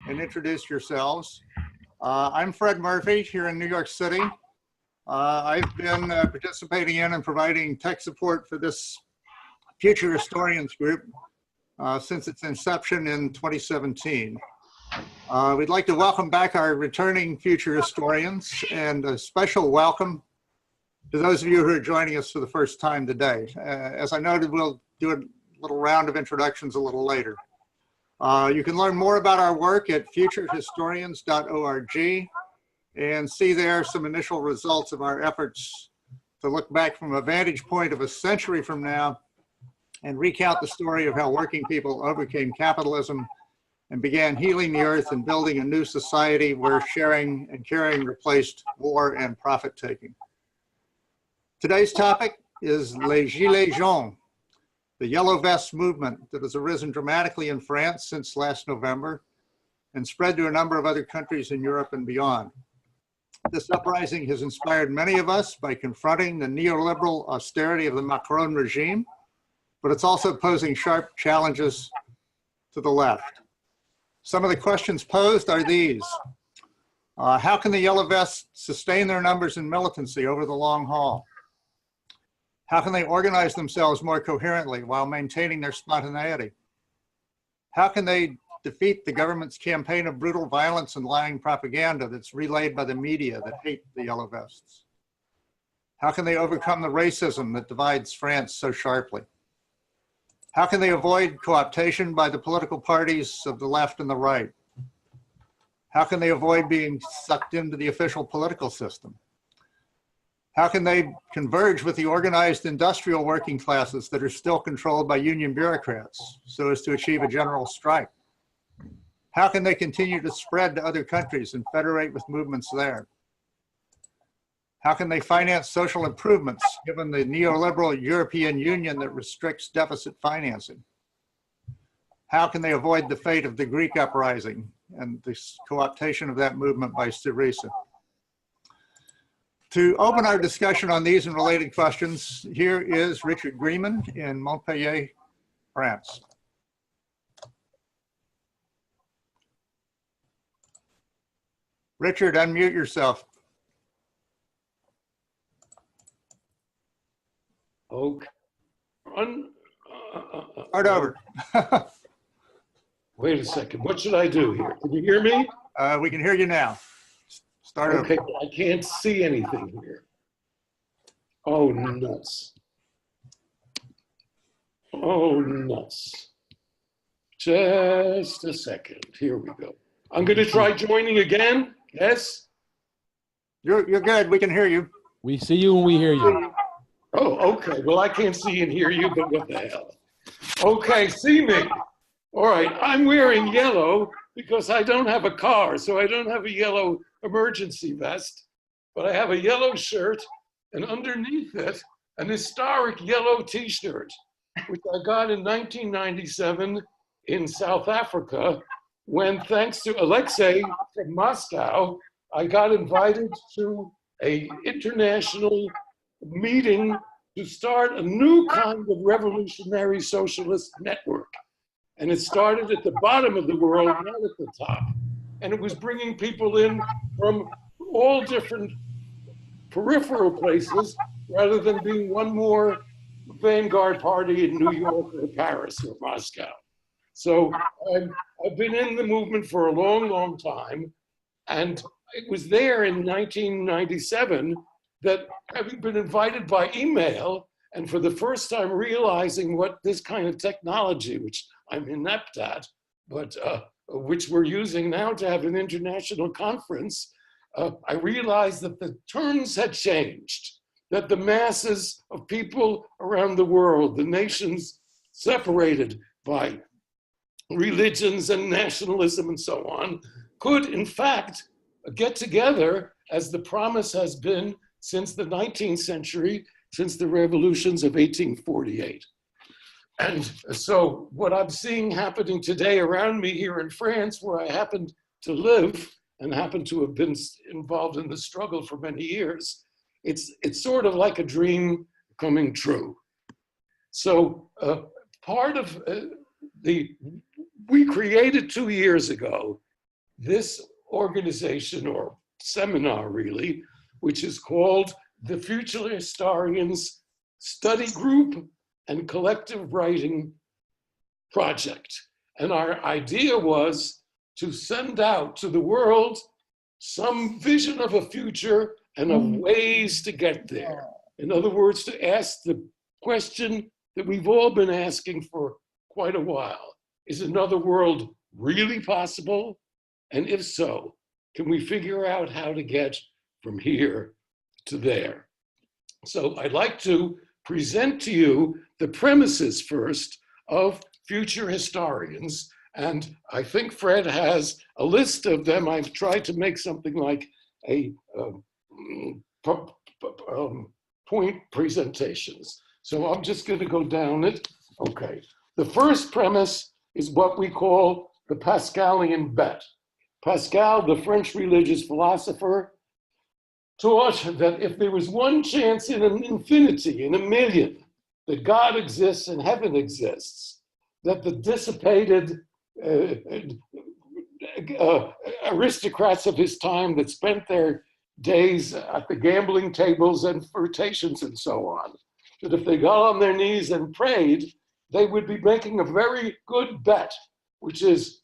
and introduce yourselves. I'm Fred Murphy here in New York City. I've been participating in and providing tech support for this Future Historians group since its inception in 2017. We'd like to welcome back our returning future historians, and a special welcome to those of you who are joining us for the first time today. As I noted, we'll do a little round of introductions a little later. You can learn more about our work at futurehistorians.org and see there some initial results of our efforts to look back from a vantage point of a century from now and recount the story of how working people overcame capitalism and began healing the earth and building a new society where sharing and caring replaced war and profit-taking. Today's topic is Les Gilets Jaunes, the Yellow Vest movement that has arisen dramatically in France since last November and spread to a number of other countries in Europe and beyond. This uprising has inspired many of us by confronting the neoliberal austerity of the Macron regime, but it's also posing sharp challenges to the left. Some of the questions posed are these. How can the Yellow Vests sustain their numbers and militancy over the long haul? How can they organize themselves more coherently while maintaining their spontaneity? How can they defeat the government's campaign of brutal violence and lying propaganda that's relayed by the media that hate the Yellow Vests? How can they overcome the racism that divides France so sharply? How can they avoid co-optation by the political parties of the left and the right? How can they avoid being sucked into the official political system? How can they converge with the organized industrial working classes that are still controlled by union bureaucrats so as to achieve a general strike? How can they continue to spread to other countries and federate with movements there? How can they finance social improvements given the neoliberal European Union that restricts deficit financing? How can they avoid the fate of the Greek uprising and the co-optation of that movement by Syriza? To open our discussion on these and related questions, here is Richard Greeman in Montpellier, France. Richard, unmute yourself. Okay. Start over. Wait a second. What should I do here? Can you hear me? We can hear you now. Start over. Okay, but I can't see anything here. Oh, nuts. Oh, nuts. Just a second. Here we go. I'm going to try joining again. Yes? You're good. We can hear you. We see you and we hear you. Oh, okay. Well, I can't see and hear you, but what the hell? Okay, see me. All right, I'm wearing yellow because I don't have a car, so I don't have a yellow emergency vest, but I have a yellow shirt and underneath it, an historic yellow t-shirt, which I got in 1997 in South Africa when, thanks to Alexei from Moscow, I got invited to an international meeting to start a new kind of revolutionary socialist network. And it started at the bottom of the world, not at the top. And it was bringing people in from all different peripheral places rather than being one more vanguard party in New York or Paris or Moscow. So I've been in the movement for a long, long time. And it was there in 1997 that, having been invited by email, and for the first time realizing what this kind of technology, which I'm inept at, but which we're using now to have an international conference, I realized that the terms had changed, that the masses of people around the world, the nations separated by religions and nationalism and so on, could in fact get together, as the promise has been since the 19th century, since the revolutions of 1848. And so what I'm seeing happening today around me here in France, where I happen to live and happen to have been involved in the struggle for many years, it's sort of like a dream coming true. So part of we created 2 years ago this organization or seminar really, which is called the Future Historians Study Group and Collective Writing Project. And our idea was to send out to the world some vision of a future and of ways to get there. In other words, to ask the question that we've all been asking for quite a while. Is another world really possible? And if so, can we figure out how to get from here to there? So I'd like to present to you the premises first of Future Historians. And I think Fred has a list of them. I've tried to make something like a point presentations. So I'm just going to go down it. Okay. The first premise is what we call the Pascalian bet. Pascal, the French religious philosopher, taught that if there was one chance in an infinity, in a million, that God exists and heaven exists, that the dissipated aristocrats of his time that spent their days at the gambling tables and flirtations and so on, that if they got on their knees and prayed, they would be making a very good bet, which is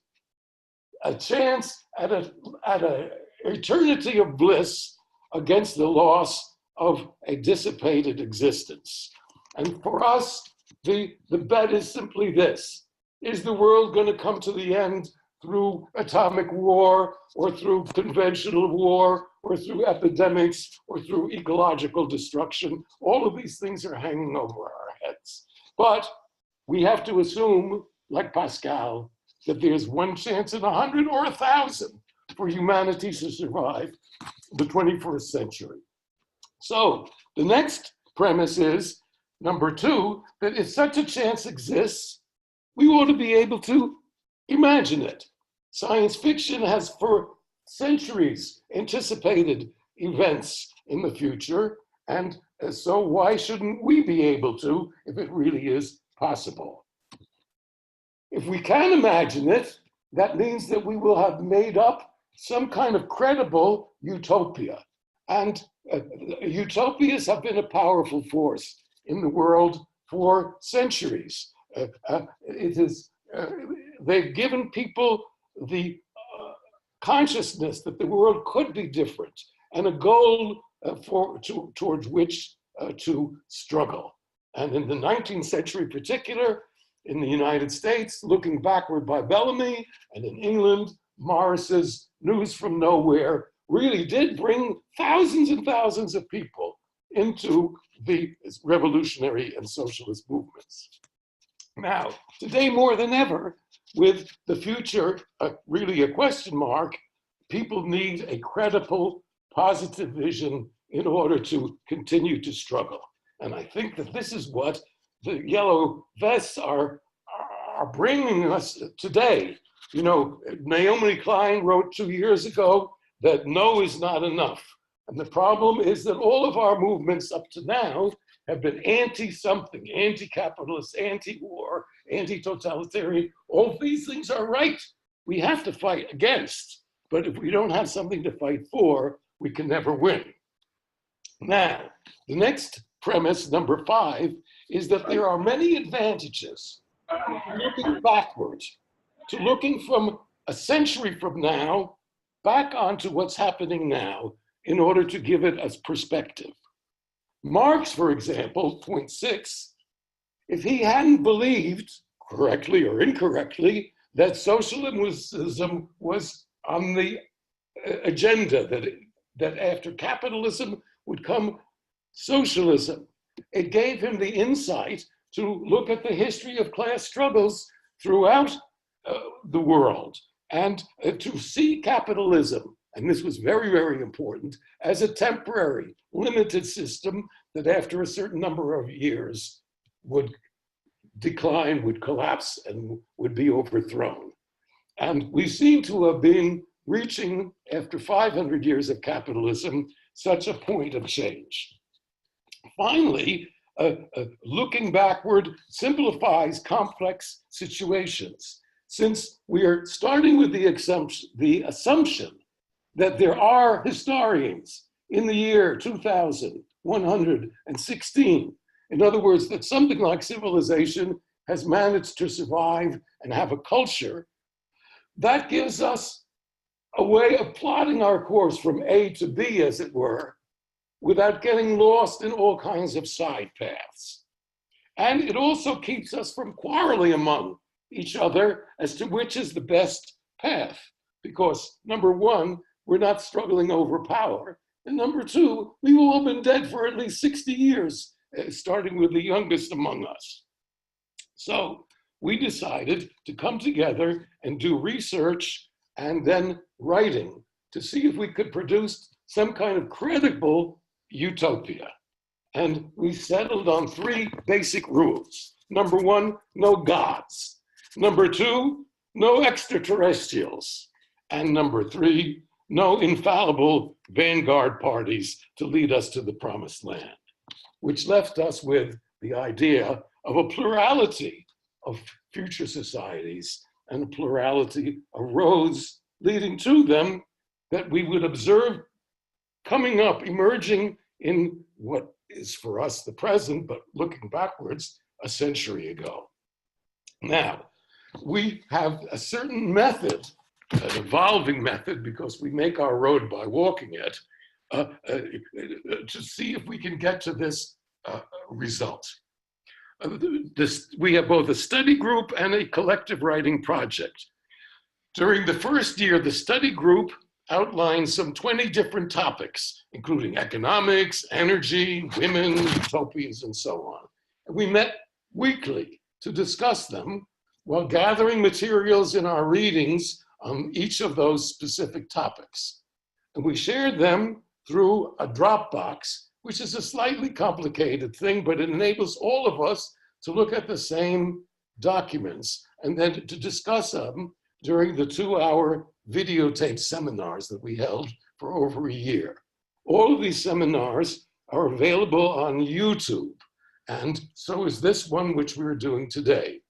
a chance at an eternity of bliss against the loss of a dissipated existence. And for us, the bet is simply this: is the world going to come to the end through atomic war, or through conventional war, or through epidemics, or through ecological destruction? All of these things are hanging over our heads. But we have to assume, like Pascal, that there's one chance in 100 or 1,000 for humanity to survive the 21st century. So the next premise is, number two, that if such a chance exists, we ought to be able to imagine it. Science fiction has for centuries anticipated events in the future, and so why shouldn't we be able to if it really is possible? If we can imagine it, that means that we will have made up some kind of credible utopia. And utopias have been a powerful force in the world for centuries. They've given people the consciousness that the world could be different and a goal towards which to struggle. And in the 19th century, particular, in the United States, Looking Backward by Bellamy, and in England, Morris's News from Nowhere really did bring thousands and thousands of people into the revolutionary and socialist movements. Now, today more than ever, with the future really a question mark, people need a credible, positive vision in order to continue to struggle. And I think that this is what the yellow vests are bringing us today. You know, Naomi Klein wrote 2 years ago that no is not enough. And the problem is that all of our movements up to now have been anti-something, anti-capitalist, anti-war, anti-totalitarian. All these things are right. We have to fight against. But if we don't have something to fight for, we can never win. Now, the next premise, number 5, is that there are many advantages to looking backwards, to looking from a century from now back onto what's happening now in order to give it a perspective. Marx, for example, point 6, if he hadn't believed, correctly or incorrectly, that socialism was on the agenda, that after capitalism would come socialism, it gave him the insight to look at the history of class struggles throughout the world and to see capitalism, and this was very, very important, as a temporary, limited system that after a certain number of years would decline, would collapse, and would be overthrown. And we seem to have been reaching, after 500 years of capitalism, such a point of change. Finally, looking backward simplifies complex situations. since we are starting with the assumption that there are historians in the year 2116. In other words, that something like civilization has managed to survive and have a culture, that gives us a way of plotting our course from A to B, as it were, without getting lost in all kinds of side paths. And it also keeps us from quarreling among each other as to which is the best path. Because number one, we're not struggling over power. And number two, we've all been dead for at least 60 years, starting with the youngest among us. So we decided to come together and do research and then writing to see if we could produce some kind of credible utopia. And we settled on three basic rules. Number one, no gods. Number two, no extraterrestrials. And number three, no infallible vanguard parties to lead us to the promised land, which left us with the idea of a plurality of future societies and a plurality of roads leading to them that we would observe coming up, emerging in what is for us the present, but looking backwards, a century ago. Now, we have a certain method, an evolving method, because we make our road by walking it, to see if we can get to this result. We have both a study group and a collective writing project. During the first year, the study group outlined some 20 different topics, including economics, energy, women, utopias, and so on. And we met weekly to discuss them while gathering materials in our readings on each of those specific topics. And we shared them through a Dropbox, which is a slightly complicated thing, but it enables all of us to look at the same documents and then to discuss them during the 2-hour videotaped seminars that we held for over a year. All of these seminars are available on YouTube, and so is this one which we're doing today.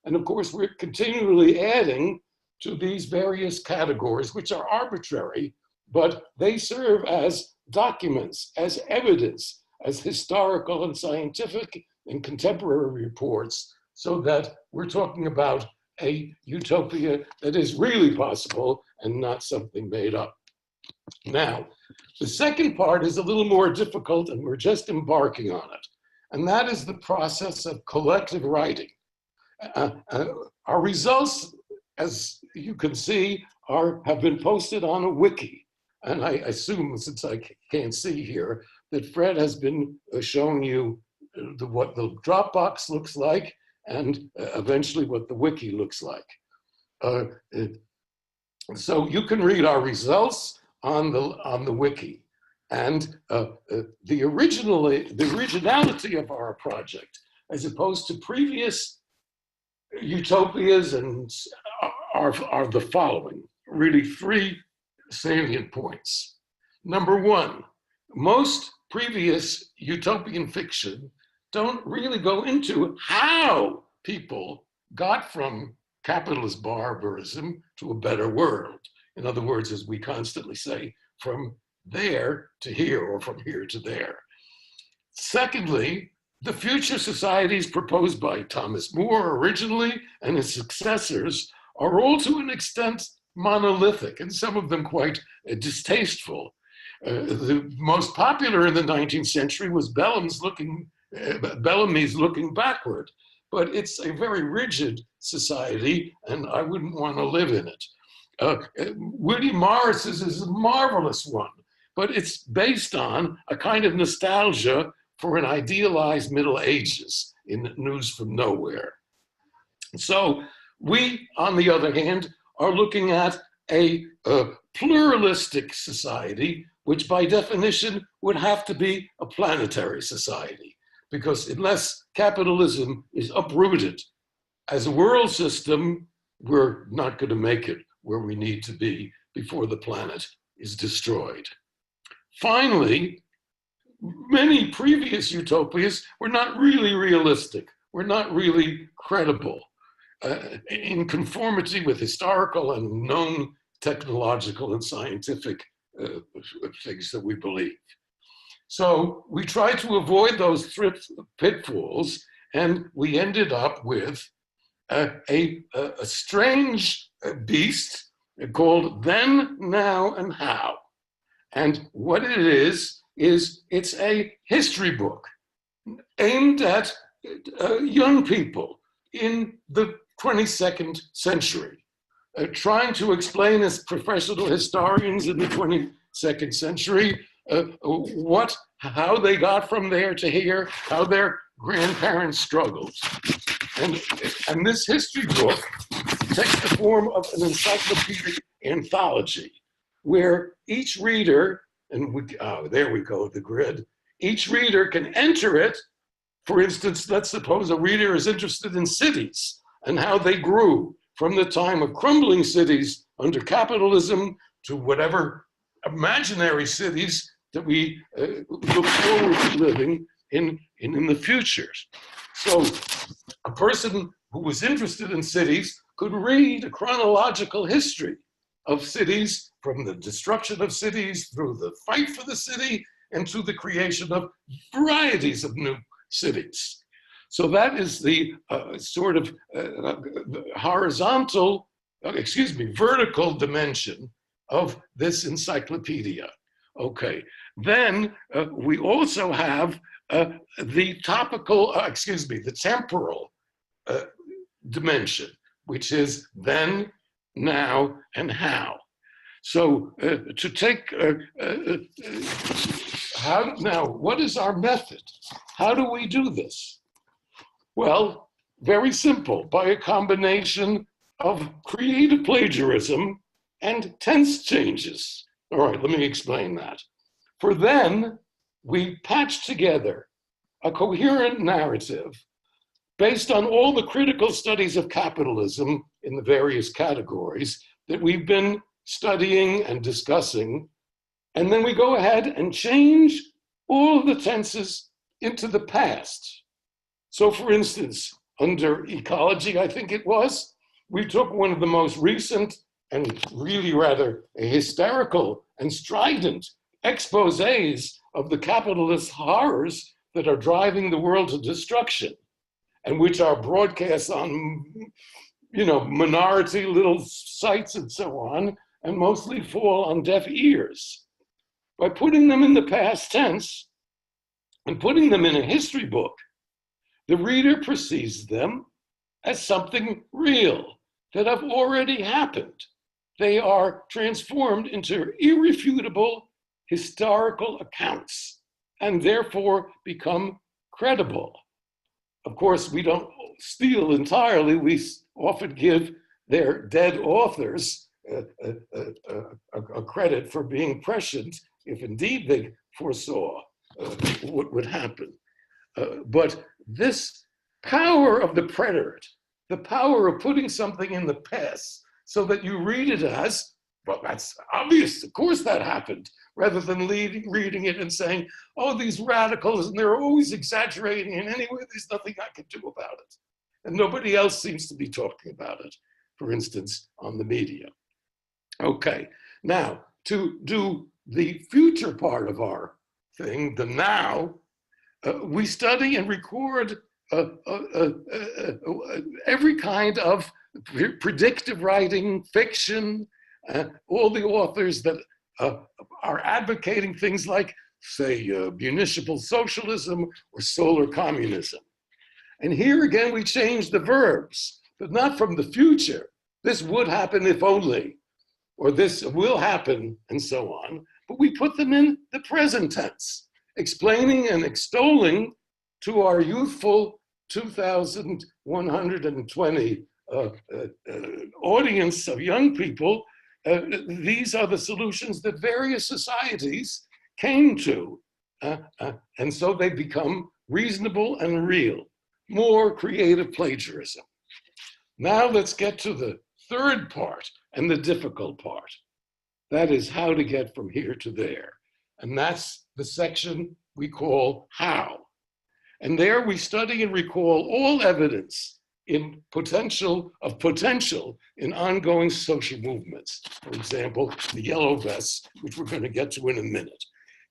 And of course, we're continually adding to these various categories, which are arbitrary, but they serve as documents, as evidence, as historical and scientific and contemporary reports, so that we're talking about a utopia that is really possible and not something made up. Now, the second part is a little more difficult, and we're just embarking on it. And that is the process of collective writing. Our results, as you can see, have been posted on a wiki. And I assume, since I can't see here, that Fred has been showing you what the Dropbox looks like and eventually what the wiki looks like. So you can read our results on the wiki. And the originality of our project, as opposed to previous utopias, and are the following, really 3 salient points. Number one, most previous utopian fiction don't really go into how people got from capitalist barbarism to a better world. In other words, as we constantly say, from there to here, or from here to there. Secondly, the future societies proposed by Thomas More originally and his successors are all to an extent monolithic, and some of them quite distasteful. The most popular in the 19th century was Bellamy's Looking Backward, but it's a very rigid society, and I wouldn't want to live in it. William Morris's is a marvelous one, but it's based on a kind of nostalgia for an idealized Middle Ages in News from Nowhere. So we, on the other hand, are looking at a pluralistic society, which by definition would have to be a planetary society, because unless capitalism is uprooted as a world system, we're not going to make it where we need to be before the planet is destroyed. Finally, many previous utopias were not really realistic, were not really credible. in conformity with historical and known technological and scientific things that we believe. So we tried to avoid those pitfalls, and we ended up with a strange beast called Then, Now, and How. And what it is it's a history book aimed at young people in the 22nd century, trying to explain as professional historians in the 22nd century how they got from there to here, how their grandparents struggled. And this history book takes the form of an encyclopedic anthology where each reader, and there we go, the grid, each reader can enter it. For instance, let's suppose a reader is interested in cities and how they grew from the time of crumbling cities under capitalism to whatever imaginary cities that we look forward to living in the future. So a person who was interested in cities could read a chronological history of cities, from the destruction of cities through the fight for the city and to the creation of varieties of new cities. So that is the sort of vertical dimension of this encyclopedia. Okay, then we also have the temporal dimension, which is then, now, and how. So to take, what is our method? How do we do this? Well, very simple, by a combination of creative plagiarism and tense changes. All right, let me explain that. For then, we patched together a coherent narrative based on all the critical studies of capitalism in the various categories that we've been studying and discussing. And then we go ahead and change all of the tenses into the past. So for instance, under ecology, I think it was, we took one of the most recent and really rather hysterical and strident exposés of the capitalist horrors that are driving the world to destruction, and which are broadcast on, minority little sites and so on, and mostly fall on deaf ears. By putting them in the past tense and putting them in a history book, the reader perceives them as something real that have already happened. They are transformed into irrefutable historical accounts and therefore become credible. Of course, we don't steal entirely. We often give their dead authors a credit for being prescient if indeed they foresaw what would happen. But this power of the preterite, the power of putting something in the past so that you read it as, well, that's obvious, of course that happened, rather than reading it and saying, oh, these radicals, and they're always exaggerating, and anyway, there's nothing I can do about it. And nobody else seems to be talking about it, for instance, on the media. Okay, now, to do the future part of our thing, the now, we study and record every kind of predictive writing, fiction, all the authors that are advocating things like, say, municipal socialism or solar communism. And here again, we change the verbs, but not from the future. This would happen if only, or this will happen, and so on. But we put them in the present tense, explaining and extolling to our youthful 2,120 audience of young people, these are the solutions that various societies came to. And so they become reasonable and real, more creative plagiarism. Now let's get to the third part and the difficult part. That is how to get from here to there. And that's the section we call how. And there we study and recall all evidence in potential in ongoing social movements. For example, the yellow vests, which we're going to get to in a minute.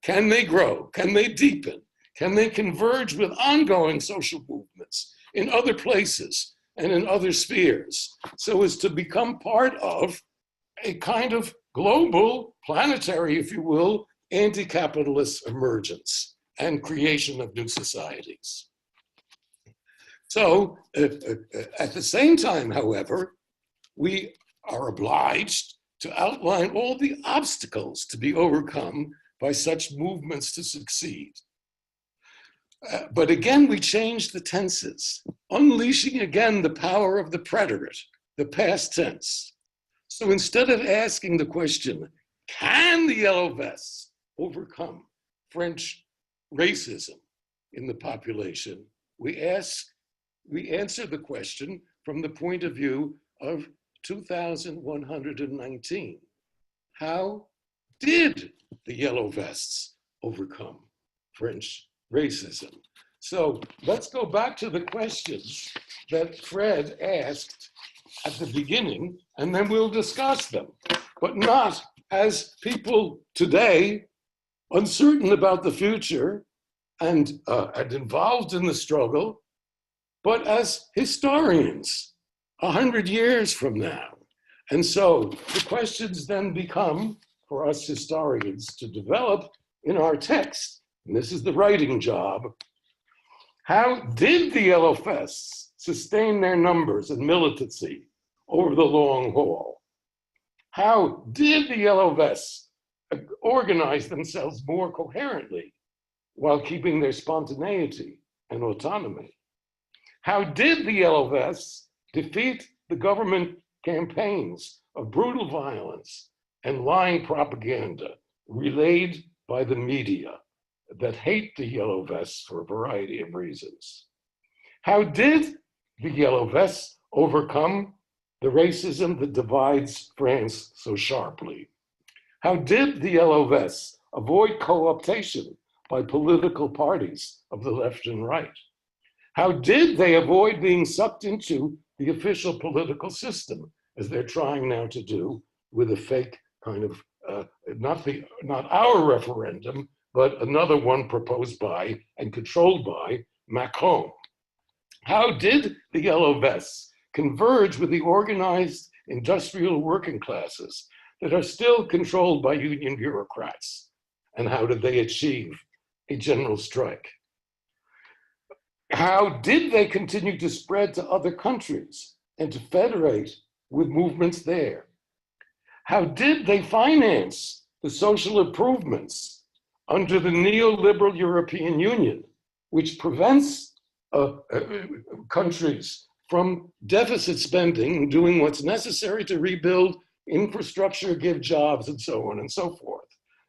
Can they grow? Can they deepen? Can they converge with ongoing social movements in other places and in other spheres so as to become part of a kind of global, planetary, if you will, anti-capitalist emergence and creation of new societies? So at the same time, however, we are obliged to outline all the obstacles to be overcome by such movements to succeed. But again, we change the tenses, unleashing again the power of the preterite, the past tense. So instead of asking the question, can the yellow vests overcome French racism in the population, we answer the question from the point of view of 2119. How did the yellow vests overcome French racism? So let's go back to the questions that Fred asked at the beginning, and then we'll discuss them, but not as people today, uncertain about the future and involved in the struggle, but as historians 100 years from now. And so the questions then become, for us historians to develop in our text, and this is the writing job, how did the yellow vests sustain their numbers and militancy over the long haul? How did the yellow vests organize themselves more coherently while keeping their spontaneity and autonomy? How did the yellow vests defeat the government campaigns of brutal violence and lying propaganda relayed by the media that hate the yellow vests for a variety of reasons? How did the yellow vests overcome the racism that divides France so sharply? How did the yellow vests avoid co-optation by political parties of the left and right? How did they avoid being sucked into the official political system, as they're trying now to do with a fake kind of, not our referendum, but another one proposed by and controlled by Macron? How did the yellow vests converge with the organized industrial working classes that are still controlled by union bureaucrats? And how did they achieve a general strike? How did they continue to spread to other countries and to federate with movements there? How did they finance the social improvements under the neoliberal European Union, which prevents countries from deficit spending, doing what's necessary to rebuild infrastructure, give jobs, and so on and so forth?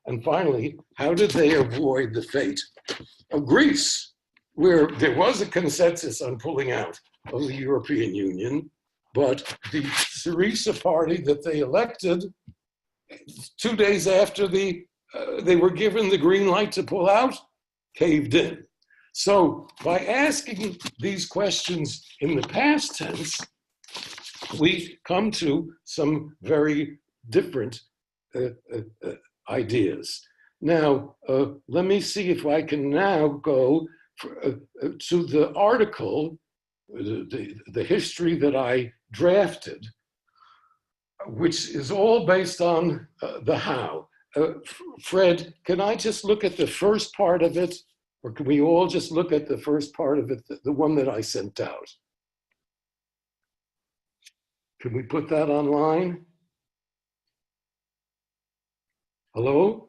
And finally, how did they avoid the fate of Greece, where there was a consensus on pulling out of the European Union, but the Syriza party that they elected 2 days after they were given the green light to pull out, caved in. So by asking these questions in the past tense, we come to some very different ideas. Now, let me see if I can now go to the article, the history that I drafted, which is all based on the how. Fred, can I just look at the first part of it? Or can we all just look at the first part of it, the one that I sent out? Can we put that online? Hello?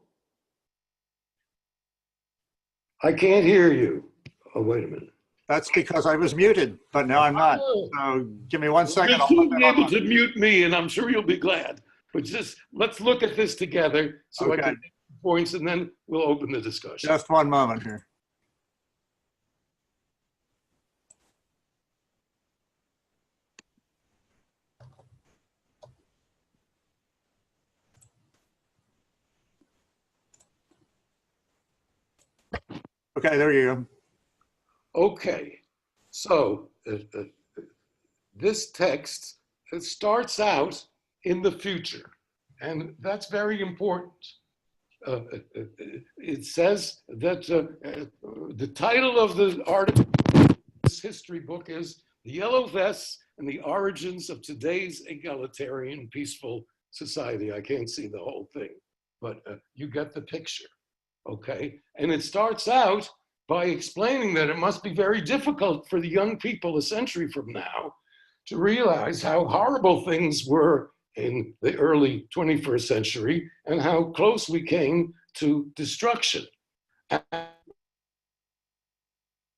I can't hear you. Oh, wait a minute. That's because I was muted, but now I'm not. So give me 1 second. You'll soon be able to mute me, and I'm sure you'll be glad. But just let's look at this together so I can make points, and then we'll open the discussion. Just 1 moment here. Okay, there you go. Okay, so this text starts out in the future, and that's very important. It says that the title of the article, this history book, is "The Yellow Vests and the Origins of Today's Egalitarian Peaceful Society." I can't see the whole thing, but you get the picture, okay? And it starts out by explaining that it must be very difficult for the young people a century from now to realize how horrible things were in the early 21st century and how close we came to destruction.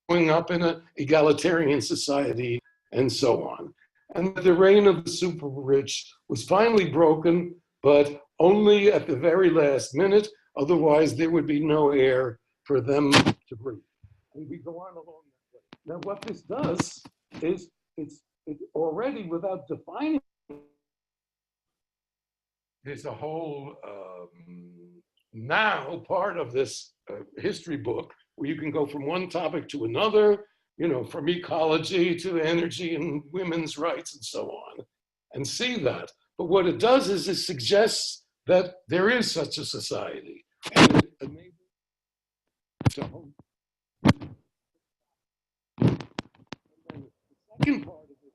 Growing up in an egalitarian society and so on. And the reign of the super rich was finally broken, but only at the very last minute. Otherwise, there would be no air for them to breathe. And we go on along that way. Now, what this does is it's already, without defining, there's a whole now part of this history book where you can go from one topic to another, you know, from ecology to energy and women's rights and so on, and see that. But what it does is it suggests that there is such a society. And it enables to hope. And then the second part of it,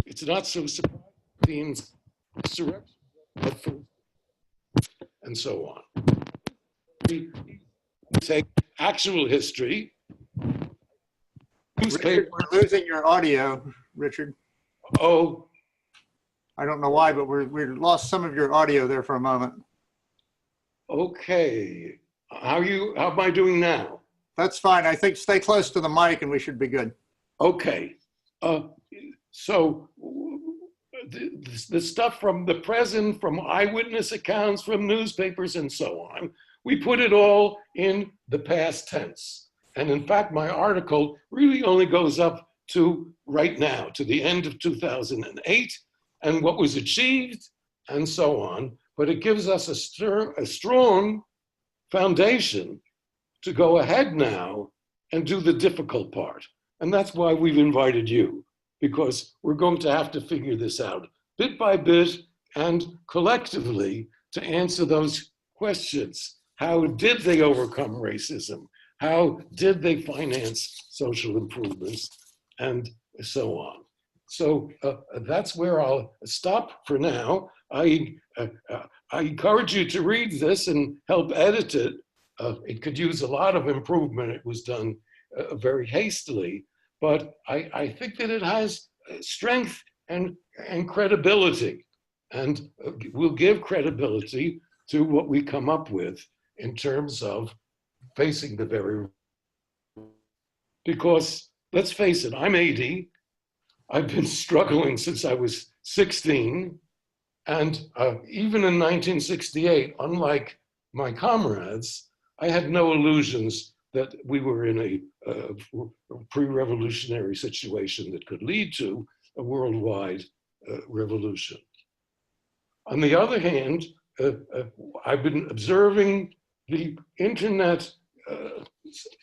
it's not so surprising, themes, insurrection, and so on. We take actual history. Richard, we're losing your audio, Richard. Oh, I don't know why, but we lost some of your audio there for a moment. okay. How am I doing now? That's fine. I think stay close to the mic and we should be good. Okay. So the stuff from the present, from eyewitness accounts, from newspapers and so on, we put it all in the past tense. And in fact, my article really only goes up to right now, to the end of 2008, and what was achieved and so on. But it gives us a strong foundation to go ahead now and do the difficult part. And that's why we've invited you, because we're going to have to figure this out bit by bit and collectively to answer those questions. How did they overcome racism? How did they finance social improvements? And so on. So that's where I'll stop for now. I encourage you to read this and help edit it. It could use a lot of improvement. It was done very hastily, but I think that it has strength and credibility, and will give credibility to what we come up with in terms of facing the very, because let's face it, I'm 80. I've been struggling since I was 16. And even in 1968, unlike my comrades, I had no illusions that we were in a pre-revolutionary situation that could lead to a worldwide revolution. On the other hand, I've been observing the internet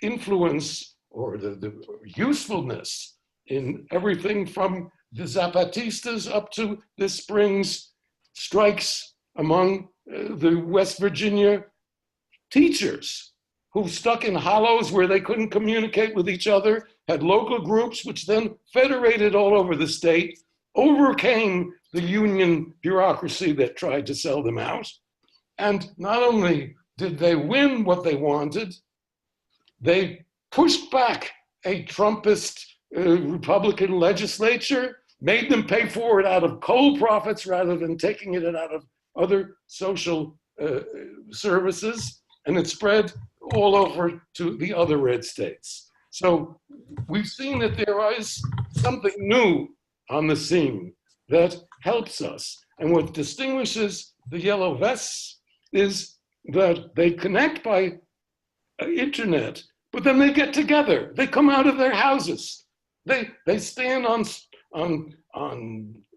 influence or the usefulness in everything from the Zapatistas up to this spring's strikes among the West Virginia teachers who stuck in hollows where they couldn't communicate with each other, had local groups which then federated all over the state, overcame the union bureaucracy that tried to sell them out. And not only did they win what they wanted, they pushed back a Trumpist Republican legislature, made them pay for it out of coal profits rather than taking it out of other social services, and it spread all over to the other red states. So we've seen that there is something new on the scene that helps us. And what distinguishes the Yellow Vests is that they connect by internet, but then they get together. They come out of their houses. They stand on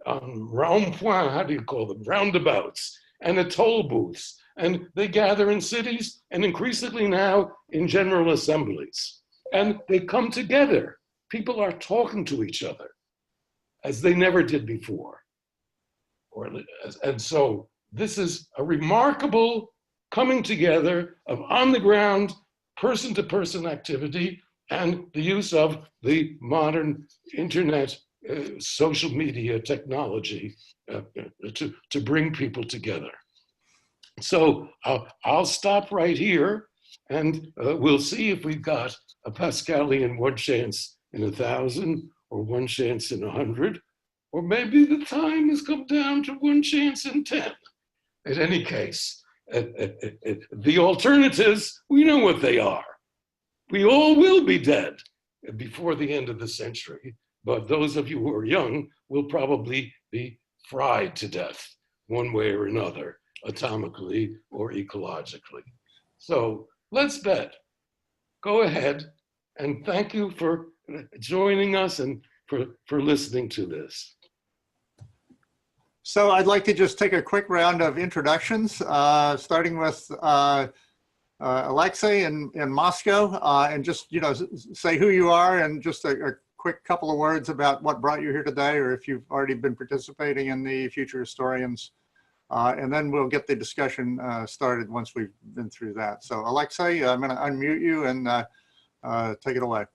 rond-point, how do you call them, roundabouts, and at toll booths. And they gather in cities and increasingly now in general assemblies. And they come together. People are talking to each other. as they never did before. And so this is a remarkable coming together of on-the-ground, person-to-person activity and the use of the modern internet, social media technology to bring people together. So I'll stop right here, and we'll see if we've got a Pascalian one chance in 1,000 or one chance in 100, or maybe the time has come down to one chance in 10. In any case, the alternatives, we know what they are. We all will be dead before the end of the century, but those of you who are young will probably be fried to death one way or another, atomically or ecologically. So let's bet. Go ahead, and thank you for joining us and for listening to this. So I'd like to just take a quick round of introductions, starting with Alexei in Moscow, and just, say who you are and just a quick couple of words about what brought you here today, or if you've already been participating in the Future Historians. And then we'll get the discussion started once we've been through that. So Alexei, I'm going to unmute you and take it away.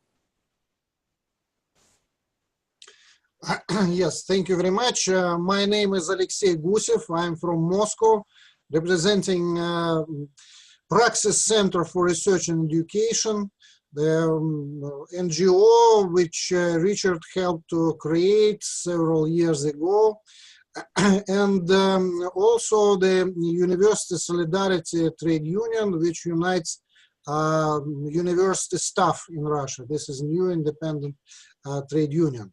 Yes, thank you very much. My name is Alexei Gusev. I'm from Moscow, representing Praxis Center for Research and Education, the NGO which Richard helped to create several years ago, and also the University Solidarity Trade Union, which unites university staff in Russia. This is a new independent trade union.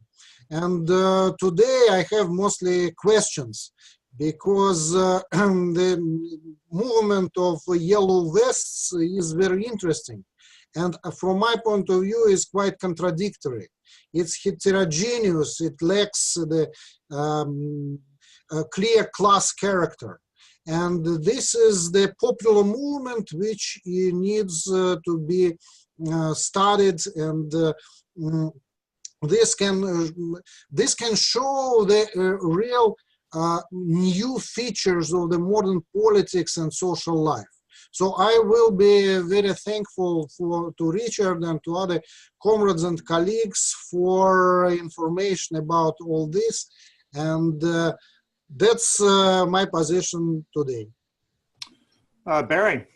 And today I have mostly questions, because the movement of yellow vests is very interesting. And from my point of view, is quite contradictory. It's heterogeneous. It lacks the clear class character. And this is the popular movement which needs to be studied, and this can show the real new features of the modern politics and social life. So I will be very thankful to Richard and to other comrades and colleagues for information about all this, and that's my position today. Barry.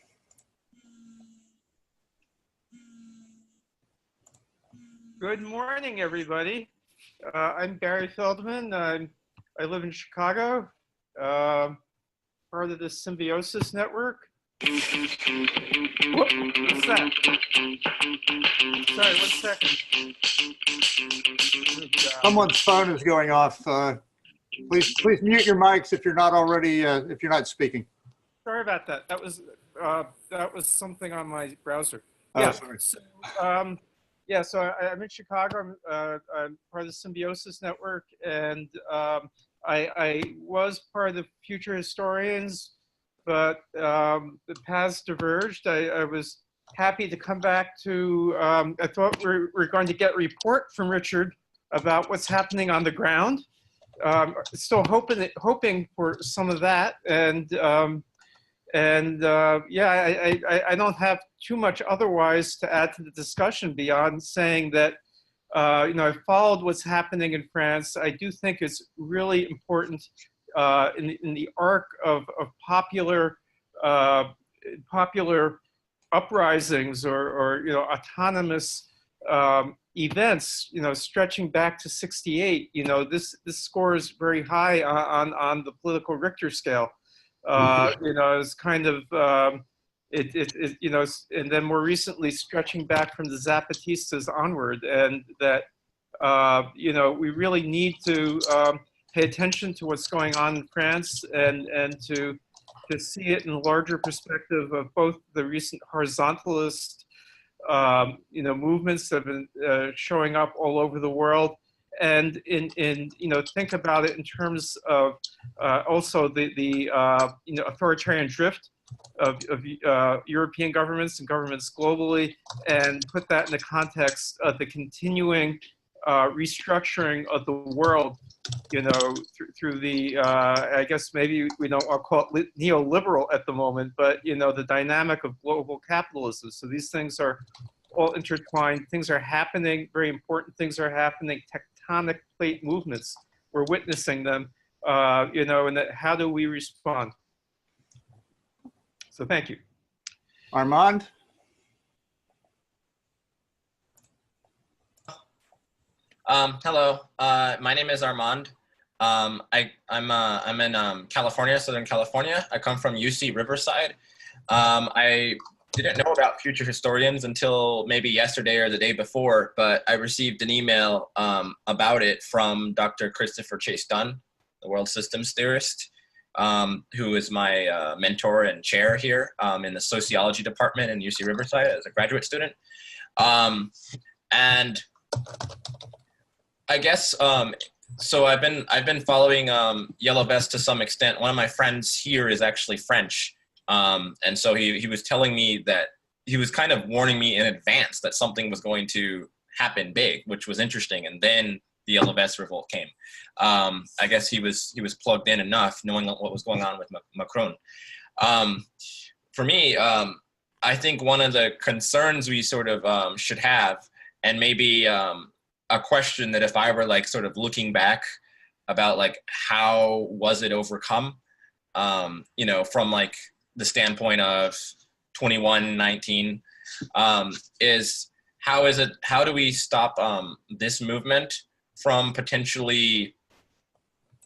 Good morning, everybody. I'm Barry Feldman. I live in Chicago, part of the Symbiosis Network. What's that? Sorry, 1 second. Someone's phone is going off. Please mute your mics if you're not already, if you're not speaking. Sorry about that. That was something on my browser. Oh, Yeah. sorry. So, yeah, so I'm in Chicago. I'm part of the Symbiosis Network, and I was part of the Future Historians, but the paths diverged. I was happy to come back to, I thought we're going to get a report from Richard about what's happening on the ground. Still hoping for some of that, and yeah, I don't have too much otherwise to add to the discussion beyond saying that, I've followed what's happening in France. I do think it's really important in the arc of popular uprisings or autonomous events, stretching back to ¡68. This scores very high on the political Richter scale. It's kind of and then more recently stretching back from the Zapatistas onward, and that we really need to pay attention to what's going on in France, and to see it in a larger perspective of both the recent horizontalist movements that have been showing up all over the world, and think about it in terms of also the authoritarian drift of European governments and governments globally, and put that in the context of the continuing restructuring of the world, you know, through the, I guess maybe we don't want to call it neoliberal at the moment, but, you know, the dynamic of global capitalism. So these things are all intertwined. Things are happening, very important things are happening, tectonic plate movements. We're witnessing them, you know, and how do we respond? So thank you. Armand? Hello, my name is Armand. I'm in California, Southern California. I come from UC Riverside. I didn't know about future historians until maybe yesterday or the day before, but I received an email about it from Dr. Christopher Chase Dunn, the world systems theorist, who is my mentor and chair here in the sociology department in UC Riverside as a graduate student. And I guess, so I've been following Yellow Vest to some extent. One of my friends here is actually French. And so he was telling me that he was kind of warning me in advance that something was going to happen big, which was interesting. And then the Yellow Vest revolt came. I guess he was plugged in enough knowing what was going on with Macron. For me, I think one of the concerns we sort of should have, and maybe a question that if I were like sort of looking back about like how was it overcome, you know, from like the standpoint of 2119, is how do we stop this movement from potentially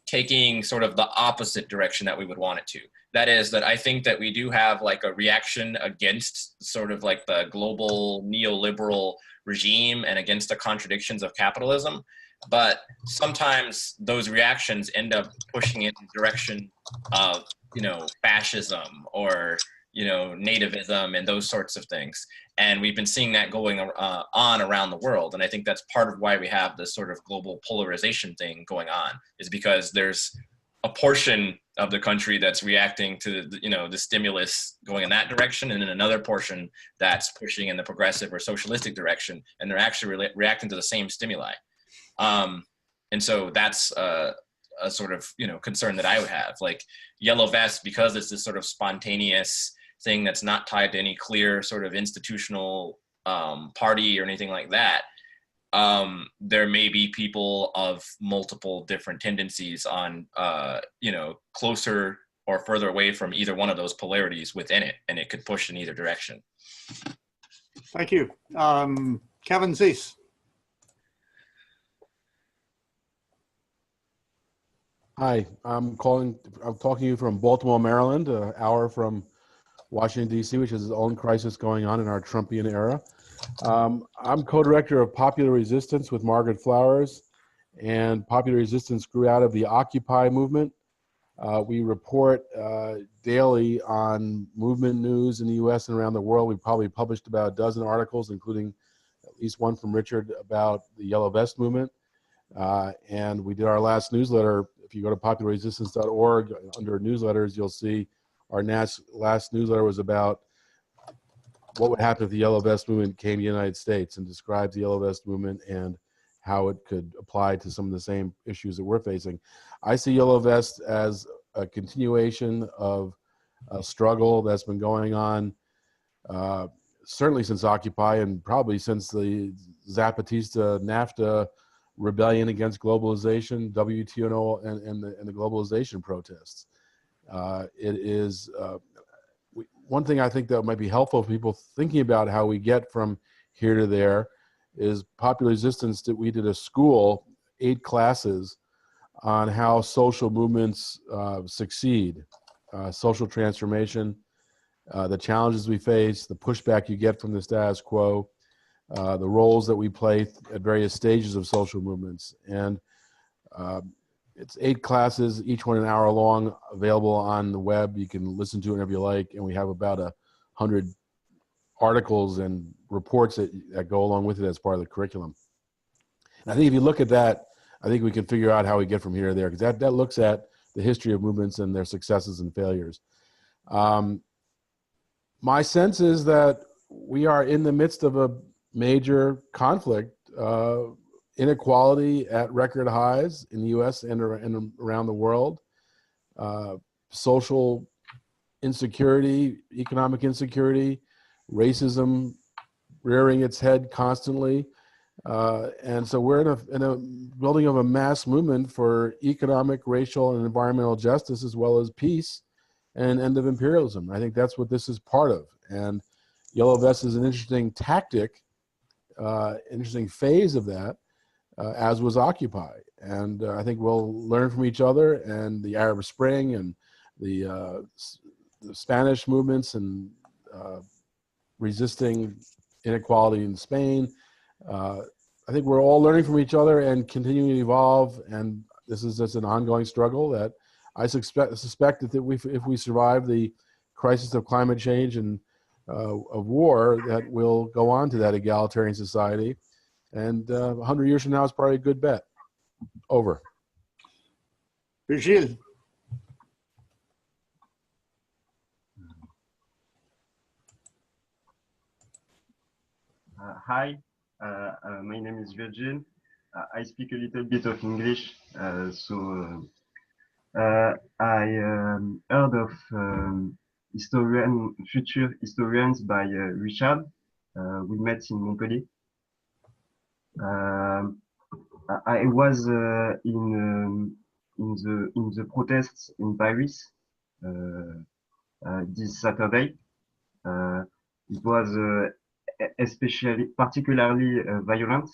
taking sort of the opposite direction that we would want it to? That is that I think that we do have like a reaction against sort of like the global neoliberal regime and against the contradictions of capitalism. But sometimes those reactions end up pushing it in the direction of, you know, fascism or, you know, nativism and those sorts of things. And we've been seeing that going on around the world. And I think that's part of why we have this sort of global polarization thing going on, is because there's a portion of the country that's reacting to, you know, the stimulus going in that direction, and then another portion that's pushing in the progressive or socialistic direction, and they're actually reacting to the same stimuli. And so that's a sort of, you know, concern that I would have. Like Yellow Vest, because it's this sort of spontaneous thing that's not tied to any clear sort of institutional party or anything like that, there may be people of multiple different tendencies on, you know, closer or further away from either one of those polarities within it, and it could push in either direction. Thank you. Kevin Zeiss. Hi, I'm talking to you from Baltimore, Maryland, an hour from Washington, D.C., which has its own crisis going on in our Trumpian era. I'm co-director of Popular Resistance with Margaret Flowers, and Popular Resistance grew out of the Occupy movement. We report daily on movement news in the U.S. and around the world. We've probably published about a dozen articles, including at least one from Richard about the Yellow Vest movement. And we did our last newsletter. If you go to popularresistance.org, under newsletters, you'll see our last newsletter was about what would happen if the Yellow Vest movement came to the United States, and describes the Yellow Vest movement and how it could apply to some of the same issues that we're facing. I see Yellow Vest as a continuation of a struggle that's been going on certainly since Occupy, and probably since the Zapatista-NAFTA rebellion against globalization, WTO, and the globalization protests. It is one thing I think that might be helpful for people thinking about how we get from here to there is Popular Resistance. That we did a school, 8 classes, on how social movements succeed, social transformation, the challenges we face, the pushback you get from the status quo, the roles that we play at various stages of social movements. And it's 8 classes, each one an hour long, available on the web. You can listen to it whenever you like. And we have about 100 articles and reports that go along with it as part of the curriculum. And I think if you look at that, I think we can figure out how we get from here to there, because that looks at the history of movements and their successes and failures. My sense is that we are in the midst of a major conflict inequality at record highs in the U.S. and around the world, social insecurity, economic insecurity, racism rearing its head constantly. And so we're in a building of a mass movement for economic, racial, and environmental justice, as well as peace and end of imperialism. I think that's what this is part of. And Yellow Vest is an interesting tactic, interesting phase of that, as was Occupy. And I think we'll learn from each other, and the Arab Spring and the Spanish movements and resisting inequality in Spain. I think we're all learning from each other and continuing to evolve. And this is just an ongoing struggle that I suspect that if we survive the crisis of climate change and of war, that we'll go on to that egalitarian society. And 100 years from now is probably a good bet. Over. Virgile. Hi, my name is Virgil. I speak a little bit of English, so I heard of future historians by Richard. We met in Montpellier. I was in the protests in Paris this Saturday. It was particularly violent.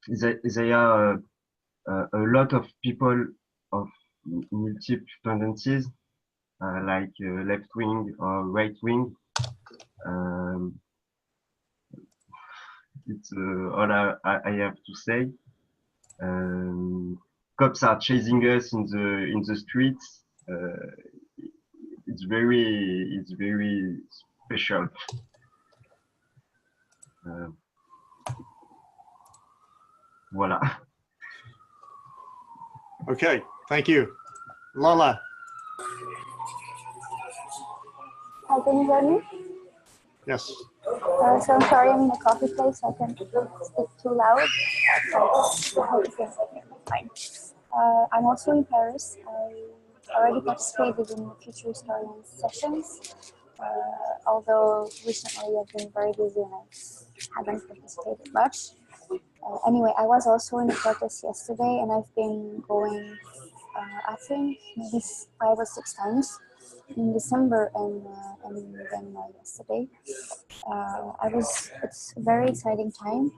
There are a lot of people of multiple tendencies, like left wing or right wing. It's all I have to say. Cops are chasing us in the streets. It's very special. Voilà. Okay, thank you. Lola. Hi, can you hear me? Yes. So I'm sorry, I'm in a coffee place. I can speak too loud. I hope you can hear me fine. I'm also in Paris. I already participated in the Future Historians sessions, although recently I've been very busy and I haven't participated much. Anyway, I was also in the protest yesterday, and I've been going, I think, maybe 5 or 6 times in December and then yesterday. It's a very exciting time.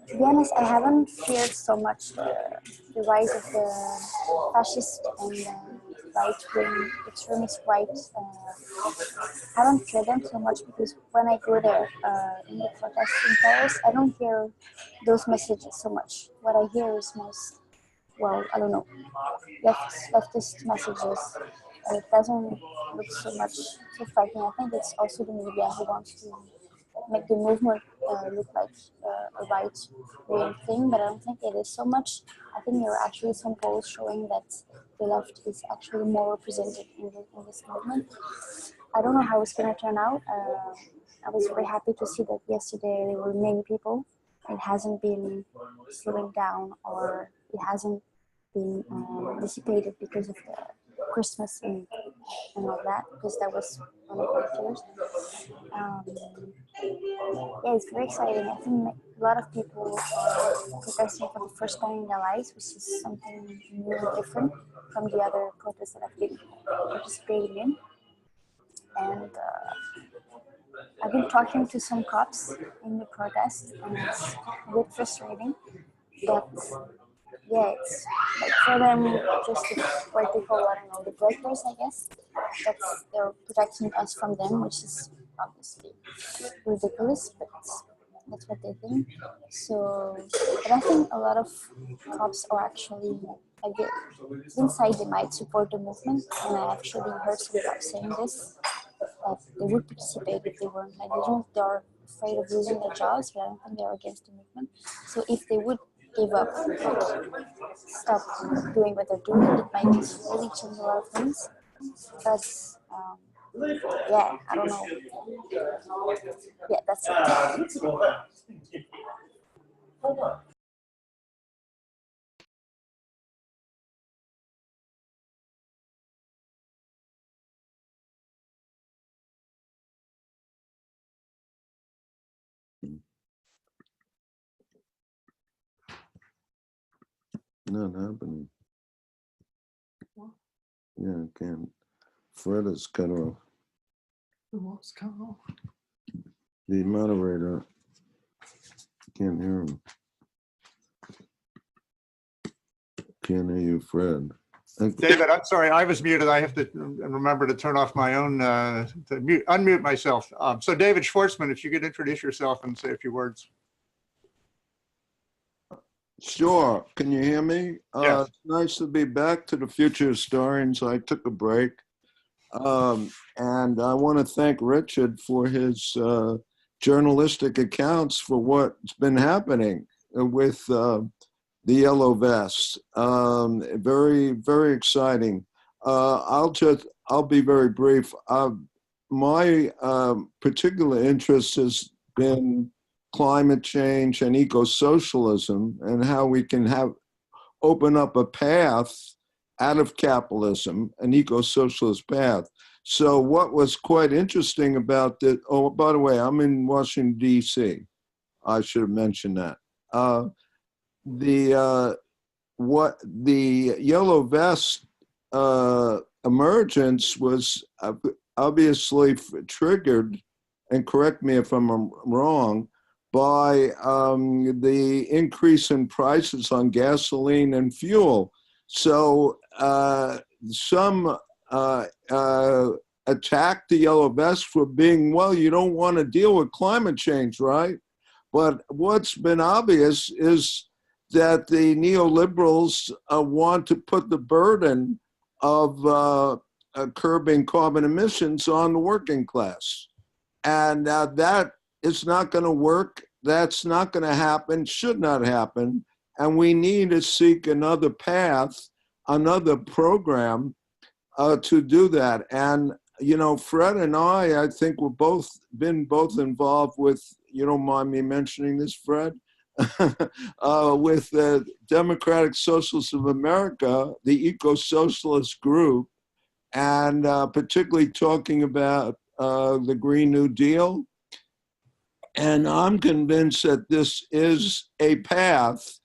To be honest, I haven't feared so much the rise of the fascist and right-wing, extremist right. I don't fear them so much because when I go there in the protests in Paris, I don't hear those messages so much. What I hear is most, well, I don't know, leftist messages. It doesn't look so much so frightening. I think it's also the media who wants to make the movement look like a right-wing thing, but I don't think it is so much. I think there are actually some polls showing that the left is actually more represented in this movement. I don't know how it's going to turn out. I was very happy to see that yesterday there were many people. It hasn't been slowing down, or it hasn't been dissipated because of the Christmas and all that, because that was one of my fears. Yeah, it's very exciting. I think a lot of people are protesting for the first time in their lives, which is something new and different from the other protests that I've been participating in. And I've been talking to some cops in the protest, and it's a bit frustrating, but yeah, it's like for them, just what they call, I don't know, the breakers, I guess. They're protecting us from them, which is obviously ridiculous, but that's what they think. So, but I think a lot of cops are actually, inside they might support the movement, and I actually heard some cops saying this, that they would participate if they weren't, like, they're afraid of losing their jobs, but I don't think they're against the movement. So if they would give up, stop doing what they're doing, it might really change a lot of things. But yeah, I don't know. Yeah, that's it. Not happening. Yeah, I can't. Fred is cut off. What's cut off? The moderator. Can't hear him. Can't hear you, Fred. David, I'm sorry, I was muted. I have to remember to turn off my own, to unmute myself. So David Schwartzman, if you could introduce yourself and say a few words. Sure. Can you hear me? Yes. It's nice to be back to the Future Historians. I took a break. And I want to thank Richard for his journalistic accounts for what's been happening with the Yellow Vest. Very, very exciting. I'll be very brief. My particular interest has been climate change and eco-socialism and how we can open up a path out of capitalism, an eco-socialist path. So what was quite interesting about that, oh, by the way, I'm in Washington, D.C. I should have mentioned that. The Yellow Vest emergence was obviously triggered, and correct me if I'm wrong, by the increase in prices on gasoline and fuel. So some attacked the Yellow Vest for being, well, you don't want to deal with climate change, right? But what's been obvious is that the neoliberals want to put the burden of curbing carbon emissions on the working class. And that is not going to work. That's not going to happen, should not happen. And we need to seek another path, another program to do that. And, you know, Fred and I think we've both involved with, you don't mind me mentioning this, Fred, with the Democratic Socialists of America, the eco-socialist group, and particularly talking about the Green New Deal. And I'm convinced that this is a path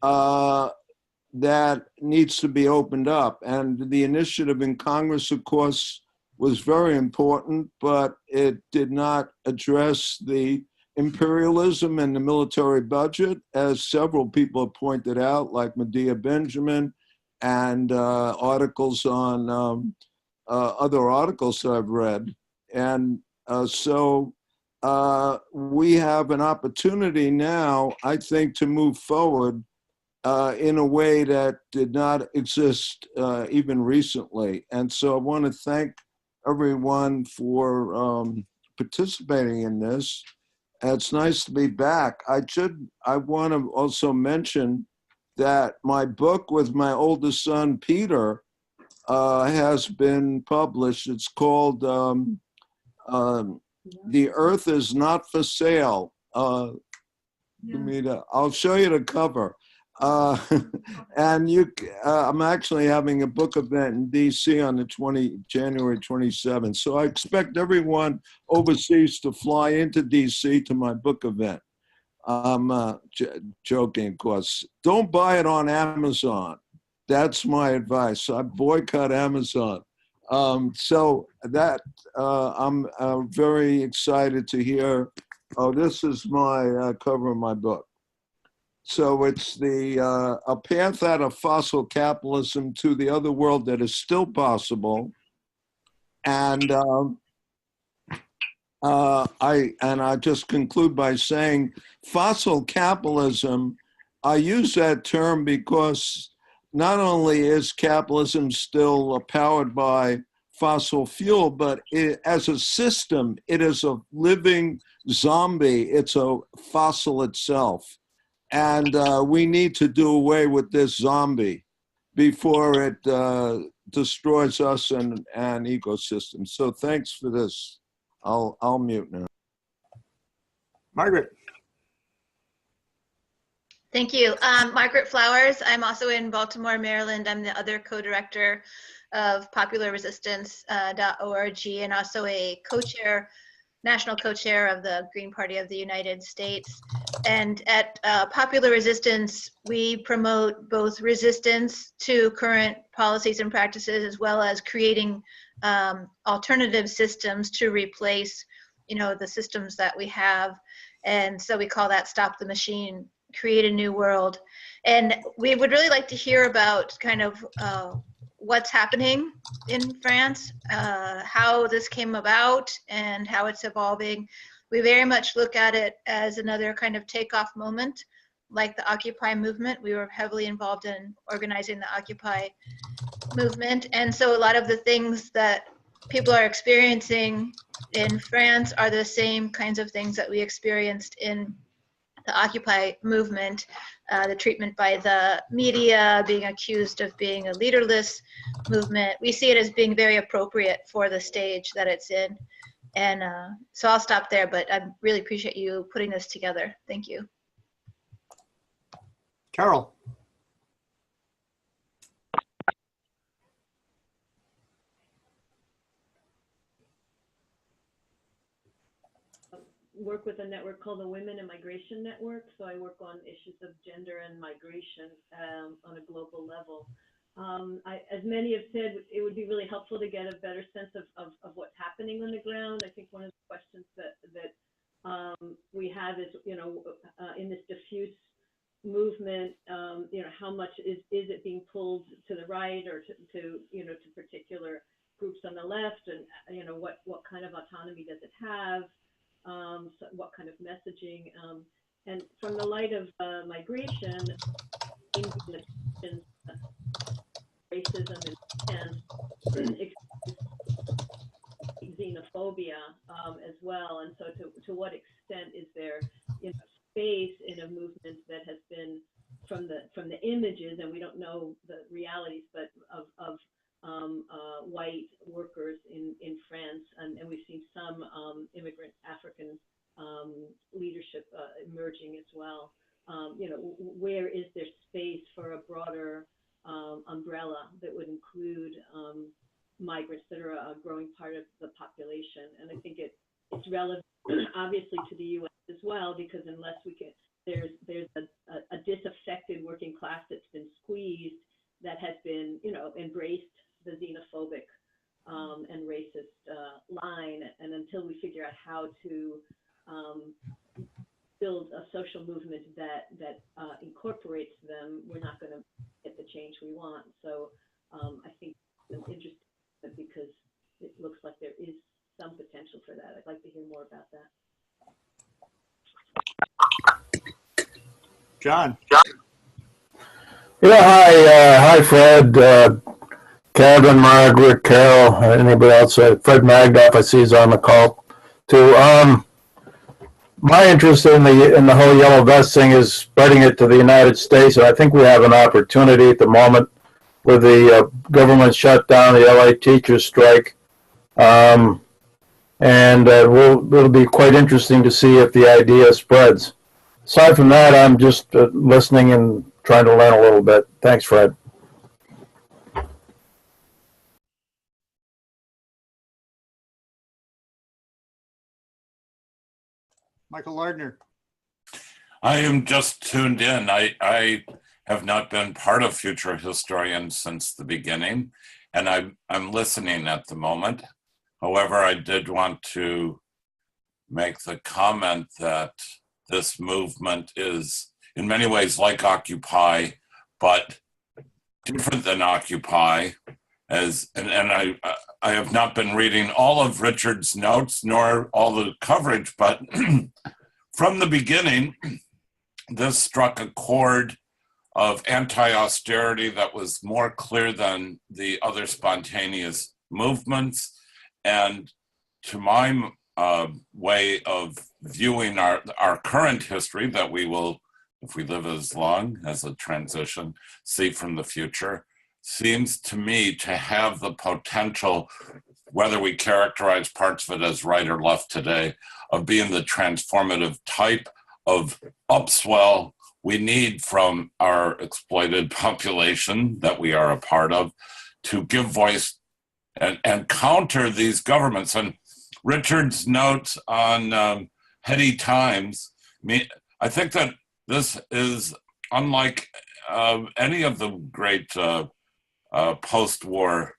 that needs to be opened up. And the initiative in Congress, of course, was very important, but it did not address the imperialism and the military budget, as several people have pointed out, like Medea Benjamin, and articles on other articles that I've read. And so we have an opportunity now, I think, to move forward in a way that did not exist even recently. And so I want to thank everyone for participating in this. It's nice to be back. I want to also mention that my book with my oldest son, Peter, has been published. It's called The Earth is Not for Sale. I'll show you the cover. And I'm actually having a book event in DC on the January 27th. So I expect everyone overseas to fly into DC to my book event. I'm joking, of course. Don't buy it on Amazon. That's my advice. I boycott Amazon. So that I'm very excited to hear. Oh, this is my cover of my book. So it's a path out of fossil capitalism to the other world that is still possible. And I just conclude by saying fossil capitalism, I use that term because not only is capitalism still powered by fossil fuel, but as a system, it is a living zombie. It's a fossil itself. And we need to do away with this zombie before it destroys us and ecosystems. So thanks for this. I'll mute now. Margaret. Thank you. Margaret Flowers. I'm also in Baltimore, Maryland. I'm the other co-director of popularresistance.org and also a co-chair, national co-chair of the Green Party of the United States. And at Popular Resistance, we promote both resistance to current policies and practices, as well as creating alternative systems to replace, the systems that we have. And so we call that Stop the Machine, Create a New World. And we would really like to hear about kind of what's happening in France, how this came about and how it's evolving. We very much look at it as another kind of takeoff moment, like the Occupy movement. We were heavily involved in organizing the Occupy movement. And so a lot of the things that people are experiencing in France are the same kinds of things that we experienced in the Occupy movement, the treatment by the media, being accused of being a leaderless movement. We see it as being very appropriate for the stage that it's in. And so I'll stop there, but I really appreciate you putting this together. Thank you. Carol. Work with a network called the Women in Migration Network. So I work on issues of gender and migration on a global level. As many have said, it would be really helpful to get a better sense of what's happening on the ground. I think one of the questions that we have is, in this diffuse movement, how much is it being pulled to the right or to particular groups on the left, and what kind of autonomy does it have? So what kind of messaging, and from the light of migration, racism and xenophobia as well, and so to what extent is there space in a movement that has been from the images, and we don't know the realities, but of white workers in France, and we've seen some immigrant African leadership emerging as well. Where is there space for a broader umbrella that would include migrants that are a growing part of the population? And I think it's relevant, obviously, to the U.S. as well, because unless we can, there's a disaffected working class that's been squeezed, that has been, embraced the xenophobic and racist line, and until we figure out how to build a social movement that incorporates them, we're not going to get the change we want. So I think it's interesting because it looks like there is some potential for that. I'd like to hear more about that. John. Yeah, hi, Fred, Kevin, Margaret, Carol, anybody else? Fred Magdoff, I see, is on the call too. My interest in the whole yellow vest thing is spreading it to the United States, and I think we have an opportunity at the moment with the government shutdown, the LA teachers strike, and it'll be quite interesting to see if the idea spreads. Aside from that, I'm just listening and trying to learn a little bit. Thanks, Fred. Michael Lardner. I am just tuned in. I have not been part of Future Historians since the beginning, and I'm listening at the moment. However, I did want to make the comment that this movement is in many ways like Occupy, but different than Occupy. And I have not been reading all of Richard's notes nor all the coverage, but from the beginning, this struck a chord of anti-austerity that was more clear than the other spontaneous movements. And to my way of viewing our current history that we will, if we live as long as a transition, see from the future, seems to me to have the potential, whether we characterize parts of it as right or left today, of being the transformative type of upswell we need from our exploited population that we are a part of to give voice and counter these governments. And Richard's notes on heady times, I think that this is unlike any of the great post-war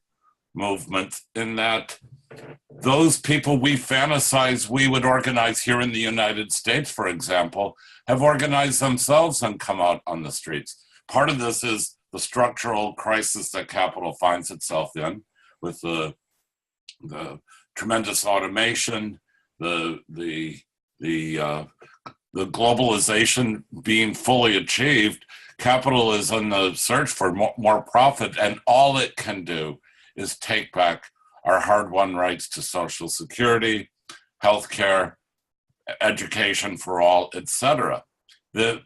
movements, in that those people we fantasize we would organize here in the United States, for example, have organized themselves and come out on the streets. Part of this is the structural crisis that capital finds itself in, with the tremendous automation, the globalization being fully achieved. Capital is in the search for more profit, and all it can do is take back our hard-won rights to Social Security, healthcare, education for all, etc. And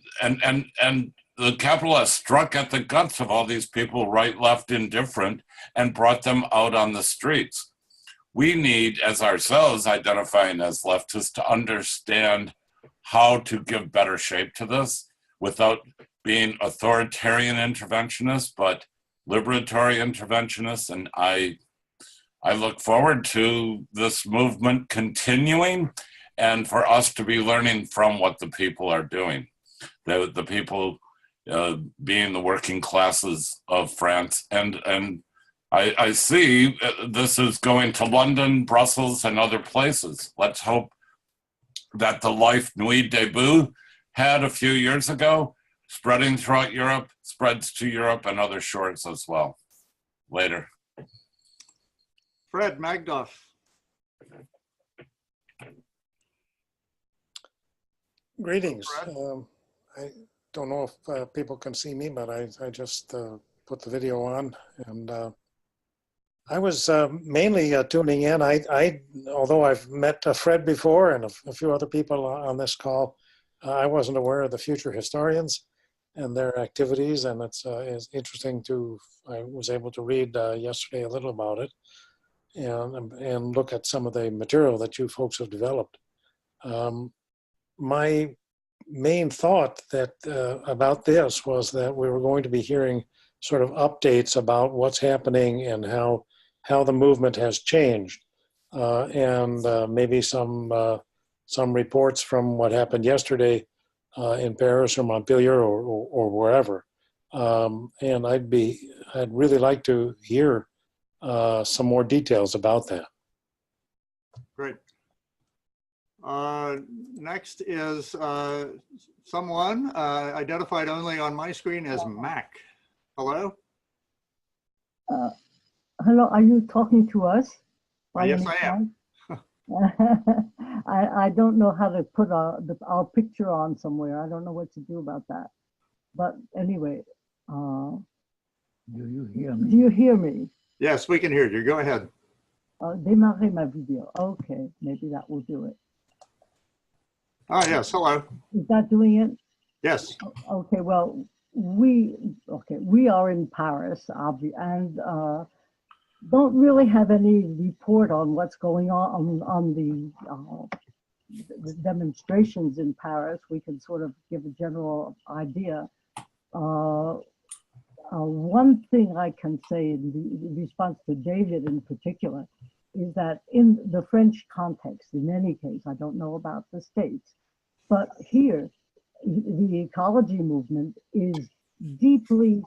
the capital has struck at the guts of all these people, right, left, indifferent, and brought them out on the streets. We need, as ourselves identifying as leftists, to understand how to give better shape to this without being authoritarian interventionists, but liberatory interventionists. And I look forward to this movement continuing, and for us to be learning from what the people are doing. The people being the working classes of France. And I see this is going to London, Brussels, and other places. Let's hope that the life Nuit Debout had a few years ago, spreading throughout Europe, spreads to Europe and other shores as well. Later. Fred Magdoff. Greetings. I don't know if people can see me, but I just put the video on, and I was mainly tuning in. Although I've met Fred before and a few other people on this call, I wasn't aware of the Future Historians and their activities, and it's interesting I was able to read yesterday a little about it and look at some of the material that you folks have developed. My main thought about this was that we were going to be hearing sort of updates about what's happening and how the movement has changed, and maybe some reports from what happened yesterday in Paris or Montpellier or wherever. And I'd really like to hear some more details about that. Great. Next is someone identified only on my screen as Mac. Hello? Hello, are you talking to us? Yes, I am. I don't know how to put our picture on somewhere. I don't know what to do about that. But anyway, do you hear me? Do you hear me? Yes, we can hear you. Go ahead. Démarrer ma video. Okay, maybe that will do it. Ah, yes. Hello. Is that doing it? Yes. Okay. Well, we are in Paris, obviously, and don't really have any report on what's going on the demonstrations in Paris. We can sort of give a general idea. One thing I can say in response to David in particular is that in the French context, in any case, I don't know about the States, but here, the ecology movement is deeply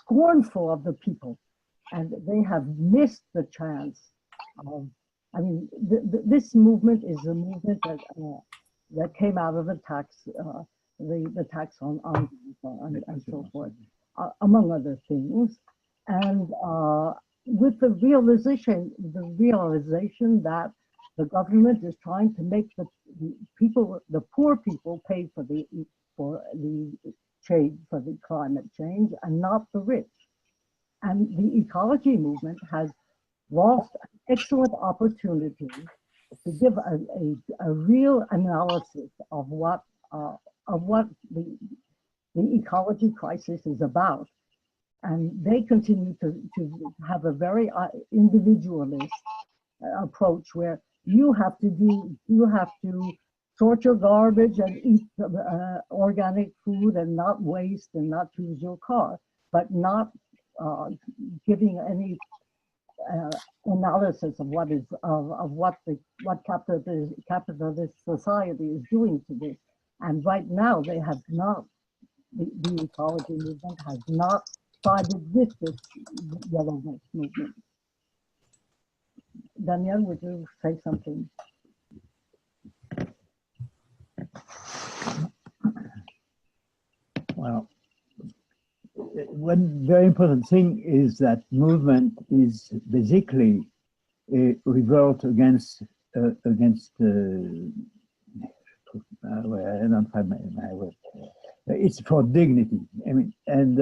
scornful of the people, and they have missed the chance of, I mean, this movement is a movement that came out of the tax on and so forth, among other things, and with the realization that the government is trying to make the poor people pay for the climate change and not the rich. And the ecology movement has lost an excellent opportunity to give a real analysis of what the ecology crisis is about. And they continue to have a very individualist approach where you have to sort your garbage and eat organic food and not waste and not use your car, but not giving any analysis of what is what capitalist society is doing to this. And right now they have not, the ecology movement has not sided with this yellow vest movement. Daniel, would you say something? Well, one very important thing is that movement is basically a revolt against well, I don't find my word. It's for dignity. I mean, and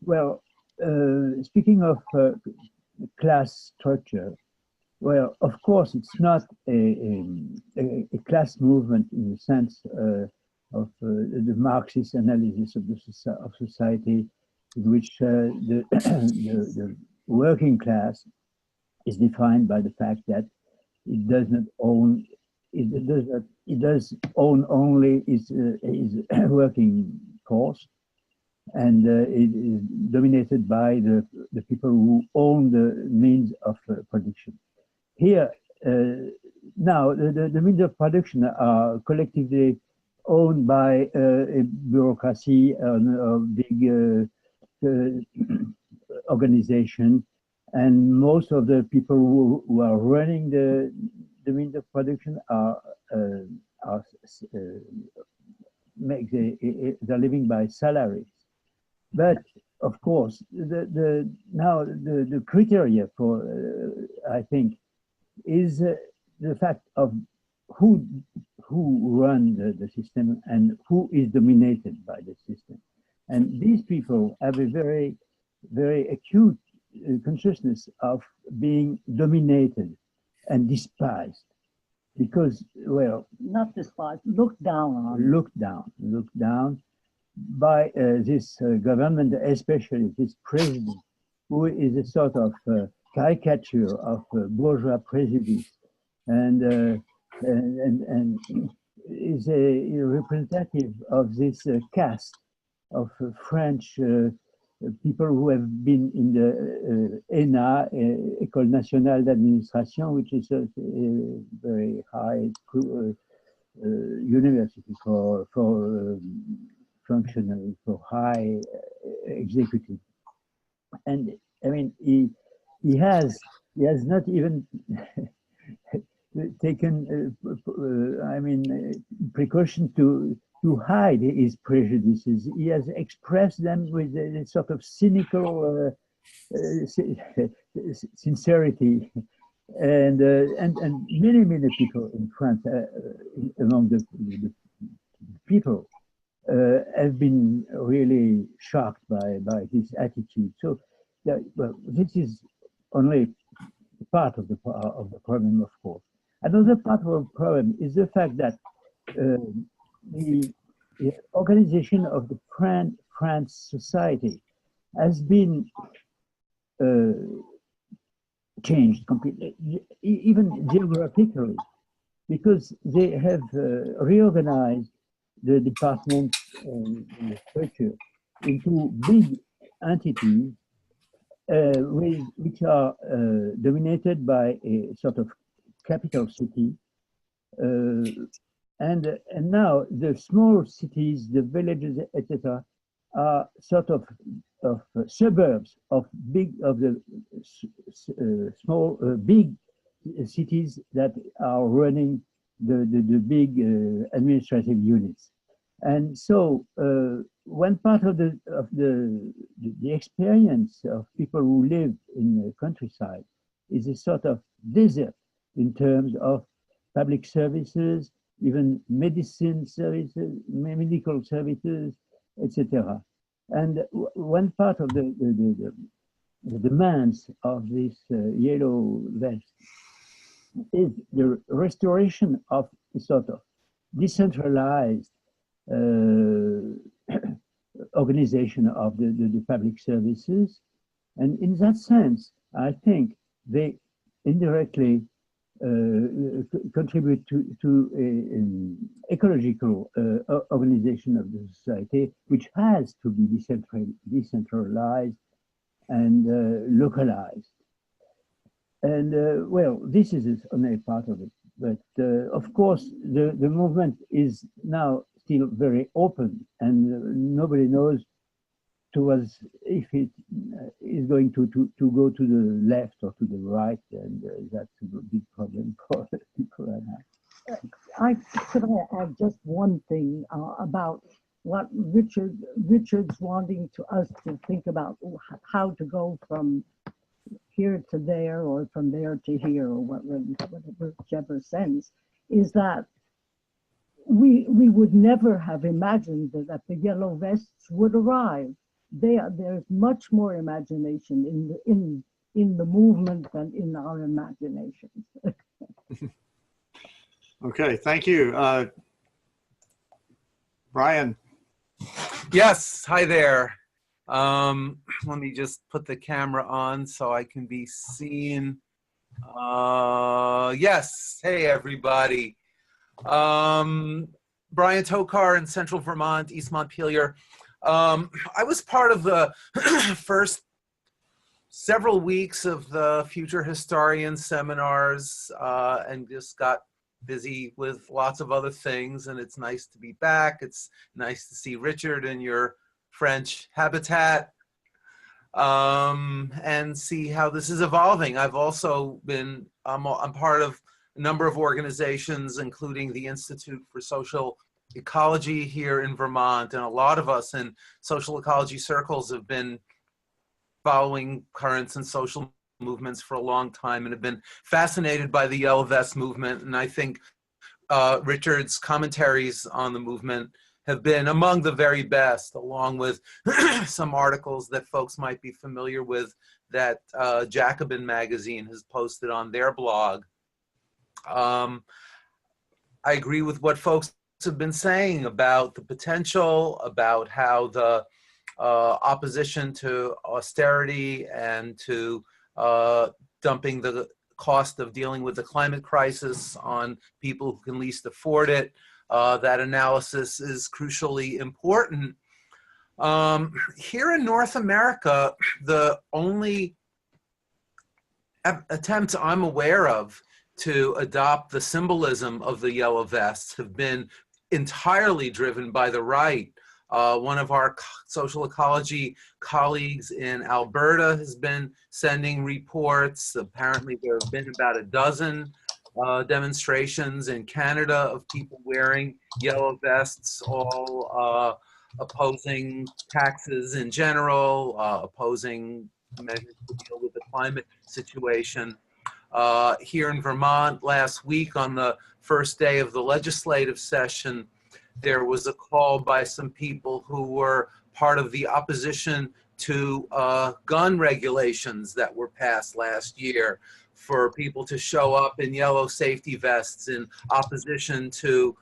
well, speaking of class structure, well, of course, it's not a class movement in the sense of the Marxist analysis of society, in which the working class is defined by the fact that it does not own, it does own only its working force, and it is dominated by the people who own the means of production. Here, now, the means of production are collectively owned by a bureaucracy and a big organization, and most of the people who are running the means of production they're living by salaries. But of course, now the criteria for I think is the fact of who run the system and who is dominated by the system. And these people have a very, very acute consciousness of being dominated and despised, because, well, not despised, looked down on. Looked down by this government, especially this president, who is a sort of caricature of bourgeois prejudice, and is a representative of this caste of French people who have been in the ENA, École Nationale d'Administration, which is a very high university for functionary, for high executive. And I mean, he has not even taken, I mean, precaution to hide his prejudices. He has expressed them with a sort of cynical sincerity, and many people in France, among the people, have been really shocked by his attitude. So, well, this is only part of the problem, of course. Another part of the problem is the fact that the organization of the France society has been changed completely, even geographically, because they have reorganized the department and the structure into big entities which are dominated by a sort of capital city, and now the small cities, the villages, etc., are sort of suburbs of the small big cities that are running the big administrative units. And so one part of the experience of people who live in the countryside is a sort of desert in terms of public services, even medicine services, medical services, etc. And one part of the demands of this yellow vest is the restoration of a sort of decentralized organization of the public services. And in that sense, I think they indirectly contribute to an ecological organization of the society, which has to be decentralized and localized. And well, this is only a part of it. But of course, the movement is now still very open, and nobody knows towards if it is going to go to the left or to the right, and that's a big problem for people right now. Could I add just one thing about what Richard's wanting us to think about how to go from here to there or from there to here or whichever sense, is that we would never have imagined that the yellow vests would arrive. There's much more imagination in the movement than in our imaginations. Okay, thank you. Brian. Yes, hi there. Let me just put the camera on so I can be seen. Yes, hey everybody. Brian Tokar in Central Vermont, East Montpelier. I was part of the first several weeks of the Future Historian seminars and just got busy with lots of other things, and it's nice to be back. It's nice to see Richard in your French habitat and see how this is evolving. I've also been, I'm part of a number of organizations, including the Institute for Social Ecology here in Vermont, and a lot of us in social ecology circles have been following currents and social movements for a long time and have been fascinated by the Yellow Vest movement. And I think Richard's commentaries on the movement have been among the very best, along with some articles that folks might be familiar with that Jacobin magazine has posted on their blog. I agree with what folks have been saying about the potential, about how the opposition to austerity and to dumping the cost of dealing with the climate crisis on people who can least afford it, that analysis is crucially important. Here in North America, the only attempts I'm aware of to adopt the symbolism of the yellow vests have been entirely driven by the right. One of our social ecology colleagues in Alberta has been sending reports. Apparently there have been about a dozen demonstrations in Canada of people wearing yellow vests, all opposing taxes in general, opposing measures to deal with the climate situation. Here in Vermont last week, on the first day of the legislative session, there was a call by some people who were part of the opposition to gun regulations that were passed last year, for people to show up in yellow safety vests in opposition to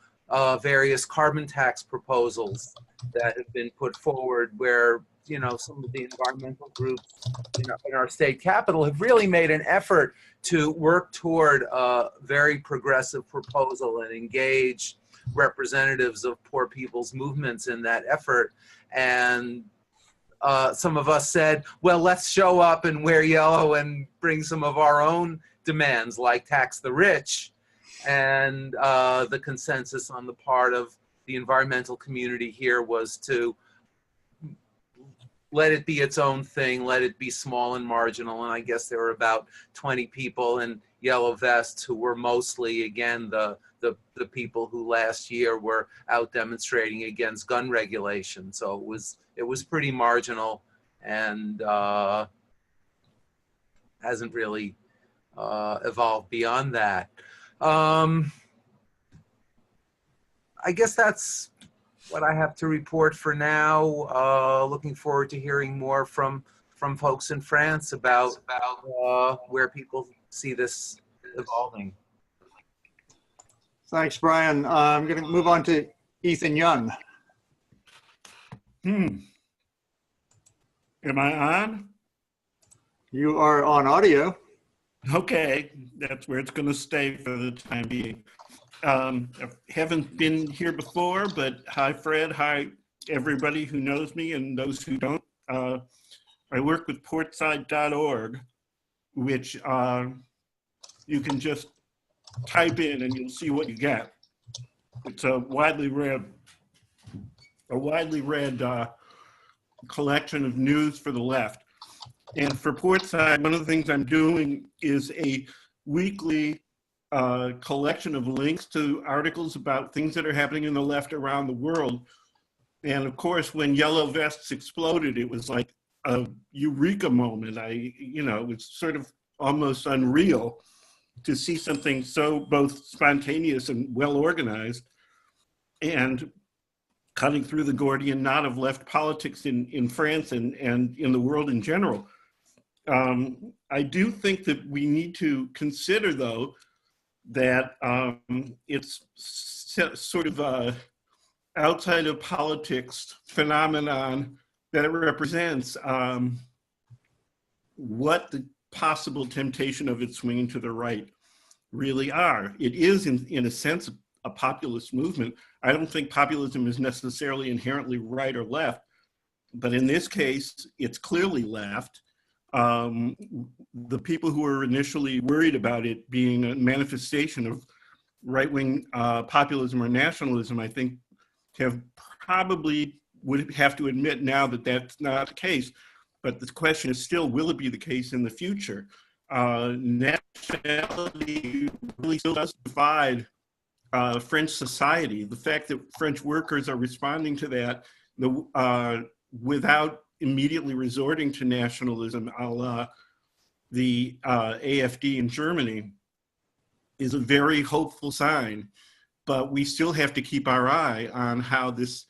various carbon tax proposals that have been put forward, where, you know, some of the environmental groups in our state capital have really made an effort to work toward a very progressive proposal and engage representatives of poor people's movements in that effort. And some of us said, well, let's show up and wear yellow and bring some of our own demands, like tax the rich. And the consensus on the part of the environmental community here was to let it be its own thing, let it be small and marginal. And I guess there were about 20 people in yellow vests who were mostly, again, the people who last year were out demonstrating against gun regulation. So it was pretty marginal, and hasn't really evolved beyond that. I guess that's what I have to report for now. Looking forward to hearing more from folks in France about where people see this evolving. Thanks, Brian. I'm going to move on to Ethan Young. Am I on? You are on audio. Okay, that's where it's going to stay for the time being. I haven't been here before, but hi, Fred. Hi, everybody who knows me and those who don't. I work with portside.org, which you can just type in and you'll see what you get. It's a widely read collection of news for the left. And for Portside, one of the things I'm doing is a weekly collection of links to articles about things that are happening in the left around the world. And of course, when Yellow Vests exploded, it was like a eureka moment. It was sort of almost unreal to see something so both spontaneous and well organized and cutting through the Gordian knot of left politics in France and in the world in general. I do think that we need to consider, though, that it's sort of a outside of politics phenomenon that it represents what the possible temptation of it swinging to the right really are. It is, in a sense, a populist movement. I don't think populism is necessarily inherently right or left, but in this case, it's clearly left. The people who were initially worried about it being a manifestation of right-wing populism or nationalism, I think would have to admit now that that's not the case. But the question is still, will it be the case in the future? Nationality really still does divide French society. The fact that French workers are responding to that without immediately resorting to nationalism, a la the AfD in Germany, is a very hopeful sign. But we still have to keep our eye on how this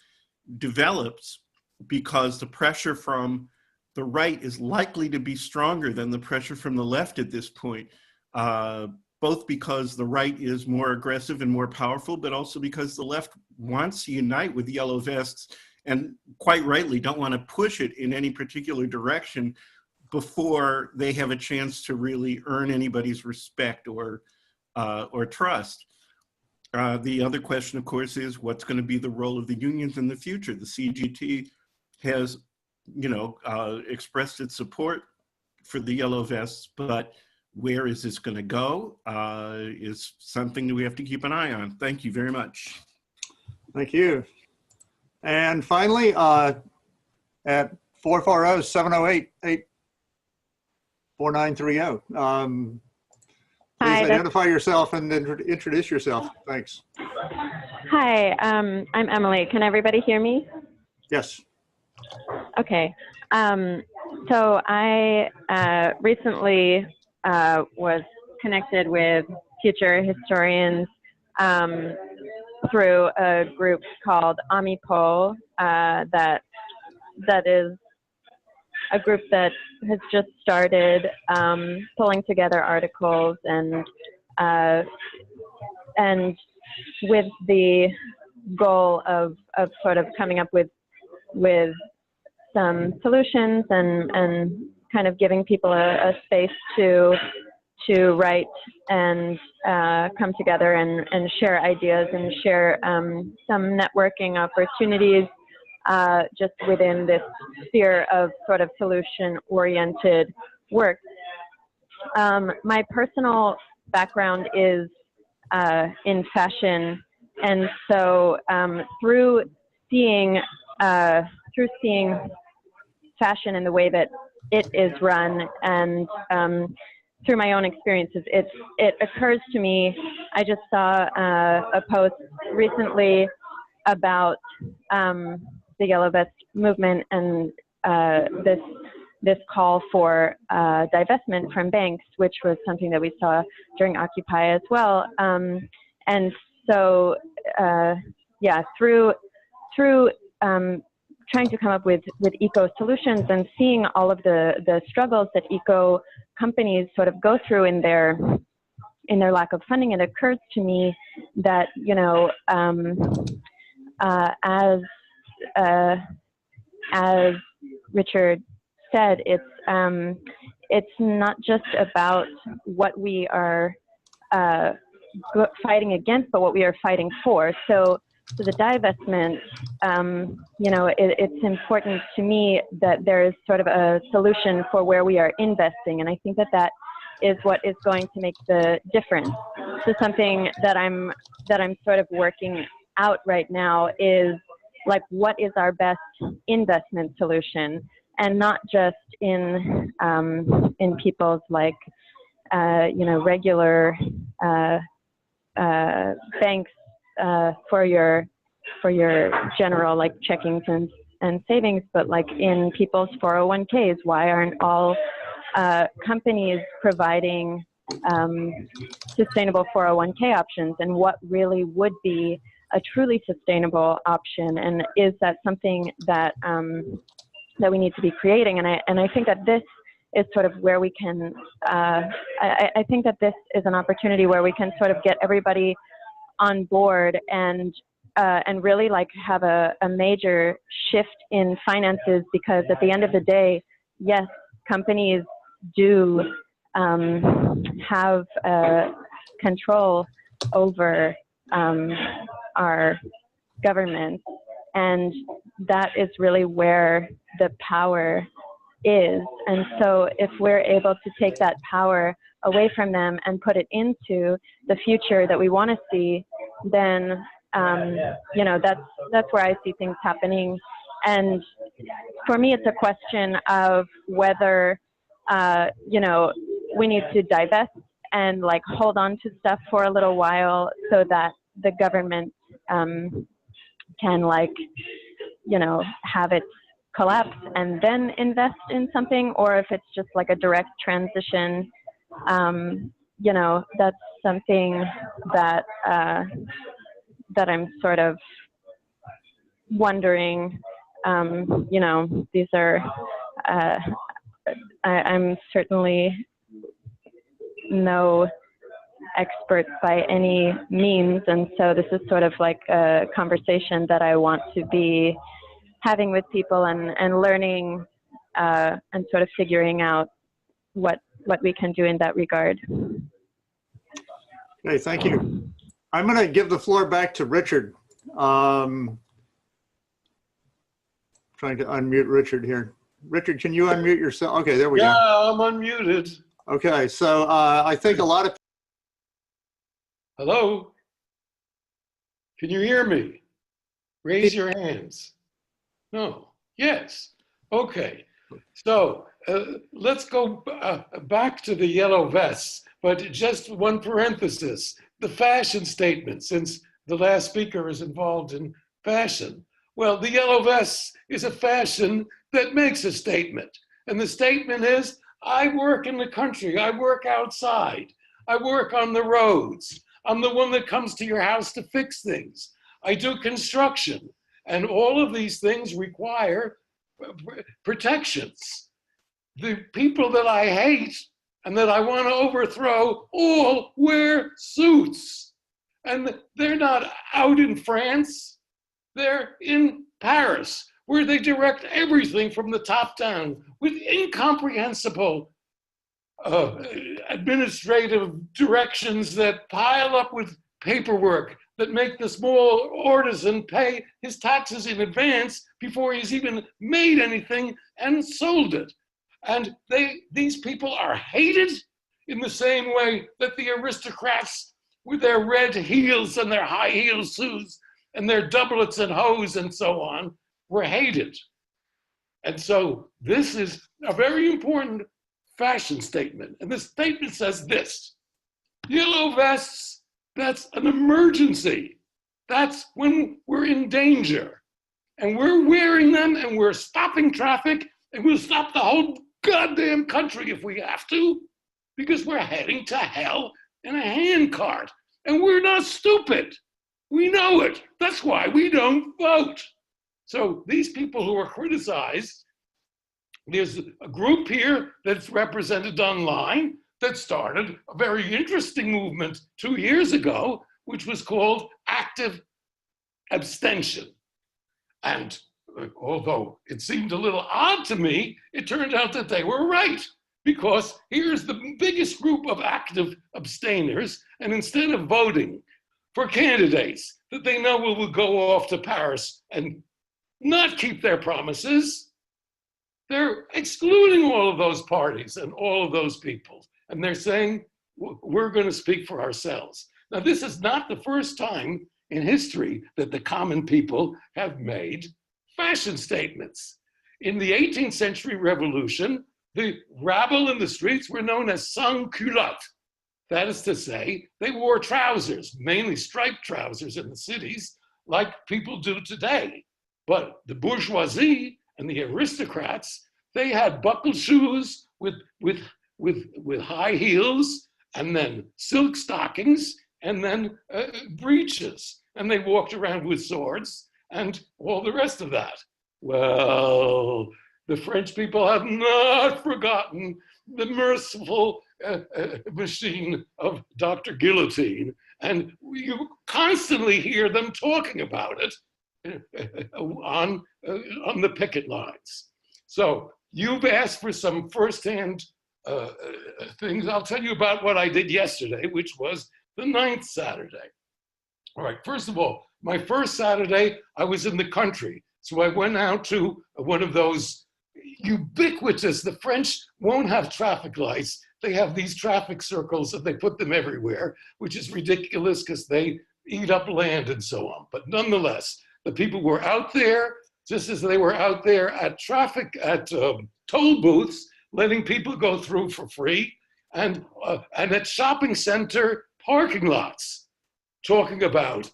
develops, because the pressure from the right is likely to be stronger than the pressure from the left at this point, both because the right is more aggressive and more powerful, but also because the left wants to unite with the Yellow Vests and quite rightly don't want to push it in any particular direction before they have a chance to really earn anybody's respect or trust. The other question, of course, is what's going to be the role of the unions in the future? The CGT has, expressed its support for the Yellow Vests, but where is this going to go is something that we have to keep an eye on. Thank you very much. Thank you. And finally, at 440-708-4930. Please identify yourself and introduce yourself. Thanks. Hi, I'm Emily. Can everybody hear me? Yes. Okay. So I recently was connected with future historians through a group called AmiPol that is a group that has just started pulling together articles and with the goal of sort of coming up with some solutions and kind of giving people a space to write and come together and share ideas and share some networking opportunities just within this sphere of sort of solution-oriented work. My personal background is in fashion, and so through seeing fashion in the way that it is run, and through my own experiences, it occurs to me. I just saw a post recently about the Yellow Vest movement and this call for divestment from banks, which was something that we saw during Occupy as well. And so, yeah, through trying to come up with eco solutions and seeing all of the struggles that eco companies sort of go through in their lack of funding, it occurs to me that, you know, as Richard said, it's not just about what we are fighting against, but what we are fighting for. So the divestment, it's important to me that there is sort of a solution for where we are investing, and I think that that is what is going to make the difference. So something that I'm sort of working out right now is like, what is our best investment solution, and not just in people's like regular banks for your general like checkings and savings, but like in people's 401ks. Why aren't all companies providing sustainable 401k options, and what really would be a truly sustainable option, and is that something that that we need to be creating? And I think that this is sort of where we can, I think that this is an opportunity where we can sort of get everybody on board and really like have a major shift in finances, because at the end of the day, yes, companies do have control over our government, and that is really where the power is. And so if we're able to take that power away from them and put it into the future that we want to see, then that's where I see things happening. And for me, it's a question of whether we need to divest and like hold on to stuff for a little while so that the government can like have it collapse and then invest in something, or if it's just like a direct transition. That's something that that I'm sort of wondering. These are I'm certainly no expert by any means, and so this is sort of like a conversation that I want to be having with people and learning and sort of figuring out what we can do in that regard. Okay, thank you. I'm going to give the floor back to Richard. Trying to unmute Richard here. Richard, can you unmute yourself? Okay, there we go. Yeah, I'm unmuted. Okay, so I think a lot of... Hello? Can you hear me? Raise your hands. No. Yes. Okay. So let's go back to the yellow vests, but just one parenthesis, the fashion statement, since the last speaker is involved in fashion. Well, the yellow vest is a fashion that makes a statement. And the statement is, I work in the country, I work outside, I work on the roads. I'm the one that comes to your house to fix things. I do construction. And all of these things require protections. The people that I hate and that I want to overthrow all wear suits. And they're not out in France, they're in Paris, where they direct everything from the top down with incomprehensible administrative directions that pile up with paperwork that make the small artisan pay his taxes in advance before he's even made anything and sold it. And these people are hated in the same way that the aristocrats with their red heels and their high heel shoes and their doublets and hose and so on were hated. And so this is a very important fashion statement. And the statement says this: yellow vests, that's an emergency. That's when we're in danger. And we're wearing them and we're stopping traffic, and we'll stop the whole goddamn country if we have to, because we're heading to hell in a handcart. And we're not stupid. We know it. That's why we don't vote. So these people who are criticized, there's a group here that's represented online that started a very interesting movement 2 years ago, which was called active abstention. And although it seemed a little odd to me, it turned out that they were right. because here's the biggest group of active abstainers, and instead of voting for candidates that they know will go off to Paris and not keep their promises, they're excluding all of those parties and all of those people. And they're saying, we're going to speak for ourselves. Now, this is not the first time in history that the common people have made fashion statements. In the 18th century revolution, the rabble in the streets were known as sans-culottes. That is to say, they wore trousers, mainly striped trousers in the cities, like people do today. But the bourgeoisie and the aristocrats, they had buckled shoes with high heels, and then silk stockings, and then breeches. And they walked around with swords and all the rest of that. Well, the French people have not forgotten the merciful machine of Dr. Guillotine. And you constantly hear them talking about it on the picket lines. So you've asked for some firsthand things. I'll tell you about what I did yesterday, which was the 9th Saturday. All right, first of all, my first Saturday, I was in the country. So I went out to one of those ubiquitous, the French won't have traffic lights. They have these traffic circles and they put them everywhere, which is ridiculous because they eat up land and so on. But nonetheless, the people were out there, just as they were out there at toll booths, letting people go through for free, and at shopping center parking lots, talking about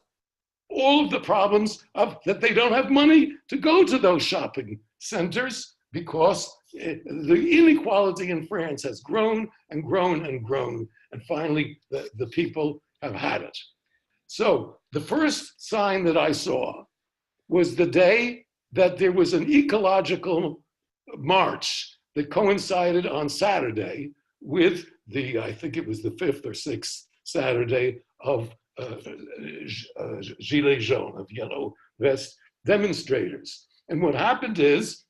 all of the problems that they don't have money to go to those shopping centers because the inequality in France has grown and grown and grown, and finally the people have had it. So the first sign that I saw was the day that there was an ecological march that coincided on Saturday with I think it was the 5th or 6th Saturday of Gilets jaunes, of yellow vest demonstrators. And what happened is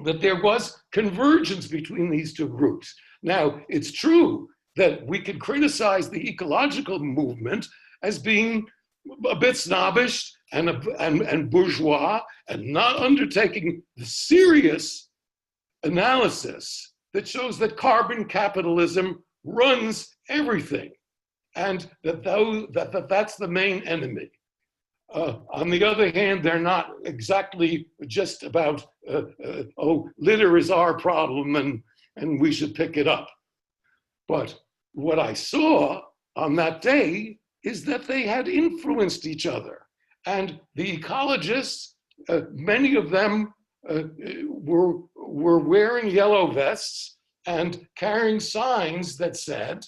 that there was convergence between these two groups. Now, it's true that we can criticize the ecological movement as being a bit snobbish and bourgeois and not undertaking the serious analysis that shows that carbon capitalism runs everything, and that's the main enemy. On the other hand, they're not exactly just about, litter is our problem and we should pick it up. But what I saw on that day is that they had influenced each other. And the ecologists, many of them were wearing yellow vests and carrying signs that said,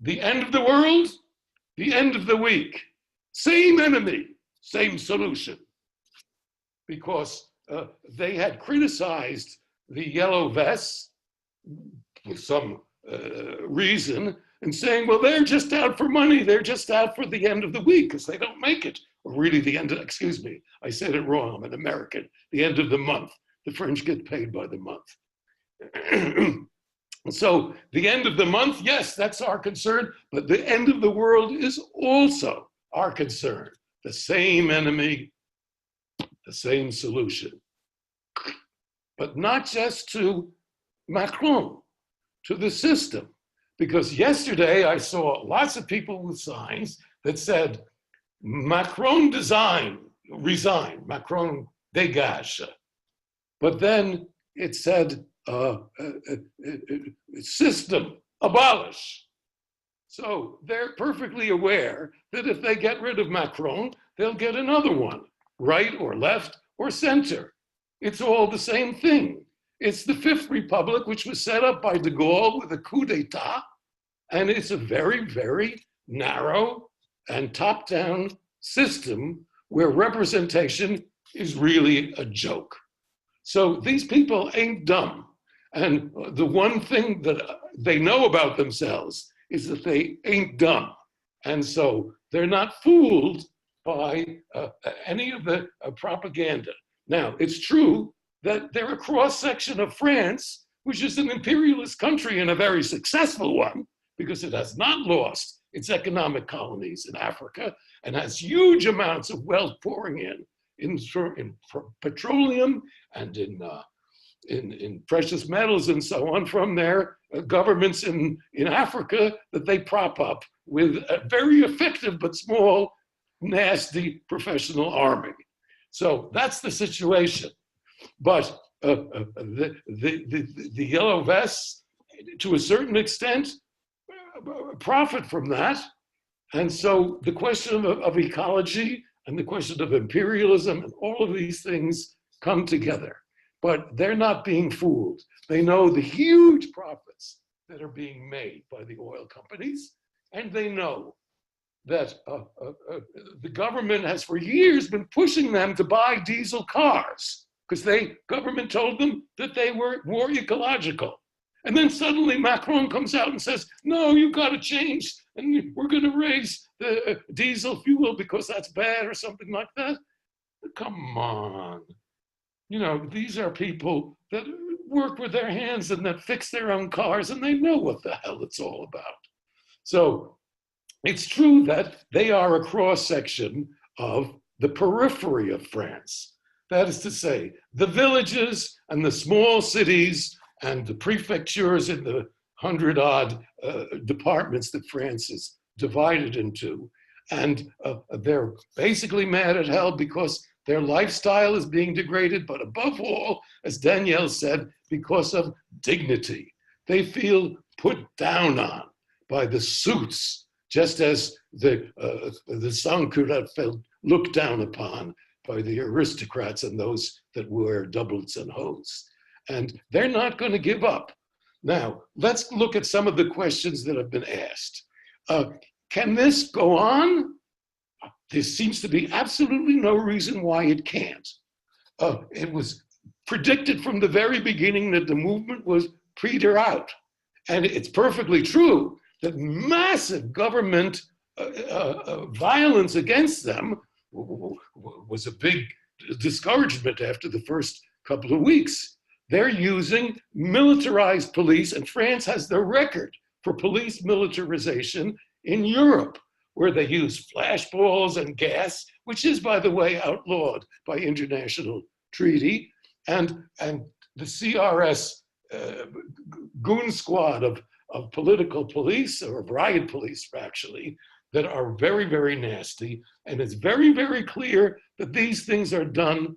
the end of the world, the end of the week. Same enemy, same solution. Because they had criticized the yellow vests with some reason and saying, well, they're just out for money. They're just out for the end of the week because they don't make it. Or really the end of, excuse me, I said it wrong. I'm an American. The end of the month. The French get paid by the month. So the end of the month, yes, that's our concern, but the end of the world is also our concern. The same enemy, the same solution. But not just to Macron, to the system. Because yesterday I saw lots of people with signs that said, Macron resign, Macron dégage. But then it said, system, abolish. So they're perfectly aware that if they get rid of Macron, they'll get another one, right or left or center. It's all the same thing. It's the Fifth Republic, which was set up by de Gaulle with a coup d'etat, and it's a very, very narrow and top-down system where representation is really a joke. So these people ain't dumb. And the one thing that they know about themselves is that they ain't dumb. And so they're not fooled by any of the propaganda. Now, it's true that they're a cross-section of France, which is an imperialist country and a very successful one, because it has not lost its economic colonies in Africa and has huge amounts of wealth pouring in petroleum and in precious metals and so on from their governments in Africa that they prop up with a very effective but small, nasty professional army. So that's the situation. But the yellow vests, to a certain extent, profit from that. And so the question of ecology and the question of imperialism and all of these things come together. But they're not being fooled. They know the huge profits that are being made by the oil companies, and they know that the government has for years been pushing them to buy diesel cars because government told them that they were more ecological. And then suddenly Macron comes out and says, no, you've got to change, and we're going to raise the diesel fuel because that's bad or something like that. Come on. You know, these are people that work with their hands and that fix their own cars, and they know what the hell it's all about. So it's true that they are a cross-section of the periphery of France. That is to say, the villages and the small cities and the prefectures in the 100-odd departments that France is divided into. And they're basically mad at hell because their lifestyle is being degraded, but above all, as Danielle said, because of dignity. They feel put down on by the suits, just as the sans-culottes felt looked down upon by the aristocrats and those that wear doublets and hose. And they're not going to give up. Now, let's look at some of the questions that have been asked. Can this go on? There seems to be absolutely no reason why it can't. It was predicted from the very beginning that the movement was peter out. And it's perfectly true that massive government violence against them was a big discouragement after the first couple of weeks. They're using militarized police, and France has the record for police militarization in Europe, where they use flashballs and gas, which is, by the way, outlawed by international treaty, and the CRS goon squad of political police, or riot police, actually, that are very, very nasty. And it's very, very clear that these things are done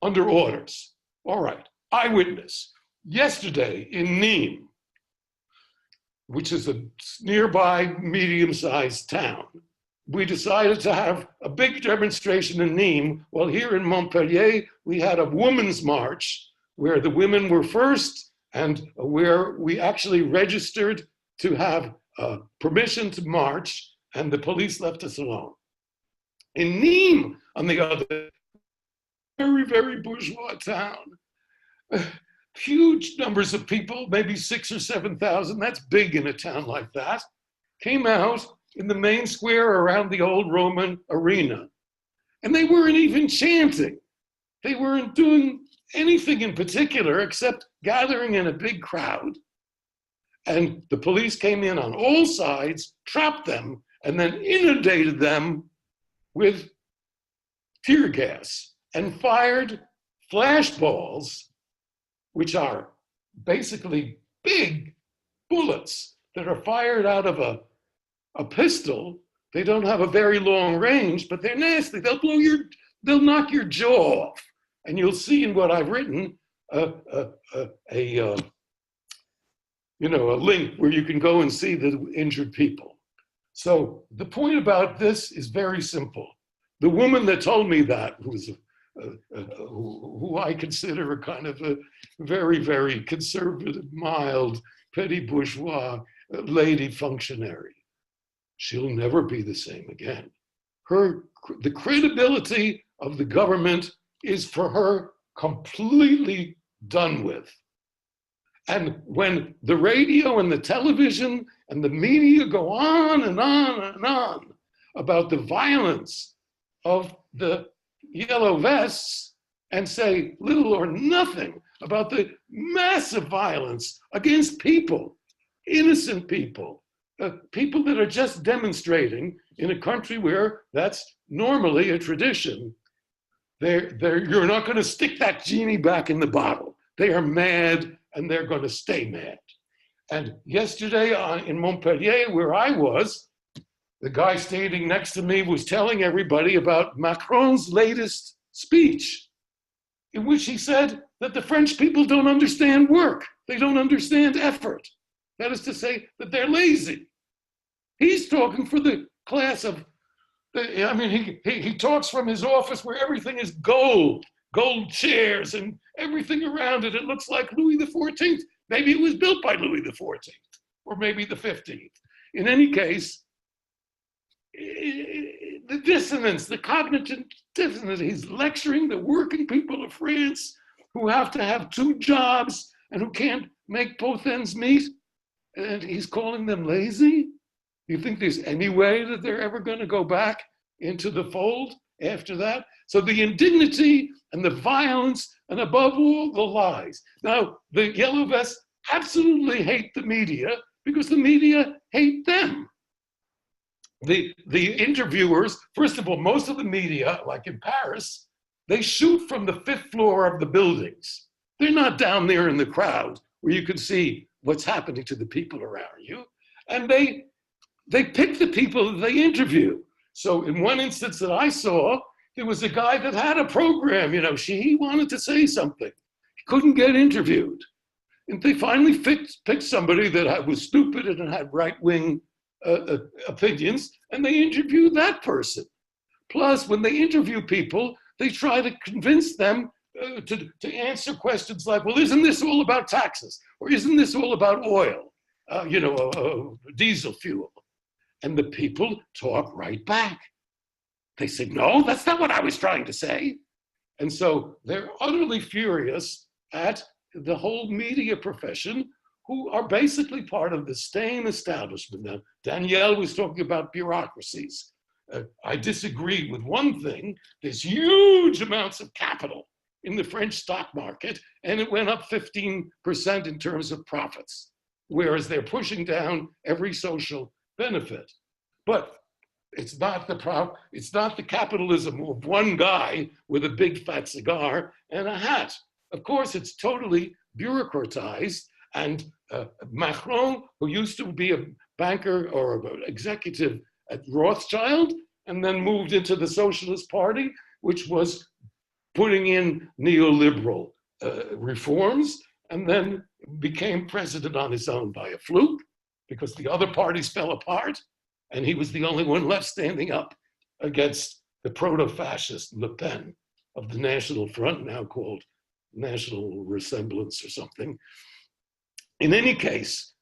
under orders. All right, eyewitness. Yesterday in Nîmes, which is a nearby medium-sized town, we decided to have a big demonstration in Nîmes, while here in Montpellier, we had a women's march where the women were first and where we actually registered to have permission to march, and the police left us alone. In Nîmes, on the other, very, very bourgeois town, huge numbers of people, maybe 6,000 or 7,000, that's big in a town like that, came out in the main square around the old Roman arena. And they weren't even chanting. They weren't doing anything in particular except gathering in a big crowd. And the police came in on all sides, trapped them, and then inundated them with tear gas and fired flashballs, which are basically big bullets that are fired out of a pistol. They don't have a very long range, but they're nasty. They'll knock your jaw off. And you'll see in what I've written a link where you can go and see the injured people. So the point about this is very simple. The woman that told me that, who I consider a kind of a very, very conservative, mild, petty bourgeois lady functionary, she'll never be the same again. The credibility of the government is for her completely done with. And when the radio and the television and the media go on and on and on about the violence of the yellow vests and say little or nothing about the massive violence against people, innocent people, people that are just demonstrating in a country where that's normally a tradition. You're not going to stick that genie back in the bottle. They are mad and they're going to stay mad. And yesterday in Montpellier, where I was, the guy standing next to me was telling everybody about Macron's latest speech, in which he said that the French people don't understand work. They don't understand effort. That is to say that they're lazy. He's talking for the class of, I mean, he talks from his office where everything is gold chairs and everything around it. It looks like Louis XIV. Maybe it was built by Louis XIV or maybe the 15th. In any case, the dissonance, the cognitive dissonance, he's lecturing the working people of France who have to have 2 jobs and who can't make both ends meet. And he's calling them lazy. You think there's any way that they're ever going to go back into the fold after that? So the indignity and the violence and above all the lies. Now, the Yellow Vests absolutely hate the media because the media hate them. The interviewers, first of all, most of the media, like in Paris, they shoot from the 5th floor of the buildings. They're not down there in the crowd where you can see what's happening to the people around you. And they pick the people that they interview. So in one instance that I saw, there was a guy that had a program, he wanted to say something. He couldn't get interviewed. And they finally picked somebody that was stupid and had right-wing opinions, and they interviewed that person. Plus, when they interview people, they try to convince them to answer questions like, well, isn't this all about taxes? Or isn't this all about oil, diesel fuel? And the people talk right back. They say, no, that's not what I was trying to say. And so they're utterly furious at the whole media profession, who are basically part of the same establishment. Now, Danielle was talking about bureaucracies. I disagree with one thing. There's huge amounts of capital in the French stock market, and it went up 15% in terms of profits, whereas they're pushing down every social benefit. But it's not the capitalism of one guy with a big fat cigar and a hat. Of course, it's totally bureaucratized. And Macron, who used to be a banker or an executive at Rothschild, and then moved into the Socialist Party, which was putting in neoliberal reforms, and then became president on his own by a fluke, because the other parties fell apart, and he was the only one left standing up against the proto-fascist Le Pen of the National Front, now called National Resemblance or something. In any case,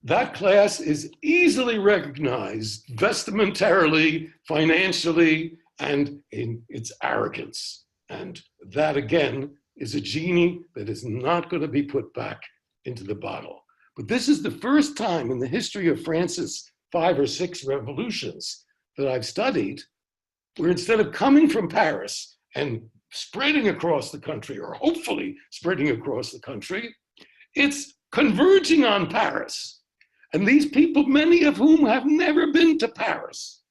that class is easily recognized vestimentarily, financially, and in its arrogance. And that, again, is a genie that is not going to be put back into the bottle. But this is the first time in the history of France's 5 or 6 revolutions that I've studied, where instead of coming from Paris and spreading across the country, or hopefully spreading across the country, it's converging on Paris. And these people, many of whom have never been to Paris.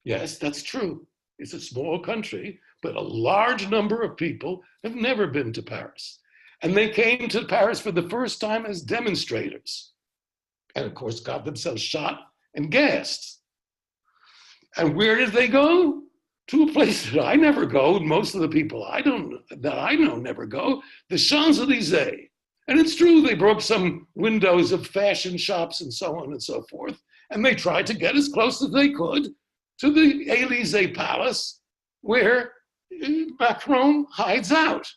Yes, that's true. It's a small country, but a large number of people have never been to Paris. And they came to Paris for the first time as demonstrators. And of course, got themselves shot and gassed. And where did they go? To a place that I never go. Most of the people that I know never go. The Champs-Élysées. And it's true, they broke some windows of fashion shops and so on and so forth. And they tried to get as close as they could to the Élysée Palace, where Macron hides out.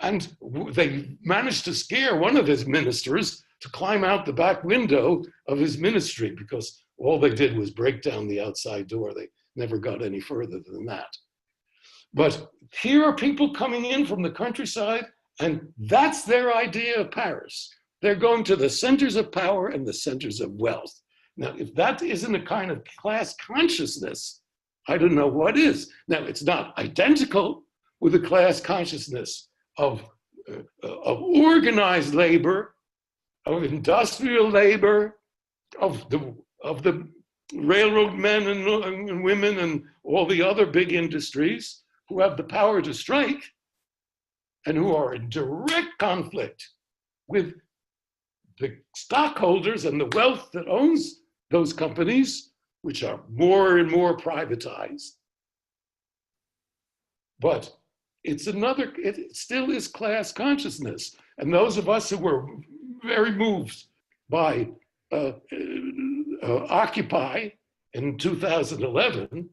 And they managed to scare one of his ministers to climb out the back window of his ministry, because all they did was break down the outside door. They never got any further than that. But here are people coming in from the countryside, and that's their idea of Paris. They're going to the centers of power and the centers of wealth. Now, if that isn't a kind of class consciousness, I don't know what is. Now, it's not identical, with a class consciousness of organized labor, of industrial labor, of the railroad men and women and all the other big industries who have the power to strike and who are in direct conflict with the stockholders and the wealth that owns those companies, which are more and more privatized. But it still is class consciousness. And those of us who were very moved by Occupy in 2011,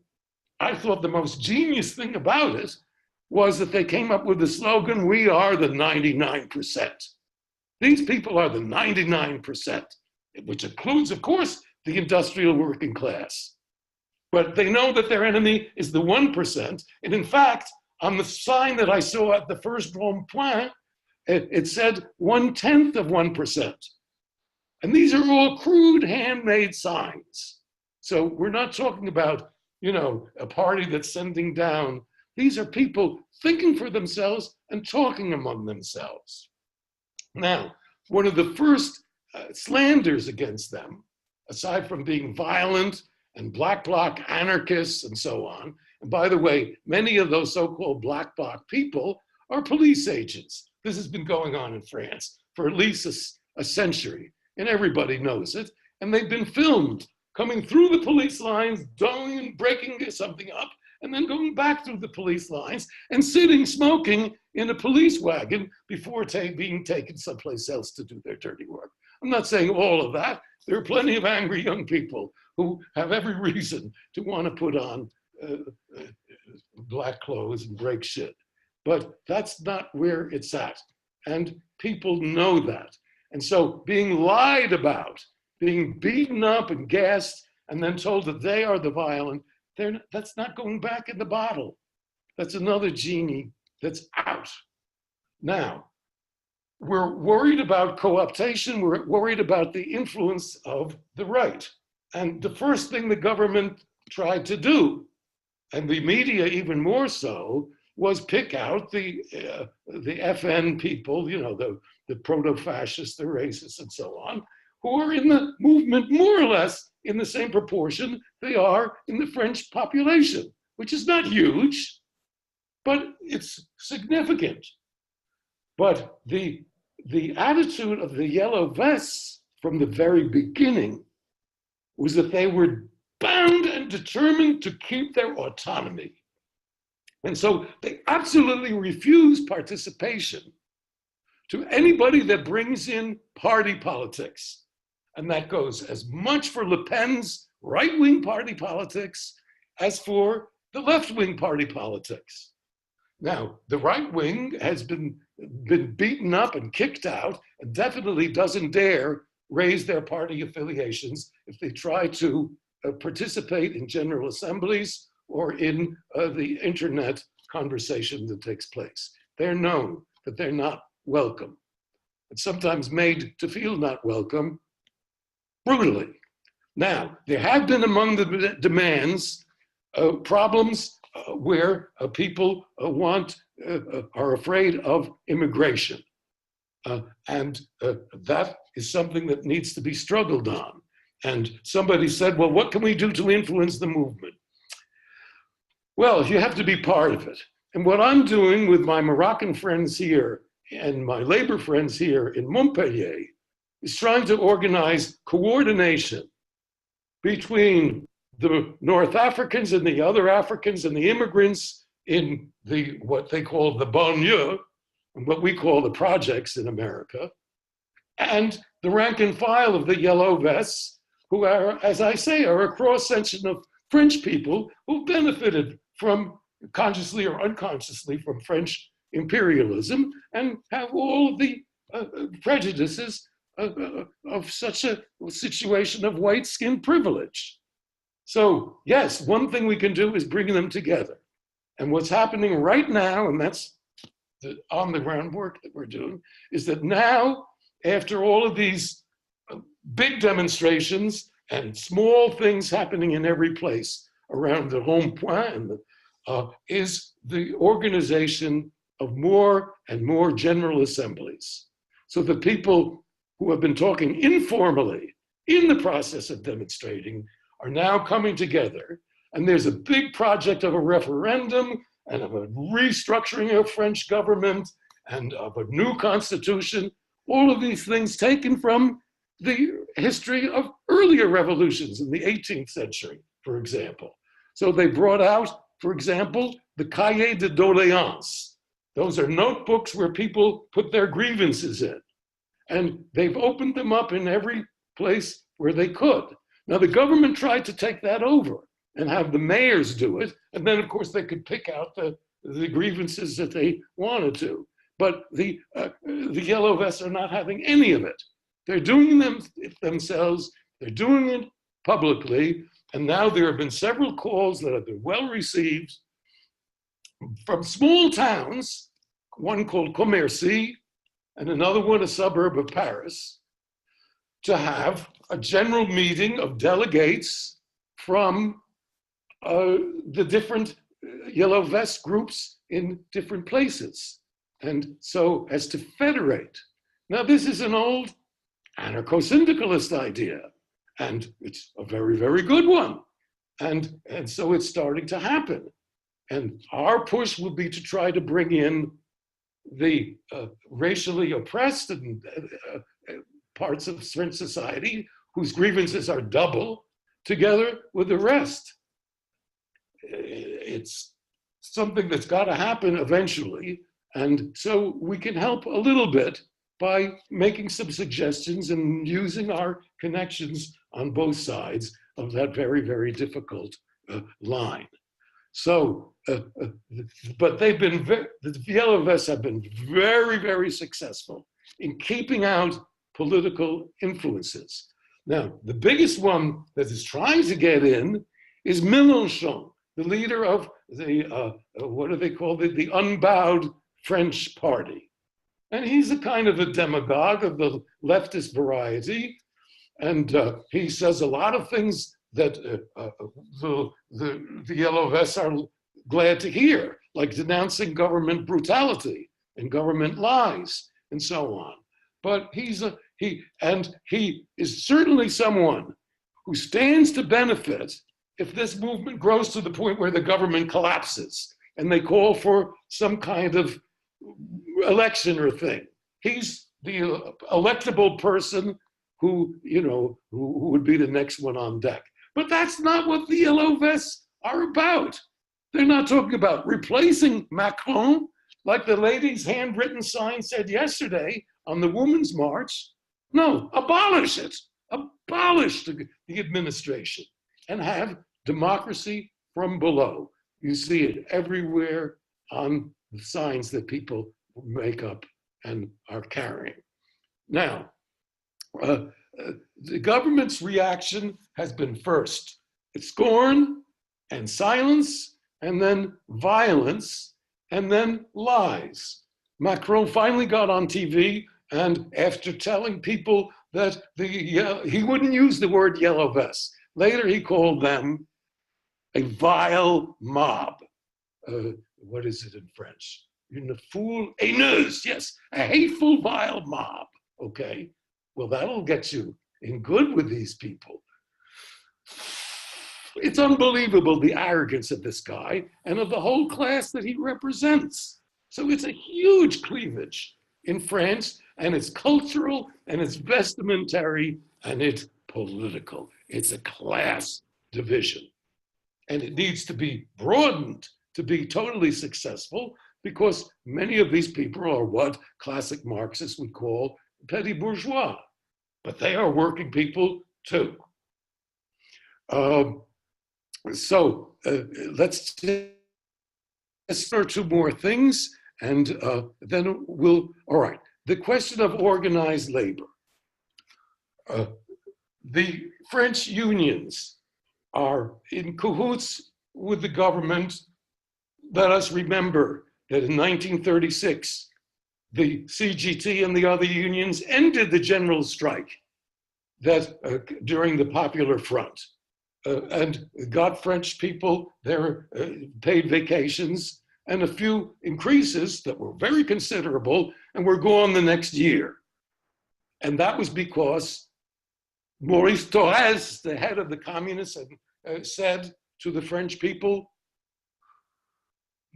I thought the most genius thing about it was that they came up with the slogan, "We are the 99%. These people are the 99%, which includes, of course, the industrial working class. But they know that their enemy is the 1%. And in fact, on the sign that I saw at the first rond-point, it said 1/10 of 1%. And these are all crude handmade signs. So we're not talking about, a party that's sending down. These are people thinking for themselves and talking among themselves. Now, one of the first slanders against them, aside from being violent and black bloc anarchists and so on, and by the way, many of those so-called black bloc people are police agents. This has been going on in France for at least a century, and everybody knows it. And they've been filmed coming through the police lines, going and breaking something up, and then going back through the police lines and sitting smoking in a police wagon before being taken someplace else to do their dirty work. I'm not saying all of that. There are plenty of angry young people who have every reason to want to put on black clothes and break shit. But that's not where it's at. And people know that. And so being lied about, being beaten up and gassed, and then told that they are the violent, that's not going back in the bottle. That's another genie that's out. Now, we're worried about co-optation. We're worried about the influence of the right. And the first thing the government tried to do, and the media even more so, was pick out the FN people, the proto-fascists, the racists, and so on, who are in the movement more or less in the same proportion they are in the French population, which is not huge, but it's significant. But the attitude of the yellow vests from the very beginning was that they were bound and determined to keep their autonomy. And so they absolutely refuse participation to anybody that brings in party politics. And that goes as much for Le Pen's right-wing party politics as for the left-wing party politics. Now, the right wing has been beaten up and kicked out and definitely doesn't dare raise their party affiliations if they try to participate in general assemblies or in the internet conversation that takes place. They're known that they're not welcome, and sometimes made to feel not welcome brutally. Now, there have been among the demands problems where people are afraid of immigration. And that is something that needs to be struggled on. And somebody said, well, what can we do to influence the movement? Well, you have to be part of it. And what I'm doing with my Moroccan friends here and my labor friends here in Montpellier is trying to organize coordination between the North Africans and the other Africans and the immigrants in what they call the banlieue, and what we call the projects in America, and the rank and file of the yellow vests, who are, as I say, are a cross-section of French people who benefited from, consciously or unconsciously, from French imperialism and have all of the prejudices of such a situation of white skin privilege. So yes, one thing we can do is bring them together. And what's happening right now, and that's the on-the-ground work that we're doing, is that now, after all of these big demonstrations and small things happening in every place around the rond-point and is the organization of more and more general assemblies. So the people who have been talking informally in the process of demonstrating are now coming together, and there's a big project of a referendum and of a restructuring of French government and of a new constitution, all of these things taken from the history of earlier revolutions in the 18th century, for example. So they brought out, for example, the Cahiers de Doléances. Those are notebooks where people put their grievances in. And they've opened them up in every place where they could. Now, the government tried to take that over and have the mayors do it. And then, of course, they could pick out the grievances that they wanted to. But the Yellow Vests are not having any of it. They're doing them themselves. They're doing it publicly. And now there have been several calls that have been well received from small towns, one called Commercy and another one a suburb of Paris, to have a general meeting of delegates from the different Yellow Vest groups in different places. And so as to federate. Now, this is an old anarcho-syndicalist idea, and it's a very, very good one. And so it's starting to happen. And our push will be to try to bring in the racially oppressed and parts of French society whose grievances are double together with the rest. It's something that's got to happen eventually. And so we can help a little bit by making some suggestions and using our connections on both sides of that very, very difficult line. So, but they've been, the Yellow Vests have been very, very successful in keeping out political influences. Now, the biggest one that is trying to get in is Mélenchon, the leader of the, what do they call it, the unbowed French party. And he's a kind of a demagogue of the leftist variety. And he says a lot of things that the Yellow Vests are glad to hear, like denouncing government brutality and government lies and so on. But he is certainly someone who stands to benefit if this movement grows to the point where the government collapses and they call for some kind of election or thing. He's the electable person who, who would be the next one on deck. But that's not what the Yellow Vests are about. They're not talking about replacing Macron, like the lady's handwritten sign said yesterday on the Women's March. No, abolish it. Abolish the administration and have democracy from below. You see it everywhere on the signs that people make up and are carrying. Now, the government's reaction has been first scorn and silence, and then violence, and then lies. Macron finally got on TV, and after telling people that he wouldn't use the word Yellow Vests, later he called them a vile mob. What is it in French? Une foule haineuse, yes, a hateful, vile mob, okay? Well, that'll get you in good with these people. It's unbelievable, the arrogance of this guy and of the whole class that he represents. So it's a huge cleavage in France, and it's cultural, and it's vestimentary, and it's political. It's a class division. And it needs to be broadened to be totally successful, because many of these people are what classic Marxists would call petty bourgeois, but they are working people too. Let's start two more things, and then we'll, all right. The question of organized labor. The French unions are in cahoots with the government. Let us remember that in 1936, the CGT and the other unions ended the general strike that during the Popular Front. and got French people their paid vacations and a few increases that were very considerable and were gone the next year. And that was because Maurice Thorez, the head of the communists, said to the French people,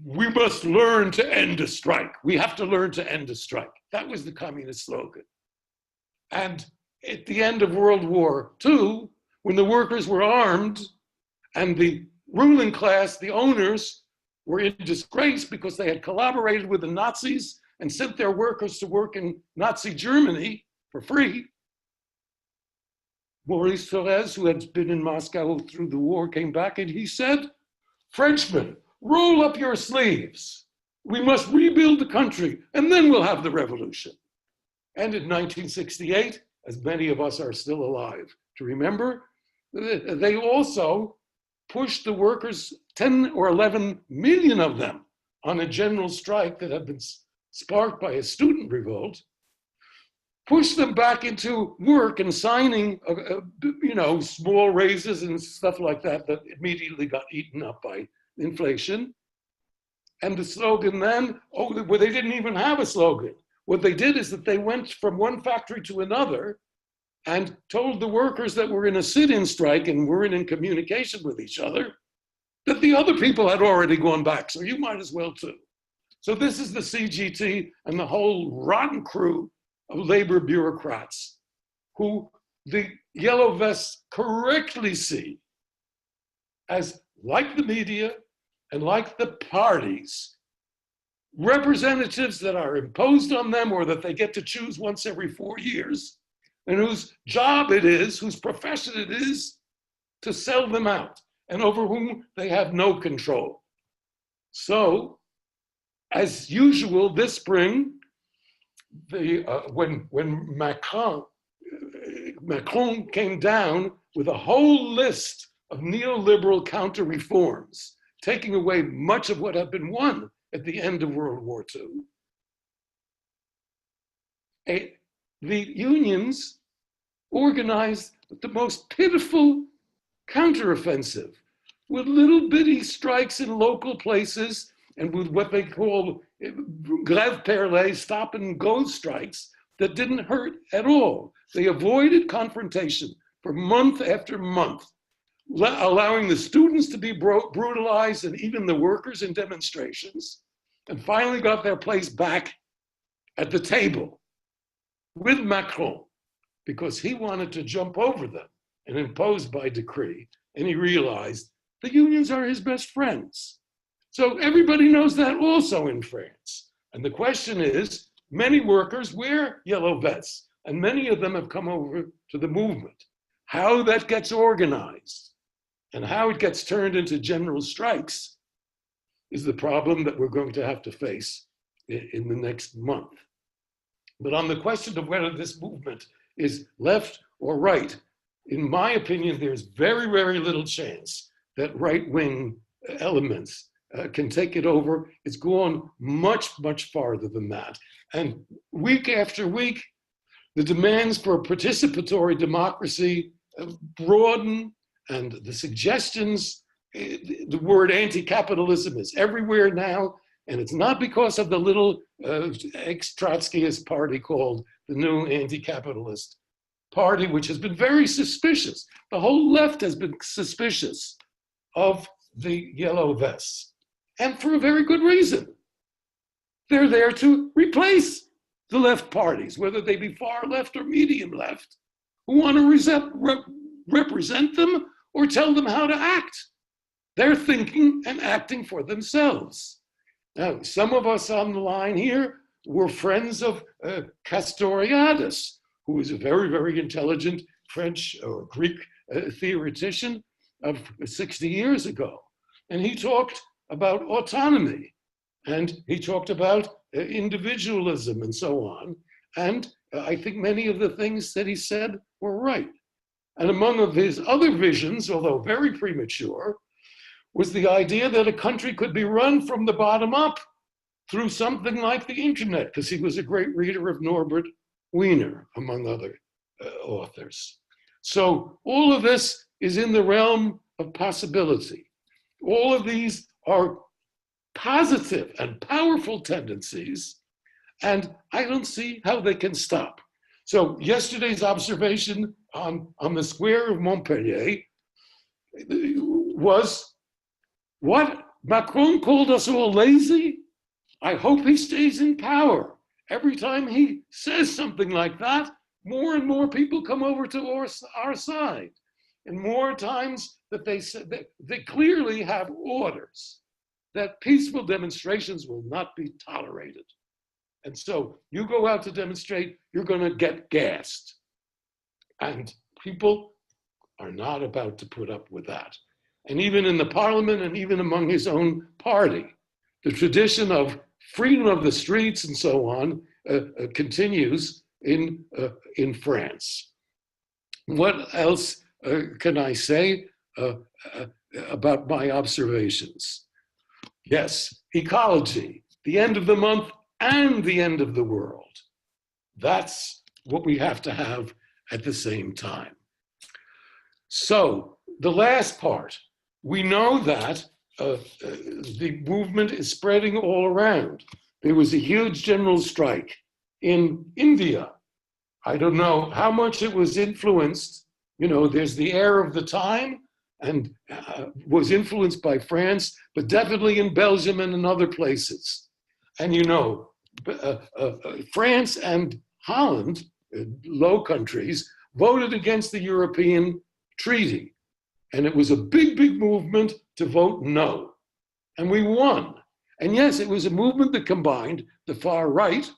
we must learn to end a strike. We have to learn to end a strike. That was the communist slogan. And at the end of World War II, when the workers were armed and the ruling class, the owners, were in disgrace because they had collaborated with the Nazis and sent their workers to work in Nazi Germany for free, Maurice Thorez, who had been in Moscow through the war, came back and he said, Frenchmen, roll up your sleeves. We must rebuild the country and then we'll have the revolution. And in 1968, as many of us are still alive to remember, they also pushed the workers, 10 or 11 million of them, on a general strike that had been sparked by a student revolt, pushed them back into work and signing, small raises and stuff like that that immediately got eaten up by inflation. And the slogan then, well, they didn't even have a slogan. What they did is that they went from one factory to another and told the workers that were in a sit-in strike and weren't in communication with each other, that the other people had already gone back, so you might as well too. So this is the CGT and the whole rotten crew of labor bureaucrats who the Yellow Vests correctly see as, like the media and like the parties, representatives that are imposed on them or that they get to choose once every 4 years, and whose job it is, whose profession it is, to sell them out, and over whom they have no control. So, as usual, this spring, when Macron came down with a whole list of neoliberal counter-reforms, taking away much of what had been won at the end of World War II, the unions organized the most pitiful counteroffensive with little bitty strikes in local places and with what they call grève perlée, stop and go strikes that didn't hurt at all. They avoided confrontation for month after month, allowing the students to be brutalized and even the workers in demonstrations, and finally got their place back at the table with Macron, because he wanted to jump over them and impose by decree, and he realized the unions are his best friends. So everybody knows that also in France. And the question is, many workers wear yellow vests, and many of them have come over to the movement. How that gets organized and how it gets turned into general strikes is the problem that we're going to have to face in the next month. But on the question of whether this movement is left or right, in my opinion, there's very, very little chance that right-wing elements can take it over. It's gone much, much farther than that. And week after week, the demands for a participatory democracy broaden, and the suggestions, the word anti-capitalism is everywhere now, and it's not because of the little ex-Trotskyist party called the New Anti-Capitalist Party, which has been very suspicious. The whole left has been suspicious of the yellow vests, and for a very good reason. They're there to replace the left parties, whether they be far left or medium left, who want to represent them or tell them how to act. They're thinking and acting for themselves. Now, some of us on the line here were friends of Castoriadis, who was a very, very intelligent French or Greek theoretician of 60 years ago. And he talked about autonomy, and he talked about individualism and so on. And I think many of the things that he said were right. And among of his other visions, although very premature, was the idea that a country could be run from the bottom up through something like the internet, because he was a great reader of Norbert Wiener, among other authors. So all of this is in the realm of possibility. All of these are positive and powerful tendencies, and I don't see how they can stop. So yesterday's observation on the square of Montpellier was, what? Macron called us all lazy? I hope he stays in power. Every time he says something like that, more and more people come over to our side. And more times that they clearly have orders that peaceful demonstrations will not be tolerated. And so you go out to demonstrate, you're going to get gassed. And people are not about to put up with that. And even in the parliament and even among his own party, the tradition of freedom of the streets and so on continues in France. What else can I say about my observations? Yes, ecology, the end of the month and the end of the world. That's what we have to have at the same time. So the last part, we know that the movement is spreading all around. There was a huge general strike in India. I don't know how much it was influenced. You know, there's the air of the time and was influenced by France, but definitely in Belgium and in other places. And you know, France and Holland, Low Countries, voted against the European Treaty. And it was a big, big movement to vote no. And we won. And yes, it was a movement that combined the far right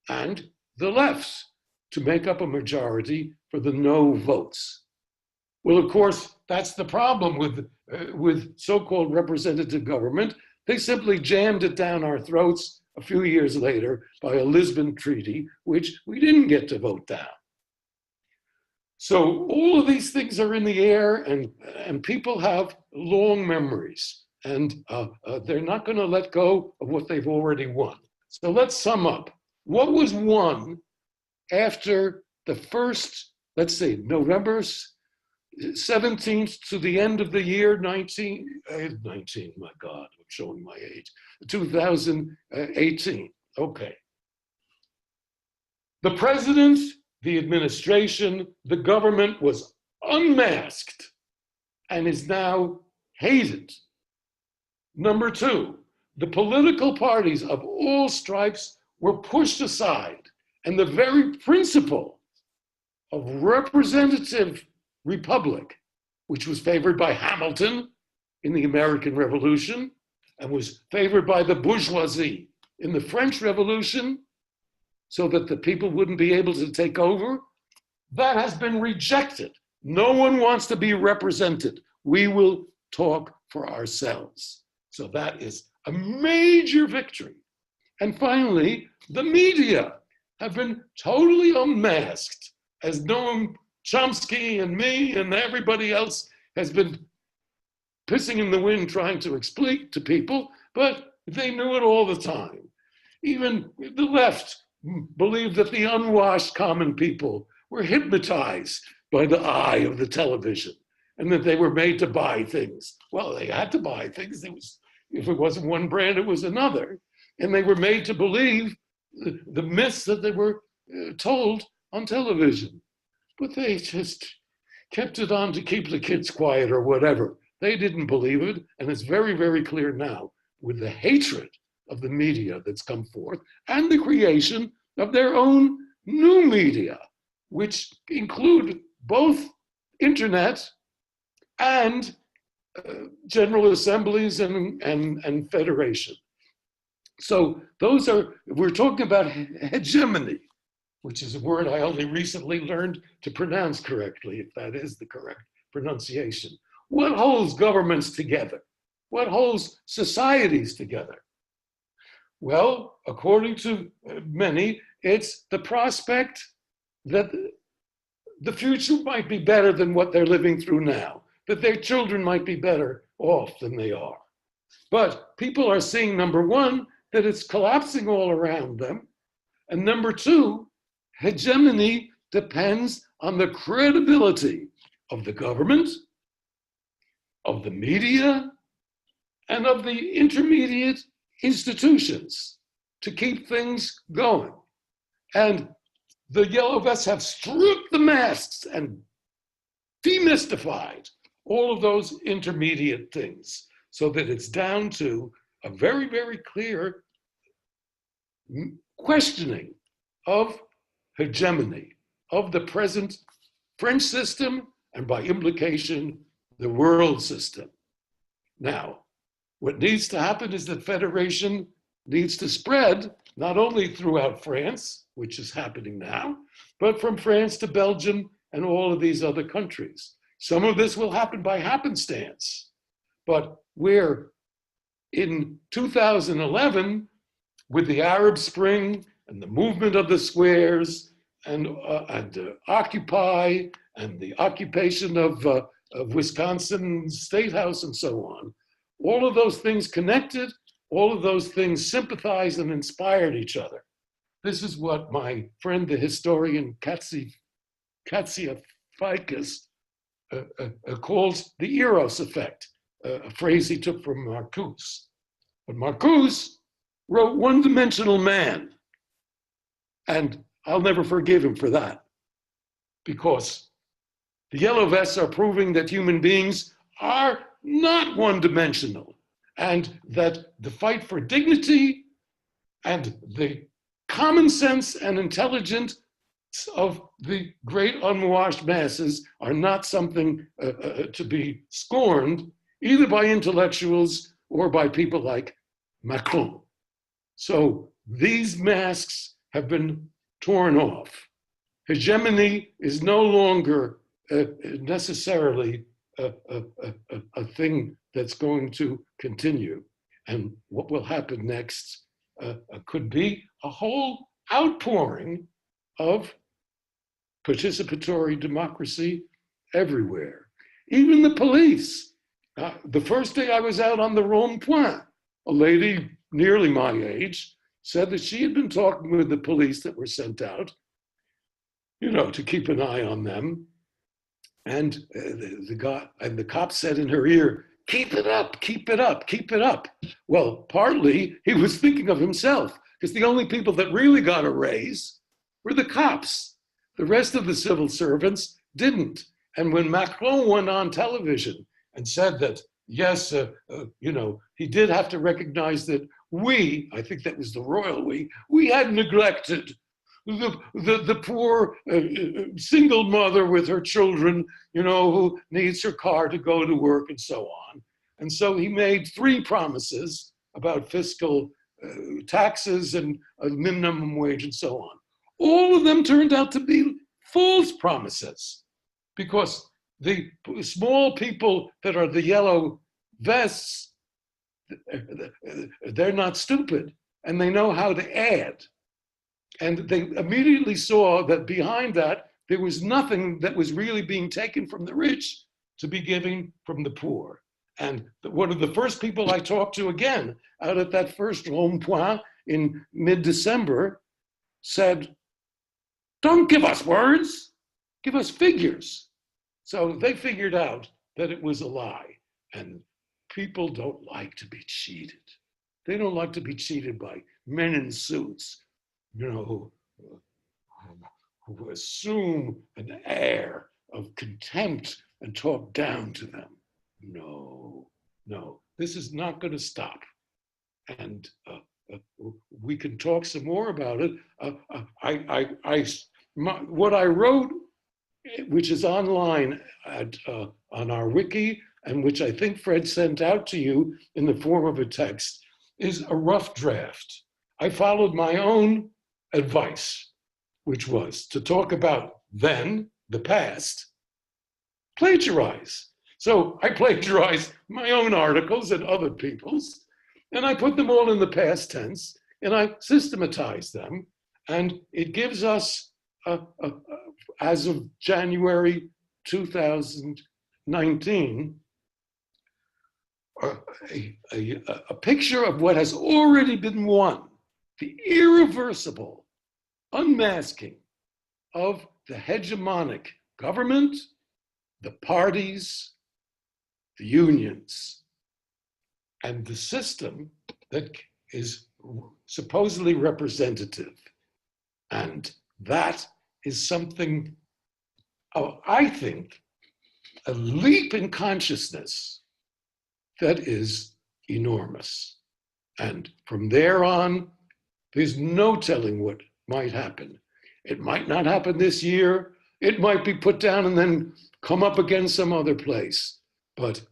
and the left to make up a majority for the no votes. Well, of course, that's the problem with so-called representative government. They simply jammed it down our throats a few years later by a Lisbon Treaty, which we didn't get to vote down. So all of these things are in the air, and people have long memories, and they're not going to let go of what they've already won. So let's sum up. What was won after the first, let's say, November 17th to the end of the year 19, my God, I'm showing my age, 2018. Okay. The president, the administration, the government was unmasked and is now hated. Number two, the political parties of all stripes were pushed aside, and the very principle of representative republic, which was favored by Hamilton in the American Revolution and was favored by the bourgeoisie in the French Revolution, so that the people wouldn't be able to take over, that has been rejected. No one wants to be represented. We will talk for ourselves. So that is a major victory. And finally, the media have been totally unmasked, as Noam Chomsky and me and everybody else has been pissing in the wind trying to explain to people, but they knew it all the time. Even the left believed that the unwashed common people were hypnotized by the eye of the television and that they were made to buy things. Well, they had to buy things. If it wasn't one brand, it was another. And they were made to believe the myths that they were told on television. But they just kept it on to keep the kids quiet or whatever. They didn't believe it. And it's very, very clear now with the hatred of the media that's come forth and the creation of their own new media, which include both internet and general assemblies and federation. So those are, we're talking about hegemony, which is a word I only recently learned to pronounce correctly, if that is the correct pronunciation. What holds governments together? What holds societies together? Well, according to many, it's the prospect that the future might be better than what they're living through now, that their children might be better off than they are. But people are seeing, number one, that it's collapsing all around them. And number two, hegemony depends on the credibility of the government of the media, and of the intermediate institutions to keep things going. And the yellow vests have stripped the masks and demystified all of those intermediate things so that it's down to a very, very clear questioning of hegemony, of the present French system, and by implication, the world system. Now, what needs to happen is that federation needs to spread not only throughout France, which is happening now, but from France to Belgium and all of these other countries. Some of this will happen by happenstance, but where in 2011, with the Arab Spring and the movement of the squares and Occupy and the occupation of Wisconsin State House and so on, all of those things connected, all of those things sympathized and inspired each other. This is what my friend, the historian Katsia Ficus, calls the Eros effect, a phrase he took from Marcuse. But Marcuse wrote One-Dimensional Man, and I'll never forgive him for that, because the yellow vests are proving that human beings are not one-dimensional, and that the fight for dignity and the common sense and intelligence of the great unwashed masses are not something to be scorned, either by intellectuals or by people like Macron. So these masks have been torn off. Hegemony is no longer necessarily a thing that's going to continue. And what will happen next could be a whole outpouring of participatory democracy everywhere. Even the police. The first day I was out on the Rond-Point, a lady nearly my age said that she had been talking with the police that were sent out, you know, to keep an eye on them. And the cop said in her ear, "Keep it up, keep it up, keep it up." Well, partly he was thinking of himself, because the only people that really got a raise were the cops. The rest of the civil servants didn't. And when Macron went on television and said that, yes, you know, he did have to recognize that we, I think that was the royal we had neglected the poor single mother with her children, you know, who needs her car to go to work and so on. And so he made 3 promises about fiscal taxes and a minimum wage and so on. All of them turned out to be false promises, because the small people that are the yellow vests, they're not stupid, and they know how to add. And they immediately saw that behind that, there was nothing that was really being taken from the rich to be given from the poor. And one of the first people I talked to again out at that first Rond-Point in mid-December said, "Don't give us words, give us figures." So they figured out that it was a lie. And people don't like to be cheated. They don't like to be cheated by men in suits, you know, who assume an air of contempt and talk down to them. No, this is not going to stop. And we can talk some more about it. What I wrote, which is online on our wiki, and which I think Fred sent out to you in the form of a text, is a rough draft. I followed my own advice, which was to talk about then, the past, plagiarize. So I plagiarized my own articles and other people's, and I put them all in the past tense, and I systematized them, and it gives us, as of January 2019, a picture of what has already been won, the irreversible unmasking of the hegemonic government, the parties, the unions, and the system that is supposedly representative. And that is something, I think, a leap in consciousness that is enormous. And from there on, there's no telling what might happen. It might not happen this year. It might be put down and then come up again some other place. But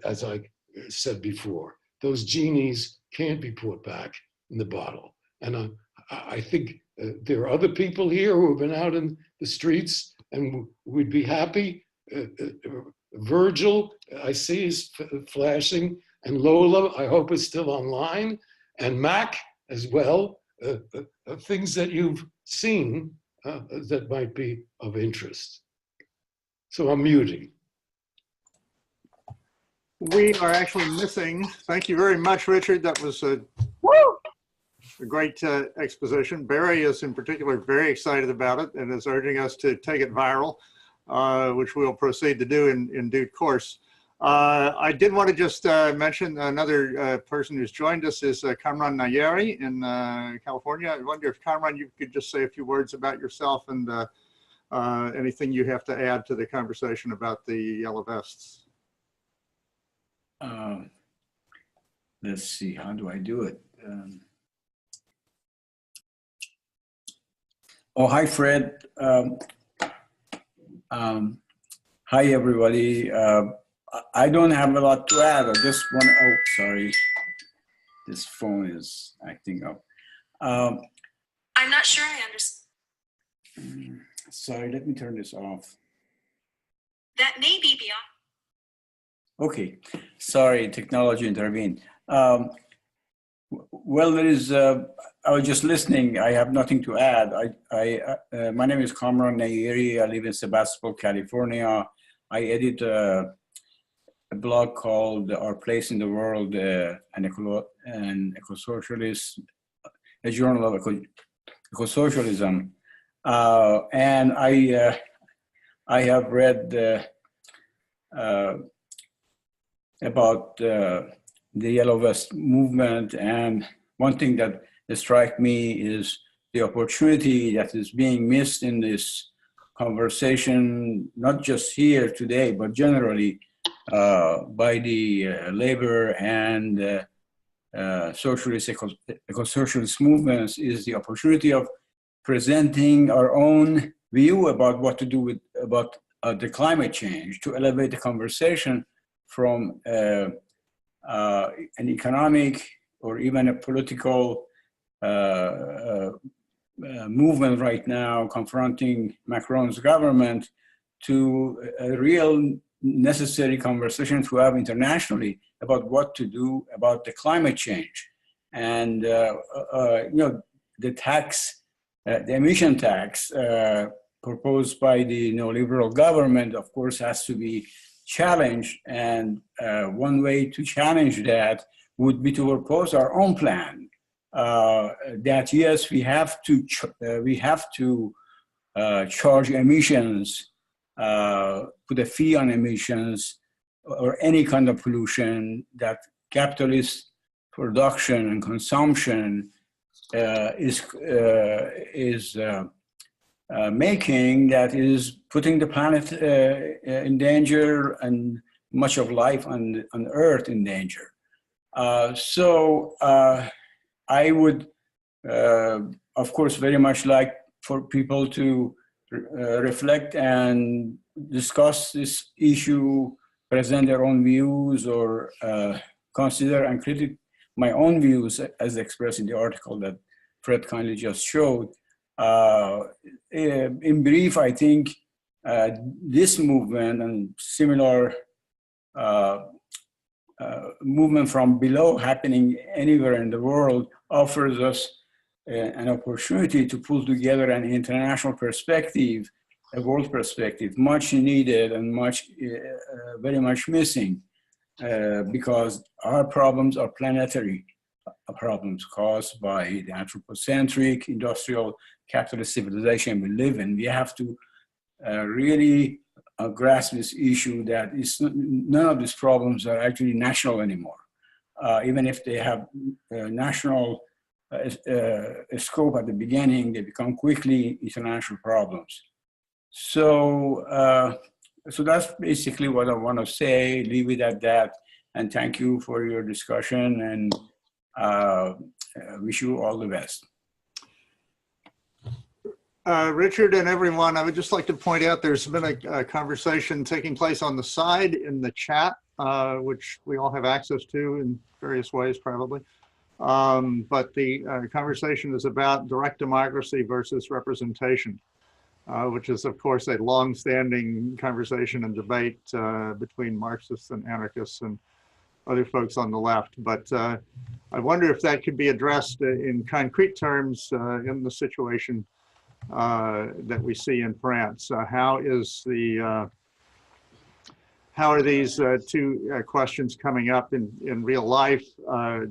as I said before, those genies can't be put back in the bottle. And I think there are other people here who have been out in the streets and we'd be happy. Virgil, I see is flashing, and Lola, I hope is still online, and Mac as well, things that you've seen that might be of interest. So I'm muting. We are actually missing, thank you very much, Richard. That was a great exposition. Barry is in particular very excited about it and is urging us to take it viral, which we'll proceed to do in due course. I did want to just mention another person who's joined us is Kamran Nayeri in California. I wonder if, Kamran, you could just say a few words about yourself and anything you have to add to the conversation about the Yellow Vests. Let's see, how do I do it? Oh, hi, Fred. Hi, everybody. I don't have a lot to add. I just want to, oh, sorry. This phone is acting up. I'm not sure I understand. Sorry, let me turn this off. That may be beyond. Okay, sorry, technology intervened. Well, there is, I was just listening. I have nothing to add. My name is Kamran Nayeri. I live in Sebastopol, California. I edit a blog called Our Place in the World, an eco-socialist, a journal of eco-socialism. And I have read about the Yellow Vest movement, and one thing that strikes me is the opportunity that is being missed in this conversation, not just here today, but generally by the labor and socialist, eco-socialist movements, is the opportunity of presenting our own view about what to do about the climate change, to elevate the conversation from an economic or even a political movement right now confronting Macron's government to a real necessary conversation to have internationally about what to do about the climate change. And you know, the tax, the emission tax proposed by the neoliberal government, of course, has to be challenged, and one way to challenge that would be to propose our own plan. That yes, we have to charge emissions, put a fee on emissions or any kind of pollution that capitalist production and consumption is making, that is putting the planet in danger and much of life on Earth in danger. So I would, of course, very much like for people to reflect and discuss this issue, present their own views, or consider and critique my own views as expressed in the article that Fred kindly just showed. In brief, I think this movement and similar movement from below happening anywhere in the world offers us an opportunity to pull together an international perspective, a world perspective, much needed and much, very much missing, because our problems are planetary problems caused by the anthropocentric industrial capitalist civilization we live in. We have to really grasp this issue that none of these problems are actually national anymore. Even if they have national scope at the beginning, they become quickly international problems. So, so that's basically what I want to say. Leave it at that. And thank you for your discussion, and wish you all the best. Richard and everyone, I would just like to point out there's been a conversation taking place on the side in the chat, which we all have access to in various ways probably. But the conversation is about direct democracy versus representation, which is of course a long-standing conversation and debate between Marxists and anarchists and other folks on the left. But I wonder if that could be addressed in concrete terms in the situation that we see in France. How are these two questions coming up in real life?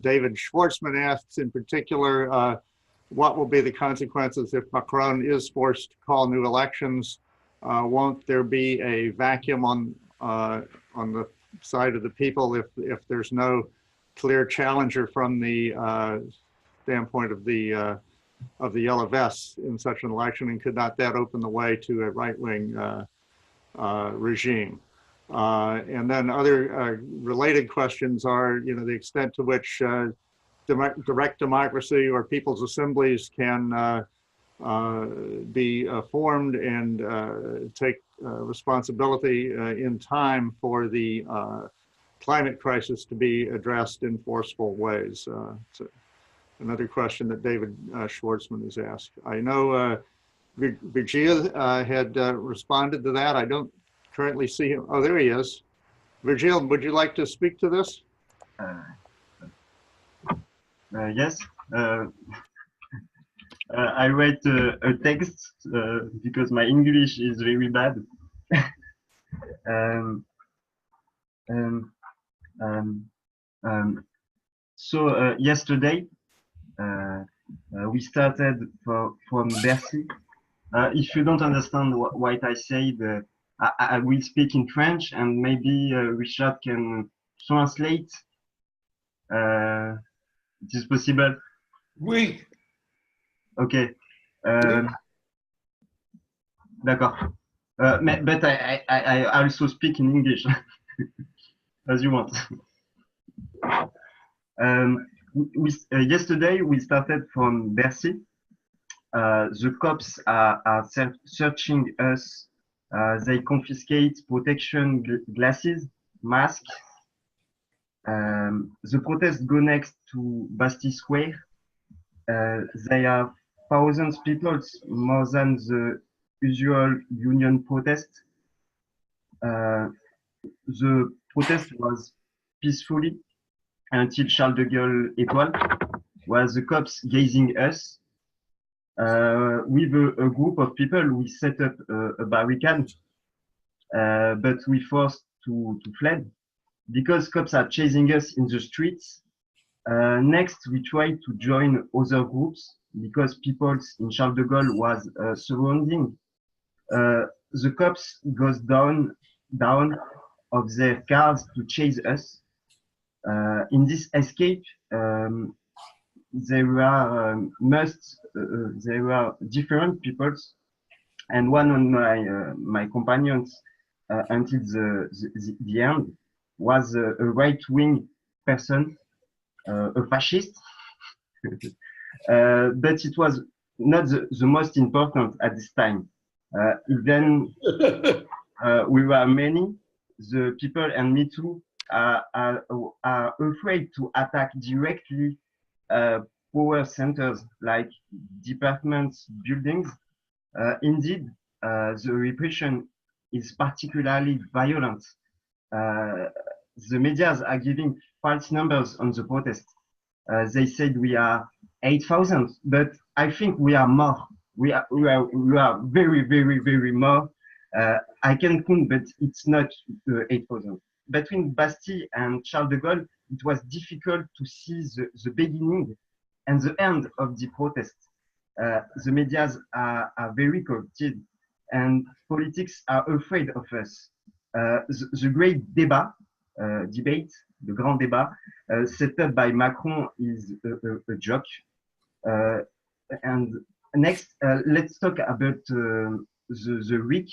David Schwartzman asks in particular, what will be the consequences if Macron is forced to call new elections? Won't there be a vacuum on the side of the people if there's no clear challenger from the standpoint of the yellow vests in such an election, and could not that open the way to a right-wing regime? And then other related questions are, the extent to which direct democracy or people's assemblies can be formed and take responsibility in time for the climate crisis to be addressed in forceful ways. So another question that David Schwartzman has asked. I know Virgil had responded to that. I don't currently see him. Oh, there he is. Virgil, would you like to speak to this? Yes. I write a text because my English is very bad. So yesterday, we started from Bercy. If you don't understand what I say, I will speak in French, and maybe Richard can translate. It is possible? Oui. Okay. D'accord. But I also speak in English, as you want. Yesterday, we started from Bercy. The cops are searching us. They confiscate protection glasses, masks. The protests go next to Bastille Square. They are thousands of people, more than the usual union protest. The protest was peacefully until Charles de Gaulle Étoile, was the cops gazing us. With a group of people, we set up a barricade, but we forced to fled because cops are chasing us in the streets. Next, we tried to join other groups because people in Charles de Gaulle was surrounding. The cops goes down of their cars to chase us. In this escape, there were different peoples, and one of my companions until the end was a right-wing person, a fascist. But it was not the most important at this time. Then we were many, the people and me too, are afraid to attack directly power centers like departments, buildings. Indeed, the repression is particularly violent. The media are giving false numbers on the protest. They said we are 8,000, but I think we are more. We are very, very, very more. I can count, but it's not 8,000. Between Bastille and Charles de Gaulle, it was difficult to see the beginning and the end of the protest. The media are very corrupted. and politics are afraid of us. The great debate, the grand débat, set up by Macron is a joke. And next, let's talk about the weak.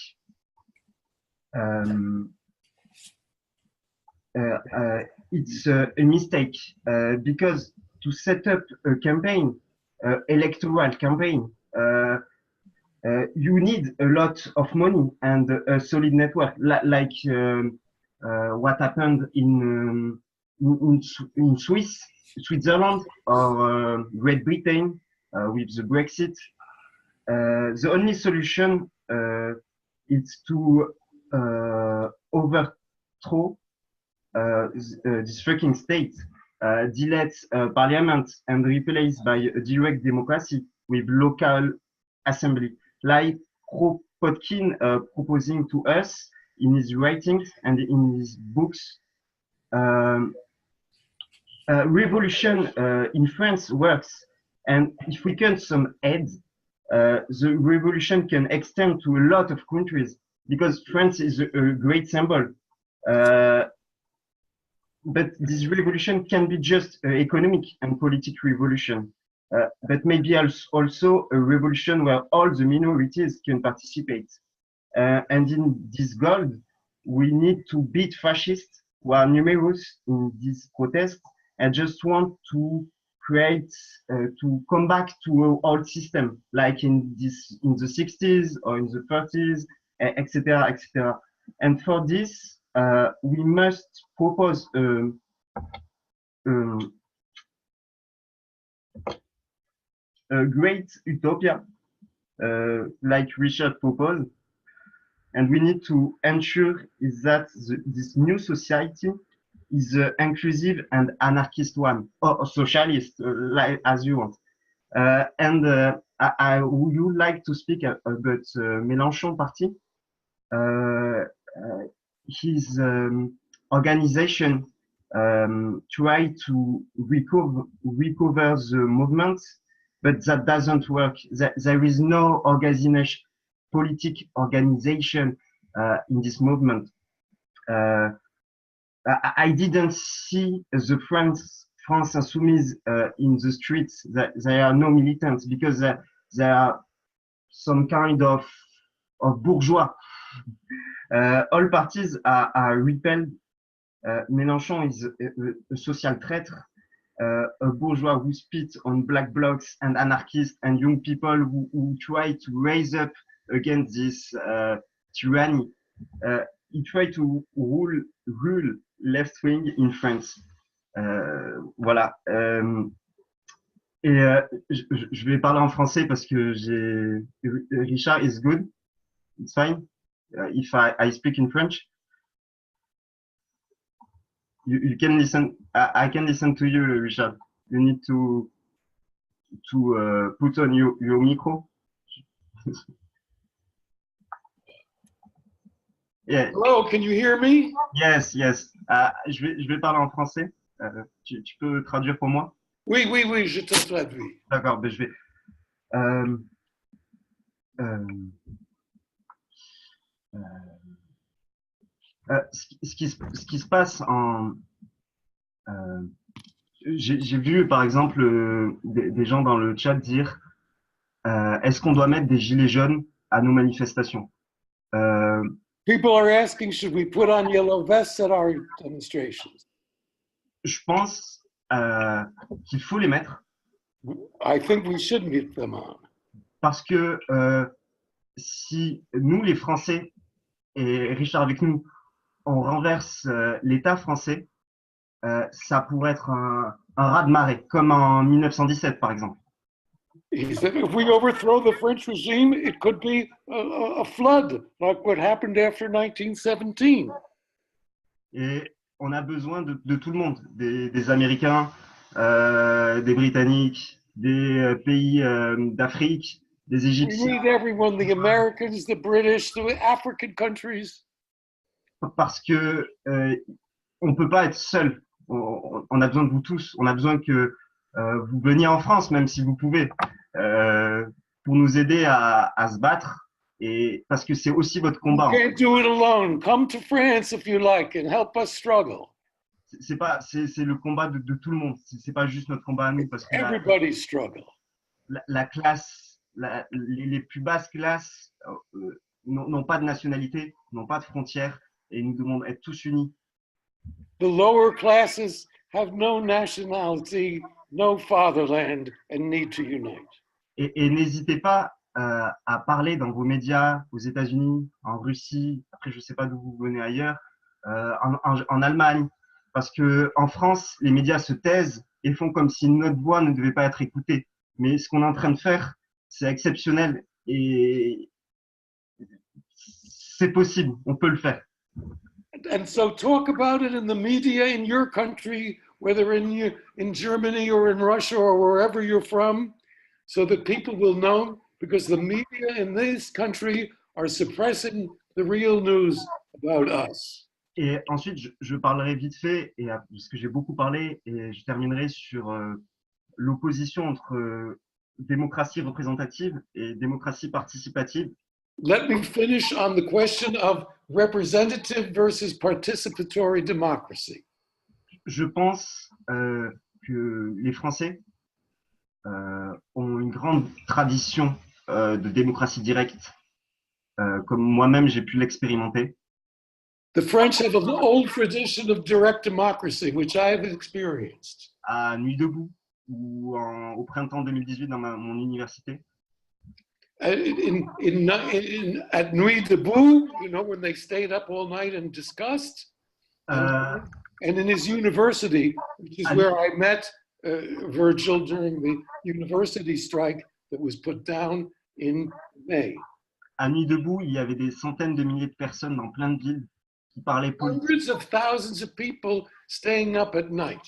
It's a mistake because to set up a campaign, electoral campaign, you need a lot of money and a solid network, like what happened in Switzerland or Great Britain with the Brexit. The only solution is to overthrow this fucking state, delete parliament and replace by a direct democracy with local assembly, like Kropotkin proposing to us in his writings and in his books. Revolution in France works, and if we can some aid, the revolution can extend to a lot of countries because France is a great symbol. But this revolution can be just economic and political revolution, but maybe also a revolution where all the minorities can participate. And in this goal, we need to beat fascists who are numerous in this protest and just want to create, to come back to an old system, like in the 60s or in the 30s, etc., etc. And for this, we must propose a great utopia, like Richard proposed, and we need to ensure is that this new society is inclusive and anarchist one, or socialist, like as you want. I would like to speak about Mélenchon party. His organization try to recover the movement, but that doesn't work. There is no political organization in this movement. I didn't see the France Insoumise in the streets. There are no militants because there are some kind of bourgeois. All parties are repelled. Mélenchon is a social traitor, a bourgeois who spits on black blocs and anarchists and young people who try to raise up against this tyranny. He tried to rule left wing in France. Voilà. Et je vais parler en français parce que Richard is good. It's fine. If I speak in French, you can listen. I can listen to you, Richard. You need to put on your micro. Yeah. Hello, can you hear me? Yes. Je vais parler en français. Tu peux traduire pour moi? Oui, je te traduis. D'accord, ben je vais. Ce qui se passe j'ai vu par exemple des gens dans le chat dire est-ce qu'on doit mettre des gilets jaunes à nos manifestations? People are asking, should we put on yellow vests at our demonstrations? Je pense qu'il faut les mettre. I think we should put them on. Parce que si nous, les Français, et Richard avec nous, on renverse l'État français, ça pourrait être un raz-de-marée, comme en 1917 par exemple. He said if we overthrow the French regime, it could be a flood, like what happened after 1917. Et on a besoin de tout le monde, des Américains, des Britanniques, des pays d'Afrique, des Égyptiens. We need everyone, the Americans, the British, the African countries. Parce que on peut pas être seul. On a besoin de vous tous. On a besoin que vous veniez en France, même si vous pouvez, pour nous aider à se battre Et parce que c'est aussi votre combat. You can't do it alone. Come to France if you like and help us struggle. C'est le combat de tout le monde. C'est pas juste notre combat à nous, parce que Everybody's struggle. la classe, les plus basses classes n'ont pas de nationalité, n'ont pas de frontières, et nous devons être tous unis. The lower classes have no nationality, no fatherland, and need to unite. Et n'hésitez pas à parler dans vos médias, aux États-Unis, en Russie, après je ne sais pas d'où vous venez ailleurs, en Allemagne, parce que en France, les médias se taisent et font comme si notre voix ne devait pas être écoutée. Mais ce qu'on est en train de faire, c'est exceptionnel et c'est possible, on peut le faire. And so talk about it in the media in your country, whether in Germany or in Russia or wherever you're from, so that people will know, because the media in this country are suppressing the real news about us. Et ensuite, je parlerai vite fait, parce que j'ai beaucoup parlé, et je terminerai sur l'opposition entre démocratie représentative et démocratie participative. Let me finish on the question of representative versus participatory democracy. Je pense que les Français ont une grande tradition de démocratie directe, comme moi-même j'ai pu l'expérimenter. The French have an old tradition of direct democracy, which I have experienced. À Nuit debout ou au printemps 2018 dans mon université. At Nuit debout, you know, when they stayed up all night and discussed. And in his university, which is where I met Virgil during the university strike that was put down in May. À Nuit debout, il y avait des centaines de milliers de personnes dans plein de villes qui parlaient politique. Hundreds of thousands of people staying up at night.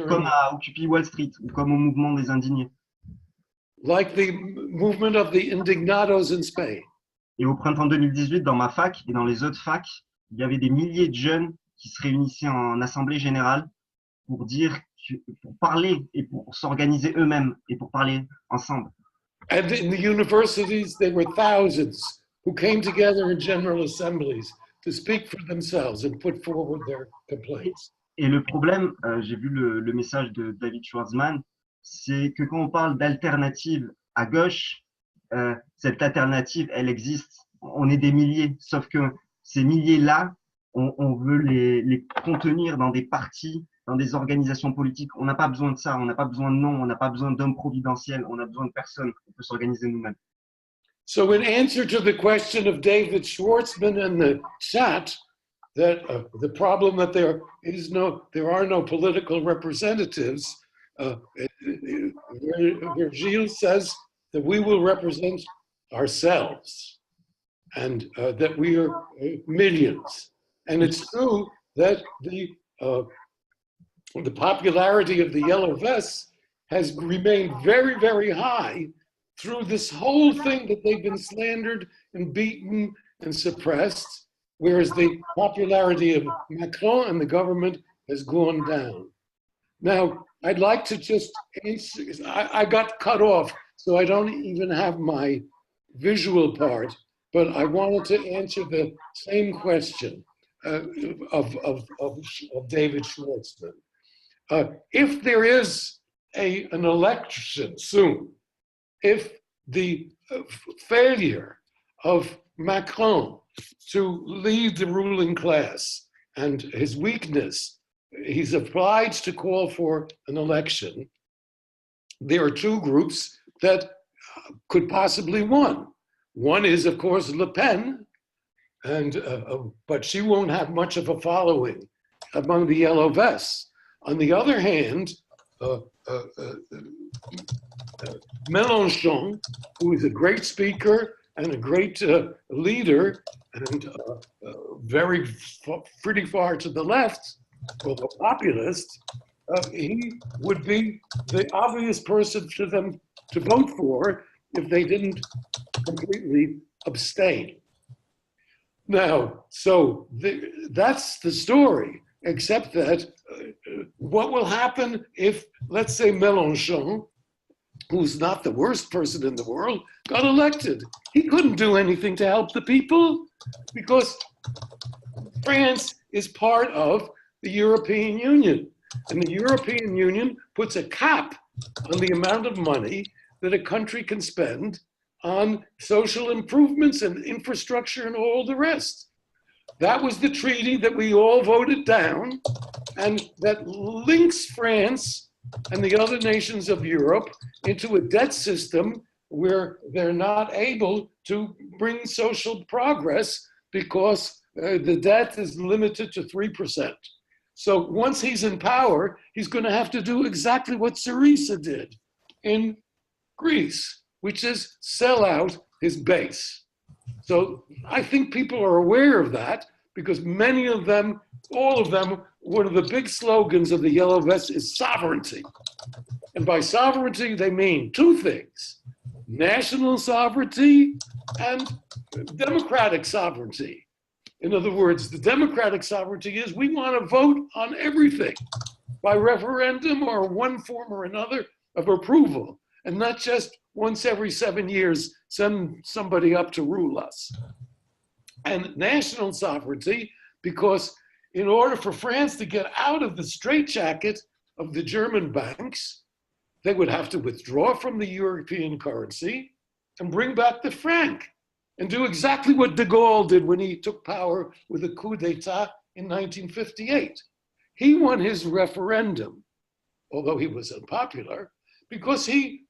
Comme à Occupy Wall Street ou comme au mouvement des indignés. Like the movement of the indignados in Spain. Et au printemps 2018, dans ma fac et dans les autres facs, il y avait des milliers de jeunes qui se réunissaient en assemblée générale pour parler et pour s'organiser eux-mêmes et pour parler ensemble. And in the universities, there were thousands who came together in general assemblies to speak for themselves and put forward their complaints. Et le problème, j'ai vu le message de David Schwartzman, c'est que quand on parle d'alternative à gauche, cette alternative, elle existe. On est des milliers, sauf que ces milliers-là, on veut les contenir dans des partis, dans des organisations politiques. On n'a pas besoin de ça, on n'a pas besoin de noms, on n'a pas besoin d'hommes providentiels, on a besoin de personnes, on peut s'organiser nous-mêmes. So in answer to the question of David Schwartzman in the chat, that the problem that there are no political representatives, Virgile says that we will represent ourselves and that we are millions. And it's true that the popularity of the Yellow Vests has remained very, very high through this whole thing that they've been slandered and beaten and suppressed, whereas the popularity of Macron and the government has gone down. Now, I'd like to just answer, I got cut off, so I don't even have my visual part, but I wanted to answer the same question of David Schwartzman. If there is an election soon, if the failure of Macron to lead the ruling class and his weakness, he's obliged to call for an election, there are two groups that could possibly win. One is, of course, Le Pen, but she won't have much of a following among the Yellow Vests. On the other hand, Mélenchon, who is a great speaker and a great leader and pretty far to the left, well, a populist, he would be the obvious person for them to vote for if they didn't completely abstain. Now, so that's the story, except that what will happen if, let's say, Mélenchon who's not the worst person in the world, got elected. He couldn't do anything to help the people because France is part of the European Union. And the European Union puts a cap on the amount of money that a country can spend on social improvements and infrastructure and all the rest. That was the treaty that we all voted down, and that links France and the other nations of Europe into a debt system where they're not able to bring social progress because the debt is limited to 3%. So once he's in power, he's going to have to do exactly what Syriza did in Greece, which is sell out his base. So I think people are aware of that because many of them, all of them, one of the big slogans of the Yellow Vests is sovereignty. And by sovereignty, they mean two things: national sovereignty and democratic sovereignty. In other words, the democratic sovereignty is we want to vote on everything by referendum or one form or another of approval, and not just once every 7 years send somebody up to rule us. And national sovereignty, because in order for France to get out of the straitjacket of the German banks, they would have to withdraw from the European currency and bring back the franc and do exactly what de Gaulle did when he took power with a coup d'etat in 1958. He won his referendum, although he was unpopular, because he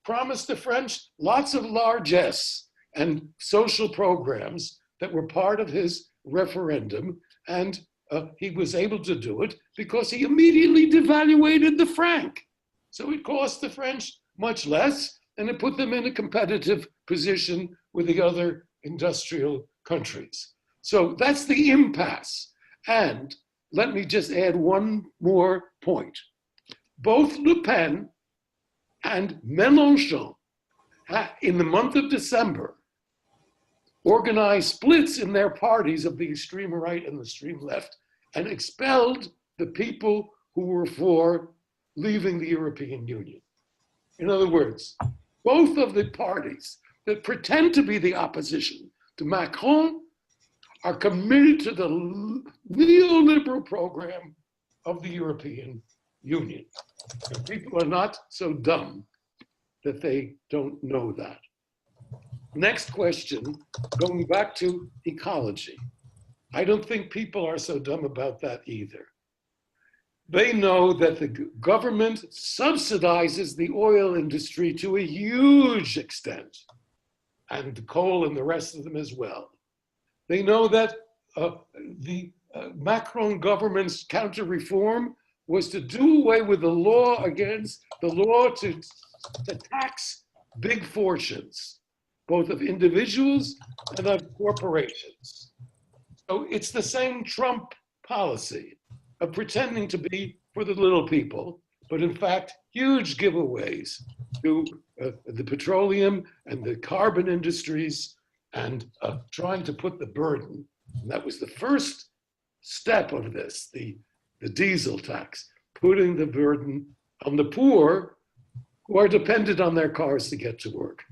promised the French lots of largesse and social programs that were part of his referendum, and he was able to do it because he immediately devaluated the franc. So it cost the French much less, and it put them in a competitive position with the other industrial countries. So that's the impasse. And let me just add one more point. Both Le Pen and Mélenchon, in the month of December, organized splits in their parties of the extreme right and the extreme left and expelled the people who were for leaving the European Union. In other words, both of the parties that pretend to be the opposition to Macron are committed to the neoliberal program of the European Union. And people are not so dumb that they don't know that. Next question, going back to ecology. I don't think people are so dumb about that either. They know that the government subsidizes the oil industry to a huge extent, and the coal and the rest of them as well. They know that the Macron government's counter-reform was to do away with the law to tax big fortunes, both of individuals and of corporations. So it's the same Trump policy of pretending to be for the little people, but in fact, huge giveaways to the petroleum and the carbon industries, and trying to put the burden, and that was the first step of this, the diesel tax, putting the burden on the poor who are dependent on their cars to get to work.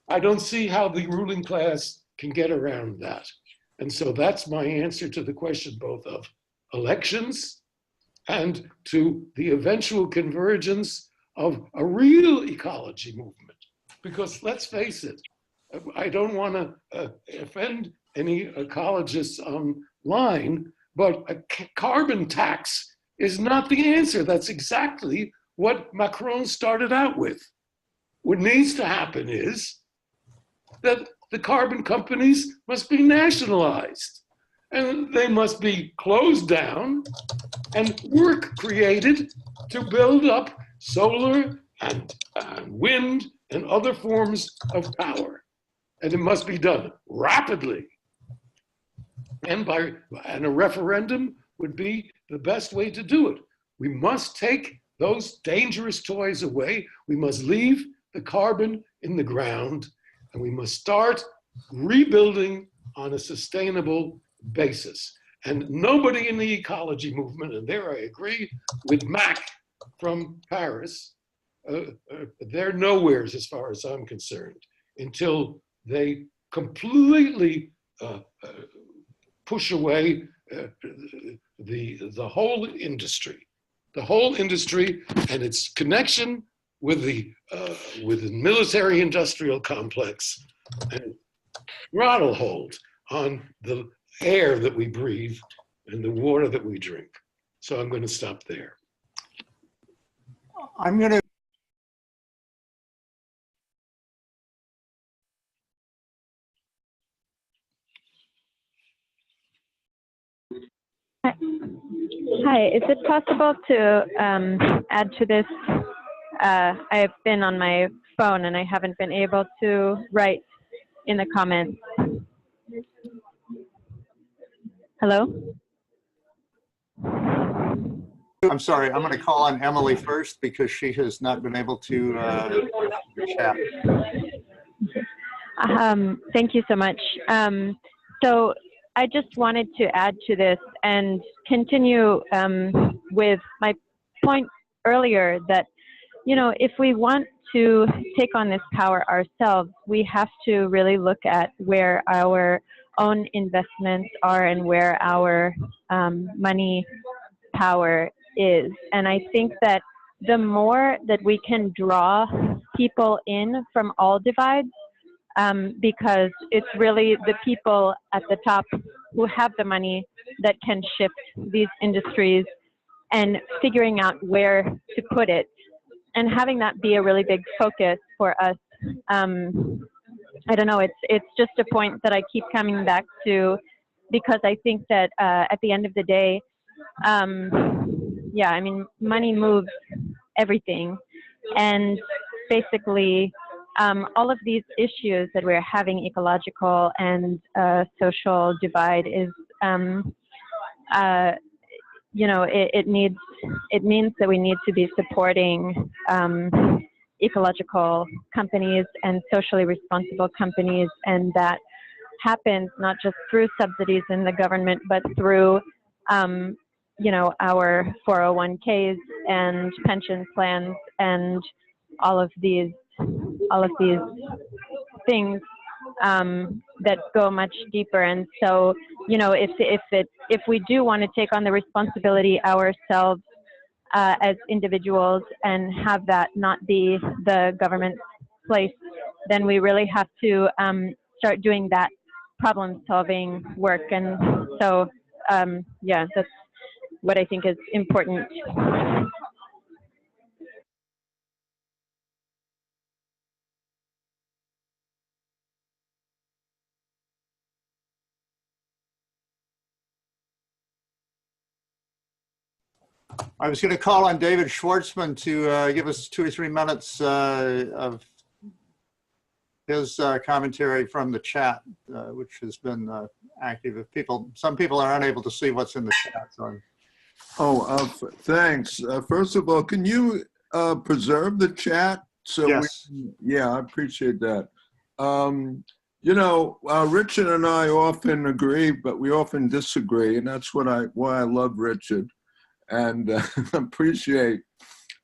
I don't see how the ruling class can get around that. And so that's my answer to the question both of elections and to the eventual convergence of a real ecology movement. Because let's face it, I don't want to offend any ecologists online, but a carbon tax is not the answer. That's exactly what Macron started out with. What needs to happen is that the carbon companies must be nationalized, and they must be closed down and work created to build up solar and wind and other forms of power. And it must be done rapidly. And a referendum would be the best way to do it. We must take those dangerous toys away. We must leave the carbon in the ground, and we must start rebuilding on a sustainable basis. And nobody in the ecology movement, and there I agree with Mac from Paris, they're nowheres as far as I'm concerned until they completely push away the whole industry and its connection with the military-industrial complex, and throttle hold on the air that we breathe and the water that we drink. So I'm going to stop there. I'm going to Hi, is it possible to add to this? I've been on my phone and I haven't been able to write in the comments. Hello? I'm sorry, I'm going to call on Emily first because she has not been able to chat. Thank you so much. So I just wanted to add to this and continue with my point earlier that, you know, if we want to take on this power ourselves, we have to really look at where our own investments are and where our money power is. And I think that the more that we can draw people in from all divides, because it's really the people at the top who have the money that can shift these industries, and figuring out where to put it and having that be a really big focus for us. I don't know, it's just a point that I keep coming back to, because I think that at the end of the day, yeah, I mean, money moves everything. And basically, all of these issues that we're having, ecological and social divide, is, you know, it means that we need to be supporting ecological companies and socially responsible companies, and that happens not just through subsidies in the government, but through you know, our 401ks and pension plans and all of these things that go much deeper. And so, you know, if we do want to take on the responsibility ourselves as individuals and have that not be the government's place, then we really have to start doing that problem-solving work. And so, yeah, that's what I think is important. I was going to call on David Schwartzman to give us 2 or 3 minutes of his commentary from the chat, which has been active. If some people are unable to see what's in the chat. So Thanks. First of all, can you preserve the chat? So yes. Yeah, I appreciate that. You know, Richard and I often agree, but we often disagree, and that's why I love Richard and appreciate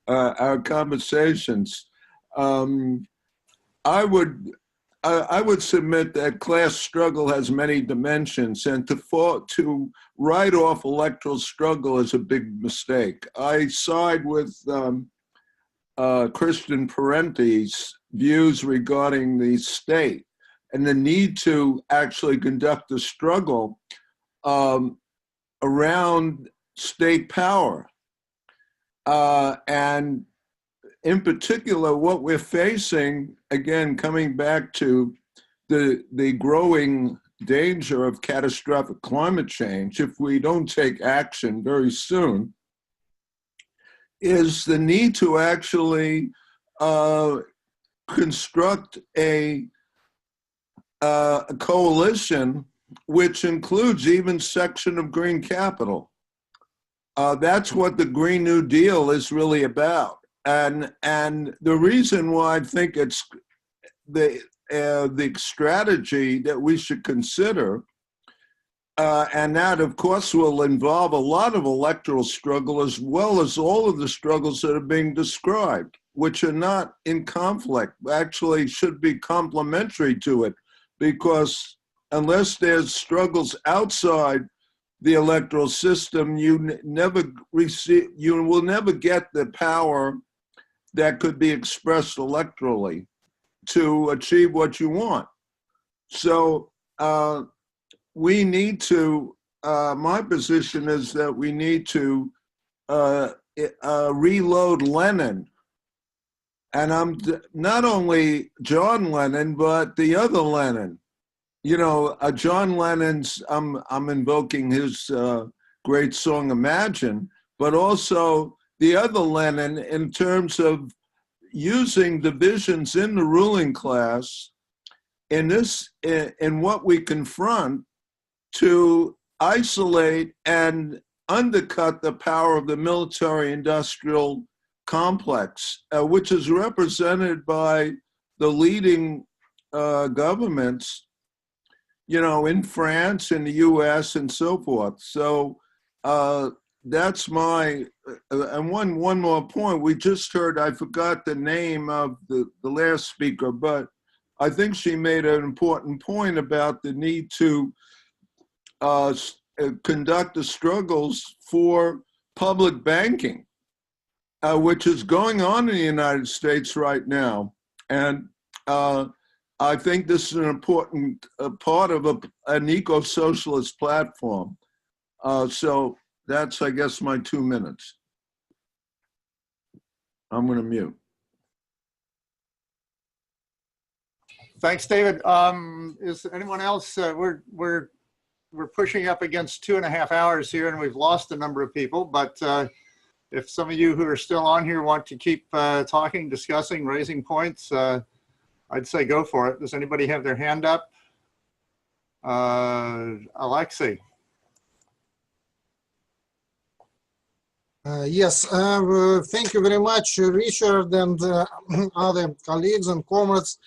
our conversations. I would submit that class struggle has many dimensions, and to write off electoral struggle is a big mistake. I side with Christian Parenti's views regarding the state and the need to actually conduct a struggle around state power. And in particular, what we're facing, again, coming back to the growing danger of catastrophic climate change, if we don't take action very soon, is the need to actually construct a coalition which includes even section of green capital. That's what the Green New Deal is really about. And the reason why I think it's the strategy that we should consider, and that of course will involve a lot of electoral struggle as well as all of the struggles that are being described. which are not in conflict, actually should be complementary to it, because unless there's struggles outside the electoral system, you will never get the power that could be expressed electorally to achieve what you want. So we need to, my position is that we need to reload Lenin. And I'm not only John Lennon, but the other Lenin. You know, John Lennon's, I'm invoking his great song Imagine, but also the other Lenin in terms of using divisions in the ruling class in what we confront to isolate and undercut the power of the military-industrial complex, which is represented by the leading governments, you know, in France, in the US, and so forth. So that's my, and one more point. We just heard, I forgot the name of the last speaker, but I think she made an important point about the need to conduct the struggles for public banking, which is going on in the United States right now. And I think this is an important part of an eco-socialist platform. So that's, I guess, my 2 minutes. I'm going to mute. Thanks, David. Is anyone else? We're pushing up against 2.5 hours here, and we've lost a number of people. But if some of you who are still on here want to keep talking, discussing, raising points, I'd say go for it. Does anybody have their hand up? Alexei. Yes, thank you very much, Richard, and other colleagues and comrades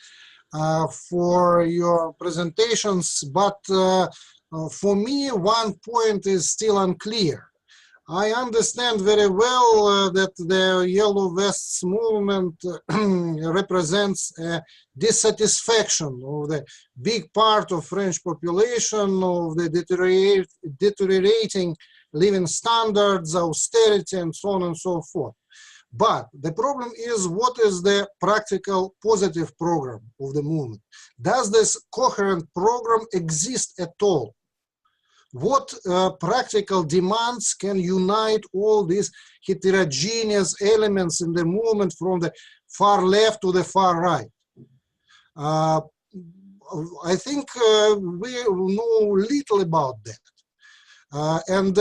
for your presentations. But for me, one point is still unclear. I understand very well that the Yellow Vests movement represents a dissatisfaction of the big part of French population of the deteriorating living standards, austerity, and so on and so forth. But the problem is, what is the practical positive program of the movement? Does this coherent program exist at all? What practical demands can unite all these heterogeneous elements in the movement from the far left to the far right? I think we know little about that. And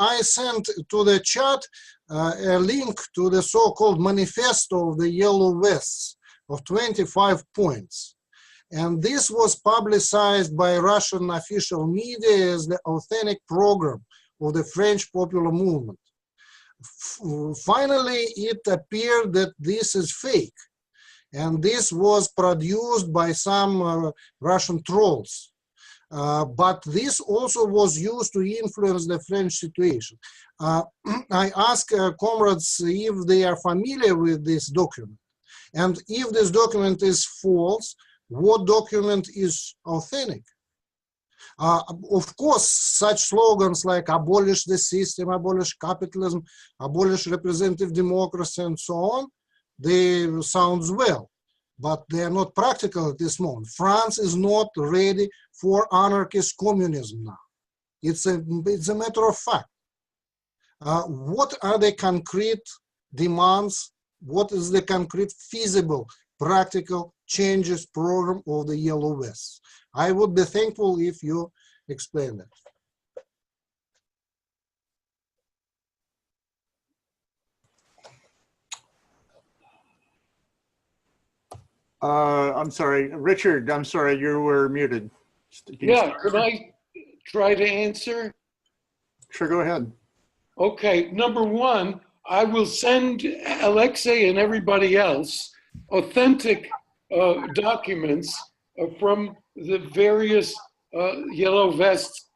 I sent to the chat a link to the so-called manifesto of the Yellow Vests of 25 points. And this was publicized by Russian official media as the authentic program of the French popular movement. Finally, it appeared that this is fake. And this was produced by some Russian trolls. But this also was used to influence the French situation. I asked comrades if they are familiar with this document. And if this document is false, what document is authentic? Of course, such slogans like abolish the system, abolish capitalism, abolish representative democracy, and so on, they sound well, but they are not practical at this moment. France is not ready for anarchist communism now. It's a matter of fact. What are the concrete demands? What is the concrete feasible practical changes program of the Yellow Vests? I would be thankful if you explain that. I'm sorry, Richard, I'm sorry, you were muted. Yeah, could I try to answer? Sure, go ahead. Okay, number one, I will send Alexei and everybody else authentic documents from the various Yellow Vest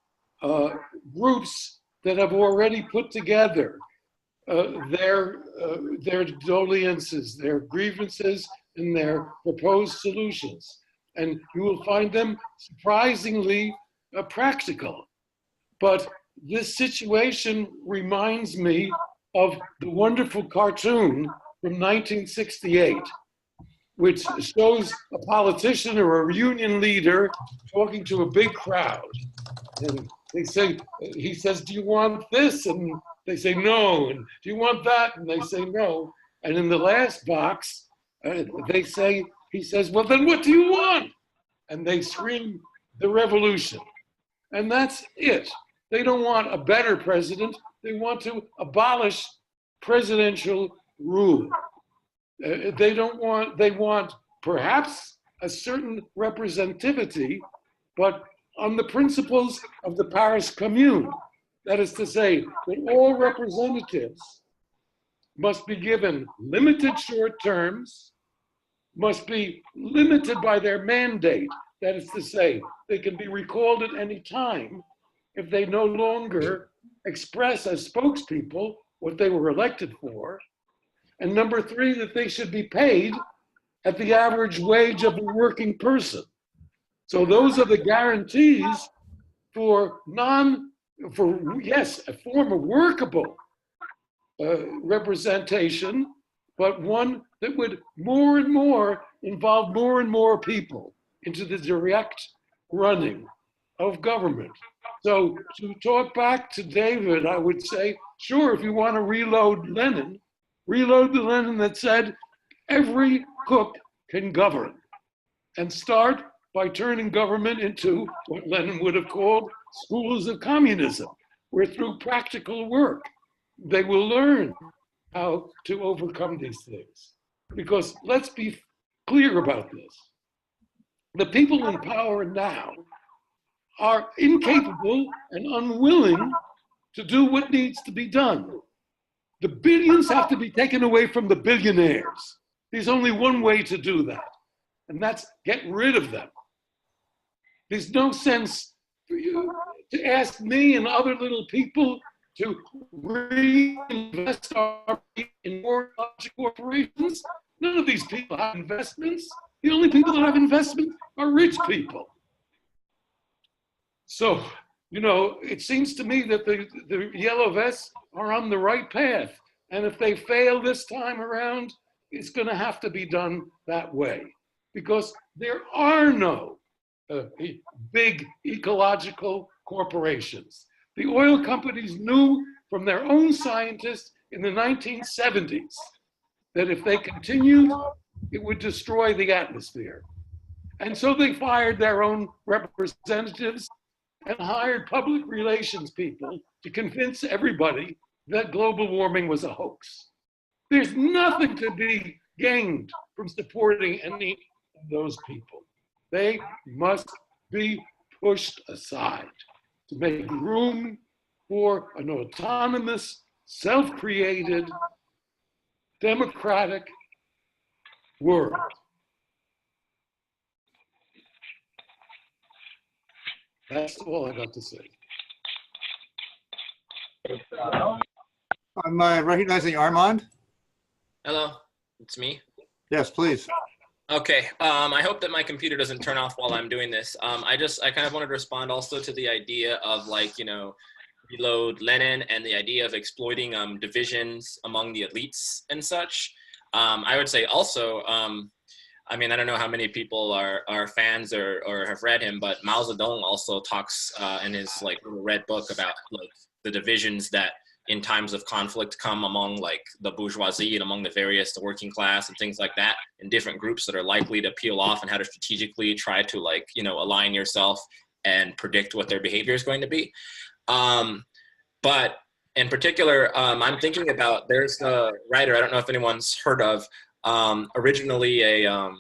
groups that have already put together their doléances, their grievances, and their proposed solutions. And you will find them surprisingly practical. But this situation reminds me of the wonderful cartoon from 1968, which shows a politician or a union leader talking to a big crowd. And they say, he says, do you want this? And they say no. And do you want that? And they say no. And in the last box, they say, he says, well, then what do you want? And they scream the revolution. And that's it. They don't want a better president. They want to abolish presidential rule. They want perhaps a certain representativity, but on the principles of the Paris Commune. That is to say, that all representatives must be given limited short terms, must be limited by their mandate. That is to say, they can be recalled at any time if they no longer express as spokespeople what they were elected for. And number three, that they should be paid at the average wage of a working person. So those are the guarantees for yes, a form of workable representation, but one that would more and more involve more and more people into the direct running of government. So to talk back to David, I would say, sure, if you want to reload the Lenin that said every cook can govern, and start by turning government into what Lenin would have called schools of communism, where through practical work, they will learn how to overcome these things. Because let's be clear about this. The people in power now are incapable and unwilling to do what needs to be done. The billions have to be taken away from the billionaires. There's only one way to do that, and that's get rid of them. There's no sense for you to ask me and other little people to reinvest our in more large corporations. None of these people have investments. The only people that have investments are rich people. So, you know, it seems to me that the yellow vests are on the right path. And if they fail this time around, it's going to have to be done that way. Because there are no big ecological corporations. The oil companies knew from their own scientists in the 1970s that if they continued, it would destroy the atmosphere. And so they fired their own representatives and hired public relations people to convince everybody that global warming was a hoax. There's nothing to be gained from supporting any of those people. They must be pushed aside to make room for an autonomous, self-created, democratic world. That's all I got to say. I'm recognizing Armand. Hello, it's me. Yes, please. Okay, I hope that my computer doesn't turn off while I'm doing this. I kind of wanted to respond also to the idea of, like, you know, reload Lenin and the idea of exploiting divisions among the elites and such. I would say also, I mean, I don't know how many people are fans or have read him, but Mao Zedong also talks in his like little red book about like the divisions that in times of conflict come among like the bourgeoisie and among the working class and things like that, in different groups that are likely to peel off, and how to strategically try to, like, you know, align yourself and predict what their behavior is going to be. But in particular, I'm thinking about, there's a writer, I don't know if anyone's heard of, originally I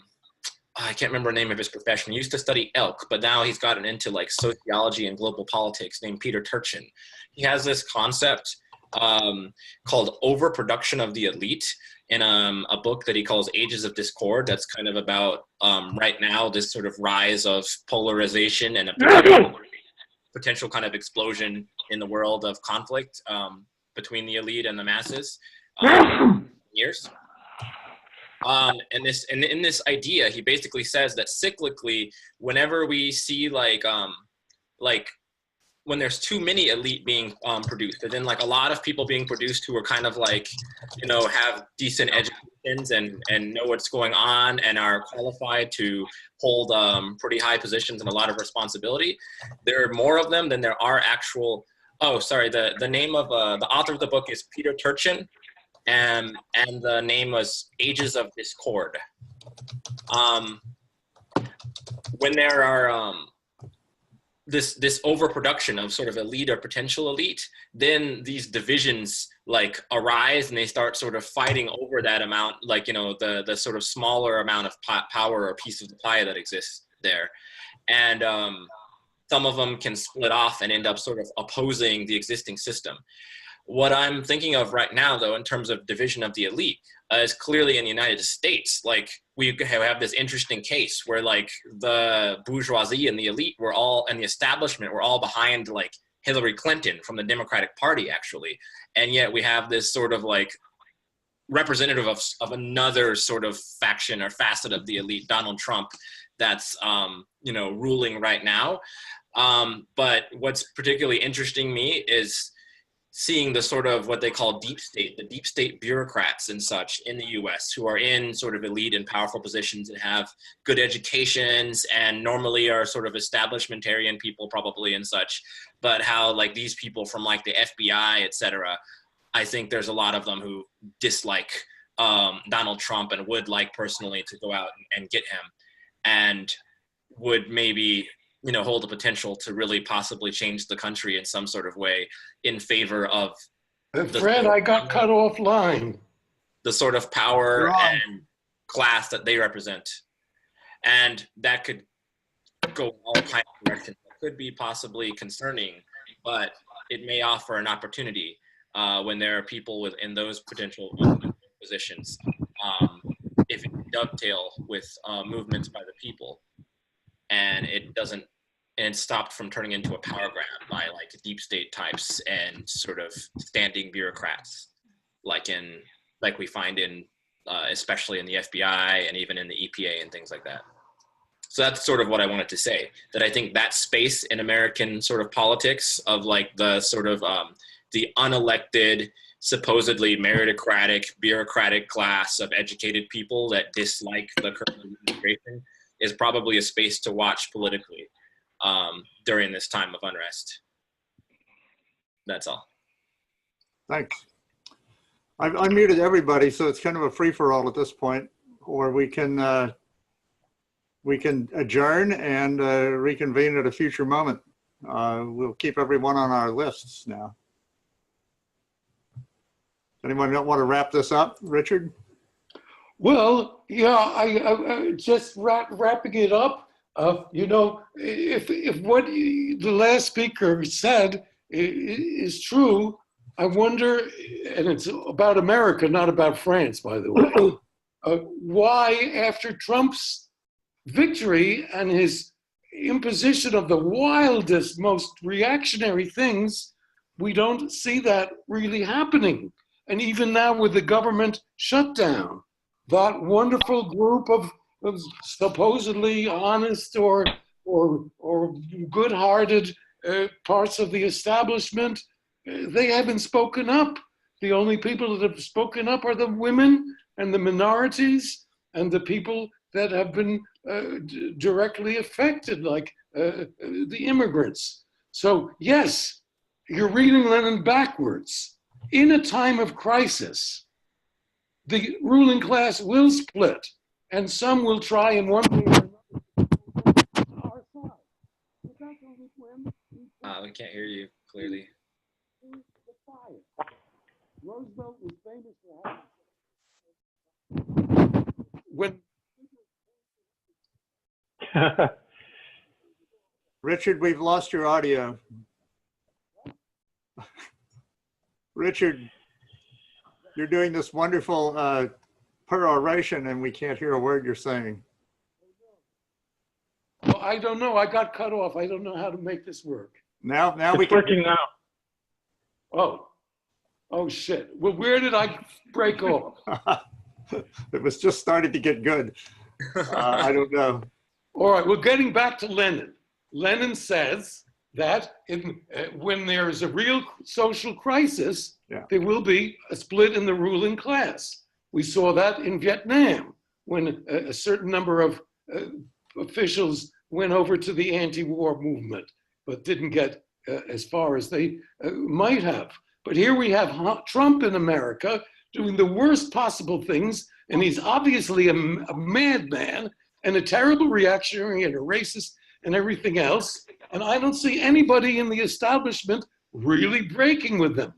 can't remember the name of his profession. He used to study elk, but now he's gotten into like sociology and global politics, named Peter Turchin. He has this concept called overproduction of the elite in a book that he calls Ages of Discord. That's kind of about right now this sort of rise of polarization and a potential kind of explosion in the world of conflict between the elite and the masses years. And in this idea, he basically says that cyclically, whenever we see like when there's too many elite being produced, and then like a lot of people being produced who are kind of like, you know, have decent educations and know what's going on and are qualified to hold pretty high positions and a lot of responsibility. There are more of them than there are actual. Oh, sorry. The name of the author of the book is Peter Turchin, and the name was Ages of Discord. When there are this overproduction of sort of elite or potential elite, then these divisions like arise and they start sort of fighting over that amount, like, you know, the sort of smaller amount of power or piece of the pie that exists there. And some of them can split off and end up sort of opposing the existing system. What I'm thinking of right now, though, in terms of division of the elite, is clearly in the United States. Like, we have this interesting case where, like, the bourgeoisie and the elite were all, and the establishment were all behind, like, Hillary Clinton from the Democratic Party, actually. And yet we have this sort of, like, representative of another sort of faction or facet of the elite, Donald Trump, that's, you know, ruling right now. But what's particularly interesting me is seeing the sort of what they call deep state, the deep state bureaucrats and such in the US who are in sort of elite and powerful positions and have good educations and normally are sort of establishmentarian people probably and such, but how like these people from like the FBI, et cetera, I think there's a lot of them who dislike Donald Trump and would like personally to go out and get him and would maybe, you know, hold the potential to really possibly change the country in some sort of way in favor of Fred, I got cut offline. The sort of power and class that they represent. And that could go all kinds of directions. It could be possibly concerning, but it may offer an opportunity when there are people within those potential positions, if it dovetail with movements by the people. And it doesn't, and it stopped from turning into a power grab by like deep state types and sort of standing bureaucrats, like we find in, especially in the FBI and even in the EPA and things like that. So that's sort of what I wanted to say, that I think that space in American sort of politics of like the sort of the unelected, supposedly meritocratic, bureaucratic class of educated people that dislike the current administration is probably a space to watch politically during this time of unrest. That's all. Thanks. I muted everybody, so it's kind of a free-for-all at this point, or we can adjourn and reconvene at a future moment. We'll keep everyone on our lists now. Anyone don't want to wrap this up, Richard? Well, yeah, I just wrapping it up. You know, if what the last speaker said is true, I wonder, and it's about America, not about France, by the way, why after Trump's victory and his imposition of the wildest, most reactionary things, we don't see that really happening. And even now with the government shutdown, that wonderful group of supposedly honest or good-hearted parts of the establishment, they haven't spoken up. The only people that have spoken up are the women and the minorities and the people that have been directly affected, like the immigrants. So yes, you're reading Lenin backwards. In a time of crisis, the ruling class will split, and some will try in one way or another to our side. But that's only when we can't hear you clearly. the fire. Roosevelt was famous for having when Richard, we've lost your audio. Richard, you're doing this wonderful peroration and we can't hear a word you're saying. Well, I don't know. I got cut off. I don't know how to make this work. Now it's we can. Working now. Oh. Oh, shit. Well, where did I break off? It was just starting to get good. I don't know. All right, we're getting back to Lenin. Lenin says that when there is a real social crisis, there will be a split in the ruling class. We saw that in Vietnam when a certain number of officials went over to the anti-war movement, but didn't get as far as they might have. But here we have Trump in America doing the worst possible things, and he's obviously a madman and a terrible reactionary and a racist and everything else. And I don't see anybody in the establishment really breaking with them.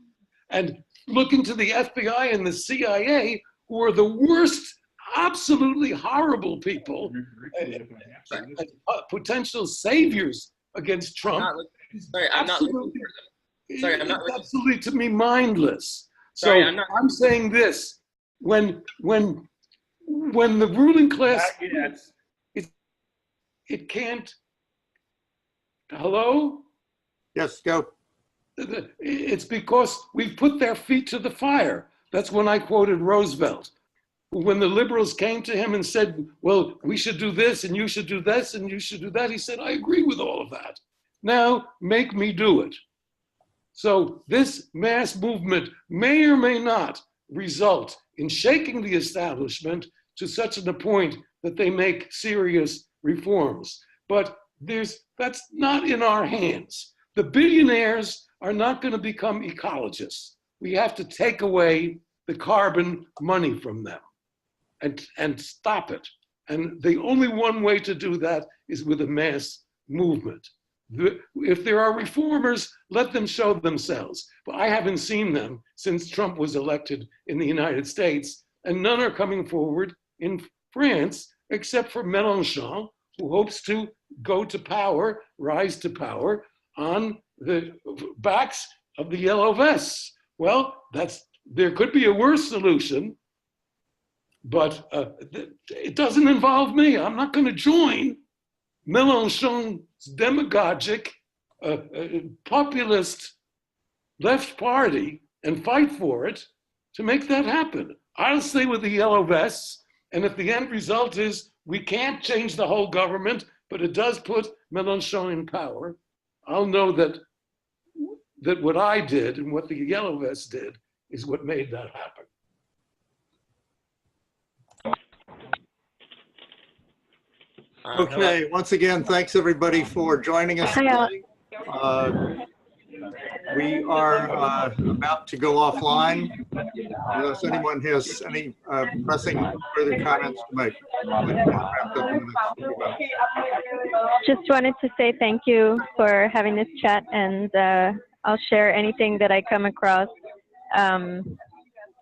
And looking to the FBI and the CIA, who are the worst, absolutely horrible people, potential saviors against Trump. I'm not looking for them. Sorry, I'm not. It's absolutely, to me, mindless. Sorry, So I'm saying this: when the ruling class, it can't. Hello? Yes, go. It's because we've put their feet to the fire. That's when I quoted Roosevelt. When the liberals came to him and said, well, we should do this and you should do this and you should do that, he said, I agree with all of that. Now make me do it. So this mass movement may or may not result in shaking the establishment to such a point that they make serious reforms. But that's not in our hands. The billionaires are not going to become ecologists. We have to take away the carbon money from them and stop it. And the only one way to do that is with a mass movement. If there are reformers, let them show themselves. But I haven't seen them since Trump was elected in the United States, and none are coming forward in France, except for Mélenchon, who hopes to go to power, rise to power, on the backs of the yellow vests. Well, there could be a worse solution, but it doesn't involve me. I'm not going to join Mélenchon's demagogic, populist left party and fight for it to make that happen. I'll stay with the yellow vests, and if the end result is we can't change the whole government, but it does put Mélenchon in power, I'll know that what I did and what the yellow vests did is what made that happen. Okay, once again, thanks everybody for joining us today. We are about to go offline unless anyone has any pressing further comments to make. Just wanted to say thank you for having this chat, and I'll share anything that I come across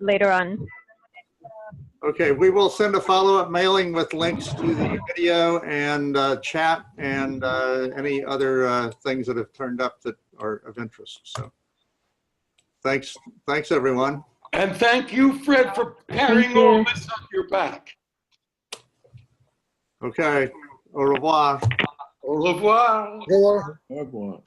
later on. Okay, we will send a follow-up mailing with links to the video and chat and any other things that have turned up that are of interest. So thanks everyone. And thank you, Fred, for carrying all this on your back. Okay, au revoir. Au revoir. Au revoir. Au revoir.